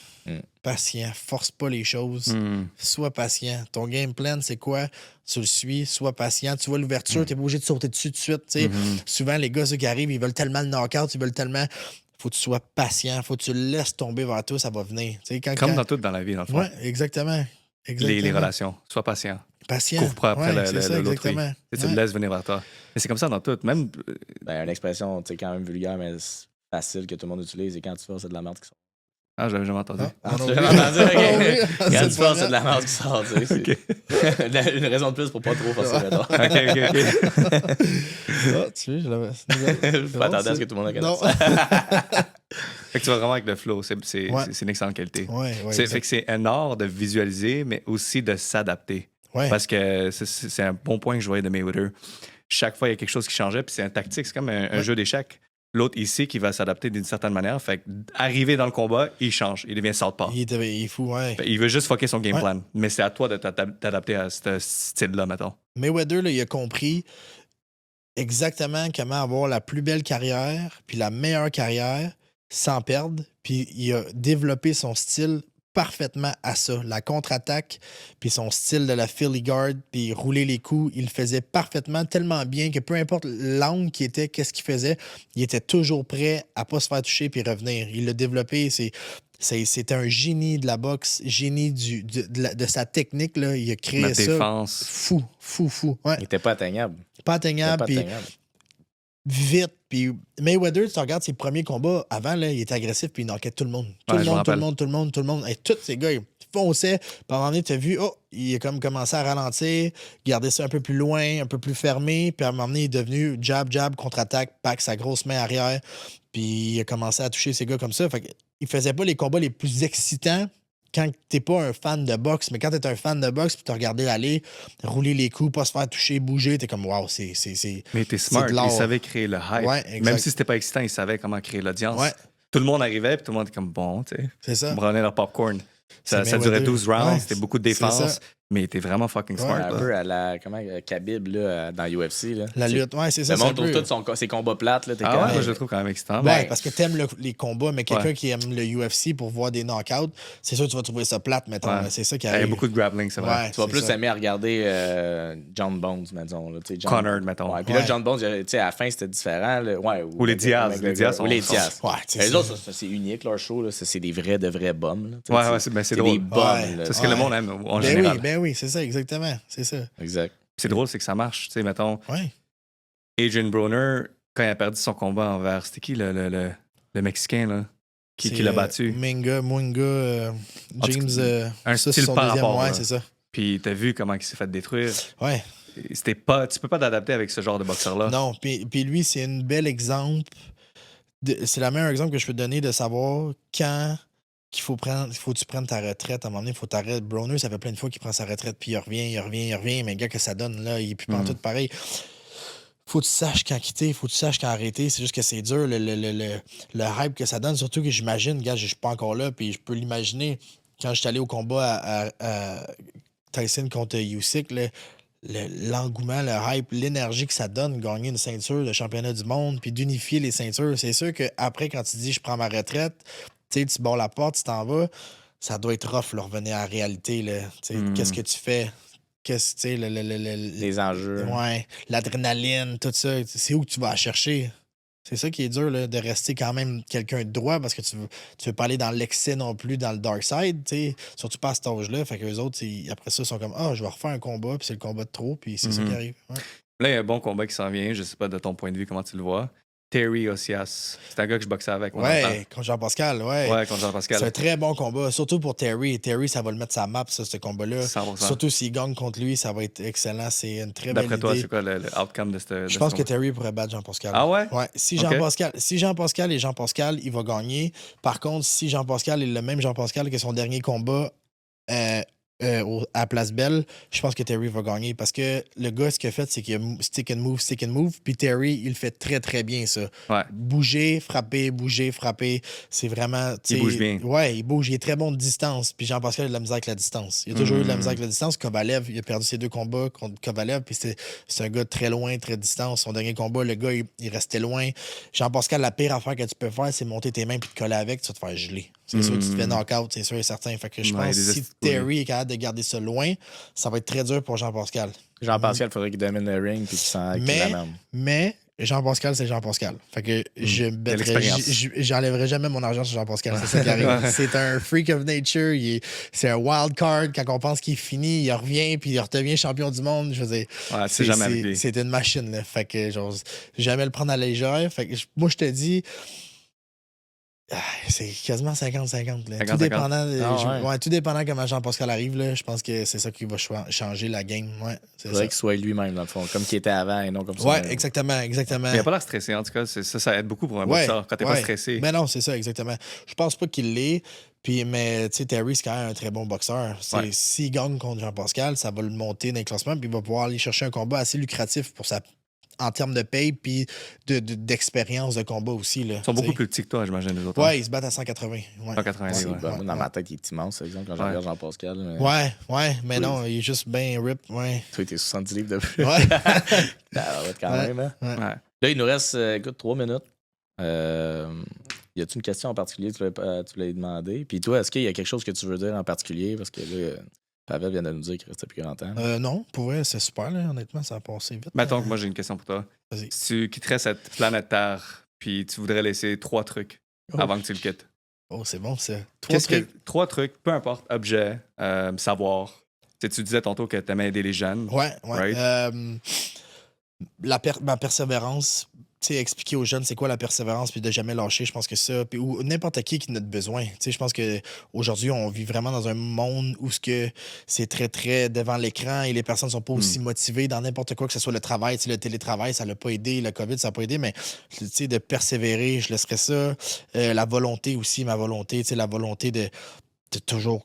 Patient, force pas les choses, sois patient. Ton game plan, c'est quoi? Tu le suis, sois patient. Tu vois l'ouverture, t'es pas obligé de sauter dessus tout de suite. Souvent, les gars, ceux qui arrivent, ils veulent tellement le knockout, ils veulent tellement... Faut que tu sois patient, faut que tu le laisses tomber vers toi, ça va venir. Comme dans tout dans la vie, dans le fond. Oui, exactement. Les relations, sois patient. Patient. Cours pas après l'autre. Tu le laisses venir vers toi. Mais c'est comme ça dans tout. Même... une expression quand même vulgaire, mais facile que tout le monde utilise, et quand tu fais, c'est de la merde qui sort. Ah, j'avais jamais entendu. J'ai jamais entendu. Quand tu fais, c'est de la merde qui sort. Une raison de plus pour pas trop forcer le temps. OK. Tu sais, je l'avais. Faut attendre à ce que tout le monde connaisse. Fait que tu vas vraiment avec le flow. C'est une excellente qualité. Fait que c'est un art de visualiser, mais aussi de s'adapter. Parce que c'est un bon point que je voyais de Mayweather. Chaque fois, il y a quelque chose qui changeait, puis c'est un tactique. C'est comme un jeu d'échecs. L'autre, il sait qu'il va s'adapter d'une certaine manière. Fait qu'arriver dans le combat, il change. Il devient southpaw. Il est fou, ouais. Il veut juste fucker son game plan. Mais c'est à toi de t'adapter à ce style-là, mettons. Mayweather, là, il a compris exactement comment avoir la plus belle carrière puis la meilleure carrière sans perdre. Puis il a développé son style parfaitement à ça. La contre-attaque, puis son style de la Philly Guard, puis rouler les coups, il le faisait parfaitement, tellement bien que peu importe l'angle qui était, qu'est-ce qu'il faisait, il était toujours prêt à pas se faire toucher puis revenir. Il l'a développé, c'était un génie de la boxe, génie de sa technique. Là. Il a créé ça. Défense. Fou. Ouais. Il était pas atteignable. Pas atteignable. Vite. Puis Mayweather, tu regardes ses premiers combats, avant, là, il était agressif puis il knockait tout le monde. Tout le monde. Et tous ces gars, ils fonçaient. Puis à un moment donné, tu as vu, il a comme commencé à ralentir, garder ça un peu plus loin, un peu plus fermé. Puis à un moment donné, il est devenu jab, contre-attaque, pack sa grosse main arrière. Puis il a commencé à toucher ces gars comme ça. Fait qu'il faisait pas les combats les plus excitants quand t'es pas un fan de boxe, mais quand t'es un fan de boxe puis t'as regardé aller, rouler les coups, pas se faire toucher, bouger, t'es comme wow, c'est. Mais t'es smart, il savait créer le hype. Ouais, même si c'était pas excitant, il savait comment créer l'audience. Ouais. Tout le monde arrivait puis tout le monde était comme bon, tu sais. C'est ça. Ils prenaient leur popcorn. Ça durait 12 rounds, c'était beaucoup de défense. Mais il était vraiment fucking smart. Un peu à la Khabib là, dans l'UFC. Là. La lutte, c'est ça. Le monde trouve tous ses combats plates. Là, moi je le trouve quand même excitant. Parce que t'aimes les combats, mais quelqu'un qui aime le UFC pour voir des knockouts, c'est sûr que tu vas trouver ça plate, mettons. C'est ça qui arrive. Il y a beaucoup de grappling, c'est vrai. Tu vas plus aimer à regarder John Bones, mettons. Connor, mettons. Puis là, John Bones, à la fin, c'était différent. Là. Ou les Diaz. Ou les Diaz. Les autres, c'est unique, leur show. C'est des vrais bombes. C'est drôle. Des bombes. C'est ce que le monde aime en général. Oui, c'est ça, exactement. C'est ça. Exact. C'est drôle, c'est que ça marche. Tu sais, mettons, Adrian Broner, quand il a perdu son combat envers, c'était qui le Mexicain, là, qui l'a battu? Mwinga, James. Un style par rapport. C'est ça. Puis t'as vu comment il s'est fait détruire. Ouais. Tu peux pas t'adapter avec ce genre de boxeur-là. Non, puis lui, c'est un bel exemple. C'est le meilleur exemple que je peux te donner de savoir quand qu'il faut que tu prennes ta retraite à un moment donné, il faut t'arrêter. Broner, ça fait plein de fois qu'il prend sa retraite, puis il revient, mais le gars que ça donne, là, il est plus pantoute pareil. Faut que tu saches quand quitter, faut que tu saches quand arrêter. C'est juste que c'est dur, le hype que ça donne. Surtout que j'imagine, gars, je suis pas encore là, puis je peux l'imaginer. Quand je suis allé au combat à Tyson contre Usyk, l'engouement, le hype, l'énergie que ça donne, gagner une ceinture de championnat du monde, puis d'unifier les ceintures. C'est sûr qu'après, quand tu dis je prends ma retraite, tu barres la porte, tu t'en vas, ça doit être rough, là, revenir à la réalité. Là. Qu'est-ce que tu fais? Les enjeux. Ouais, l'adrénaline, tout ça. C'est où que tu vas la chercher? C'est ça qui est dur, là, de rester quand même quelqu'un de droit parce que tu veux pas aller dans l'excès non plus, dans le dark side, t'sais. Surtout pas à cet âge-là. Fait qu'eux autres, après ça, ils sont comme je vais refaire un combat, puis c'est le combat de trop, puis c'est ça qui arrive. Ouais. Là, il y a un bon combat qui s'en vient. Je sais pas de ton point de vue comment tu le vois. Terry Osias. C'est un gars que je boxais avec. Ouais, contre Jean-Pascal, ouais. Ouais, contre Jean-Pascal. C'est un très bon combat, surtout pour Terry. Terry, ça va le mettre sa map, ça, ce combat-là. 100%. Surtout s'il gagne contre lui, ça va être excellent. C'est une très belle idée. D'après toi, c'est quoi le outcome de ce Je pense que Terry pourrait battre Jean-Pascal. Ah ouais? Ouais. Si Jean-Pascal est Jean-Pascal, il va gagner. Par contre, si Jean-Pascal est le même Jean-Pascal que son dernier combat à Place Belle, je pense que Terry va gagner parce que le gars, ce qu'il a fait, c'est qu'il a stick and move. Puis Terry, il fait très, très bien ça. Ouais. Bouger, frapper. C'est vraiment. Il bouge bien. Ouais, il bouge. Il est très bon de distance. Puis Jean-Pascal a de la misère avec la distance. Il a toujours eu de la misère avec la distance. Kovalev, il a perdu ses 2 combats contre Kovalev. Puis c'est un gars très loin, très distance. Son dernier combat, le gars, il restait loin. Jean-Pascal, la pire affaire que tu peux faire, c'est monter tes mains puis te coller avec, tu vas te faire geler. C'est sûr que tu te fais knock-out, c'est sûr et certain. Fait que je pense que si Terry est capable de garder ça loin, ça va être très dur pour Jean-Pascal. Jean-Pascal, il faudrait qu'il domine le ring puis qu'il s'en mais Jean-Pascal, c'est Jean-Pascal. Fait que j'enlèverai jamais mon argent sur Jean-Pascal. C'est ça qui arrive. C'est un freak of nature. C'est un wild card. Quand on pense qu'il est fini, il revient puis il redevient champion du monde. Je veux dire, c'est une machine. Là. Fait que jamais le prendre à la légère. Fait que moi, je te dis... C'est quasiment 50-50. Tout dépendant, tout dépendant comment Jean-Pascal arrive, là, je pense que c'est ça qui va changer la game. Ouais, c'est vrai qu'il soit lui-même, dans le fond, comme qu'il était avant et non comme ça. Ouais, exactement. Mais il n'a pas l'air stressé, en tout cas. Ça aide beaucoup pour un boxeur quand t'es pas stressé. Mais non, c'est ça, exactement. Je pense pas qu'il l'est. Mais Terry, c'est quand même un très bon boxeur. S'il gagne contre Jean-Pascal, ça va le monter dans les classements, puis il va pouvoir aller chercher un combat assez lucratif pour en termes de paye puis d'expérience de combat aussi. Là, ils sont beaucoup plus petits que toi, j'imagine, les autres. Ouais, ils se battent à 180. Ouais. 180, dans ma tête, il est immense, par exemple, quand je regarde Jean-Pascal. Mais... mais non, il est juste bien rip. Ouais. Toi, t'es 70 livres de plus. Ouais. Quand même, hein? Ouais. Là, il nous reste, 3 minutes. Y a-t-il une question en particulier que tu voulais demander? Puis toi, est-ce qu'il y a quelque chose que tu veux dire en particulier? Parce que là... Pavel vient de nous dire qu'il restait plus grand temps. Non, pour vrai, c'est super, là. Honnêtement, ça a passé vite. Mettons que moi, j'ai une question pour toi. Vas-y. Si tu quitterais cette planète Terre, puis tu voudrais laisser 3 trucs avant que tu le quittes. Oh, c'est bon, ça. 3 trucs, peu importe, objet, savoir. Tu disais tantôt que tu aimais aider les jeunes. Ouais. Right? Ma persévérance, expliquer aux jeunes c'est quoi la persévérance puis de jamais lâcher, je pense que ça, puis, ou n'importe qui en a besoin. Je pense qu'aujourd'hui, on vit vraiment dans un monde où c'est très, très devant l'écran et les personnes sont pas aussi motivées dans n'importe quoi, que ce soit le travail, le télétravail, ça l'a pas aidé, le COVID, ça n'a pas aidé, mais de persévérer, je laisserais ça. La volonté aussi, ma volonté de toujours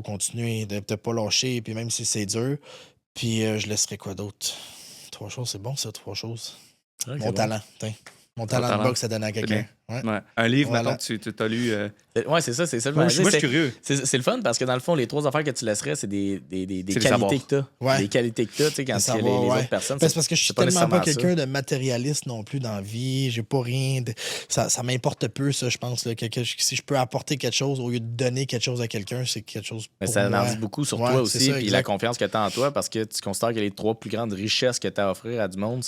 continuer, de ne pas lâcher, puis même si c'est dur. Puis je laisserais quoi d'autre? 3 choses, c'est bon ça, 3 choses. Mon talent, Mon talent de boxe à donner à quelqu'un. Ouais. Un livre, maintenant, tu as lu. Ouais, c'est ça. Moi, je suis curieux. C'est le fun parce que dans le fond, les 3 affaires que tu laisserais, c'est des qualités que tu as. Ouais. Des qualités que tu as, tu sais, quand il y a les autres personnes. C'est parce que je suis tellement pas quelqu'un de matérialiste non plus dans la vie. J'ai pas rien. Ça m'importe peu, ça, je pense. Là, si je peux apporter quelque chose au lieu de donner quelque chose à quelqu'un, c'est quelque chose. Mais ça en dit beaucoup sur toi aussi, puis la confiance que tu as en toi, parce que tu considères que les 3 plus grandes richesses que tu as à offrir à du monde,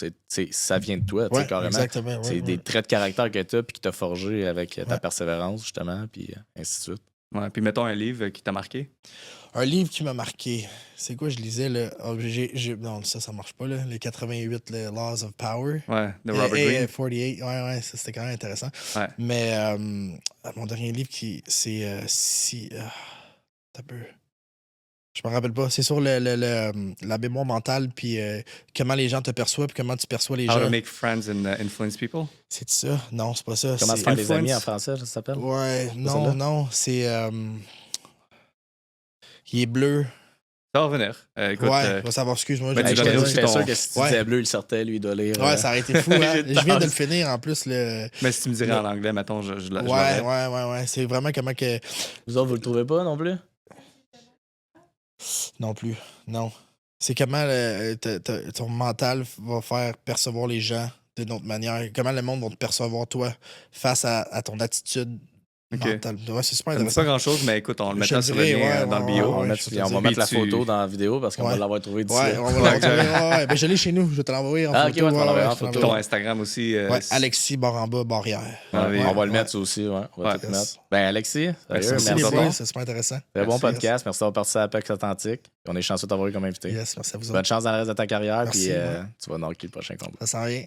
ça vient de toi, tu sais, carrément. Exactement. C'est des traits de caractère que tu as, puis qui t'as forgé avec ta persévérance, justement, puis ainsi de suite. Ouais, puis mettons un livre qui t'a marqué. Un livre qui m'a marqué. C'est quoi, je lisais, là? Non, ça marche pas, là. Les 88, les Laws of Power. Ouais, de Robert Greene. 48, ouais, ça, c'était quand même intéressant. Ouais. Mais mon dernier livre, c'est t'as peu. Je me rappelle pas. C'est sur la mémoire mentale, puis comment les gens te perçoivent, puis comment tu perçois les gens. How to make friends and influence people? C'est ça? Non, c'est pas ça. Comment se faire des amis en français, ça s'appelle? Ouais, non, c'est... Il est bleu. Ça va revenir. Écoute, ouais, va savoir, excuse-moi. Ben, J'étais sûr que si tu disais bleu, il sortait, lui, il doit lire. Ouais, ça aurait été fou, hein? Je viens de le finir, en plus. Mais si tu me dirais en anglais, mettons, je ouais. C'est vraiment comment que... Vous autres, vous le trouvez pas non plus? Non plus, non. C'est comment ton mental va faire percevoir les gens d'une autre manière. Comment le monde va te percevoir, toi, face à ton attitude mentale. Ouais, c'est super intéressant. pas grand-chose, mais écoute, on le mettra sur le lien dans le bio. On va mettre la photo dans la vidéo parce qu'on va l'avoir trouvé d'ici. Ouais, on va l'avoir trouvé. Je l'ai chez nous, je vais te l'envoyer en photo. Ok, ouais, tu vas l'envoyer en photo. Ton Instagram aussi. Alexis Baramba Barrière. On va le mettre aussi, ouais. On va tout mettre. Ben, Alexis, merci les boys, c'est super intéressant. C'est un bon podcast. Merci d'avoir participé à Apex Atlantique. On est chanceux de t'avoir eu comme invité. Yes, merci à vous. Bonne chance dans le reste de ta carrière, puis tu vas knocker le prochain combat. Ça sent rien.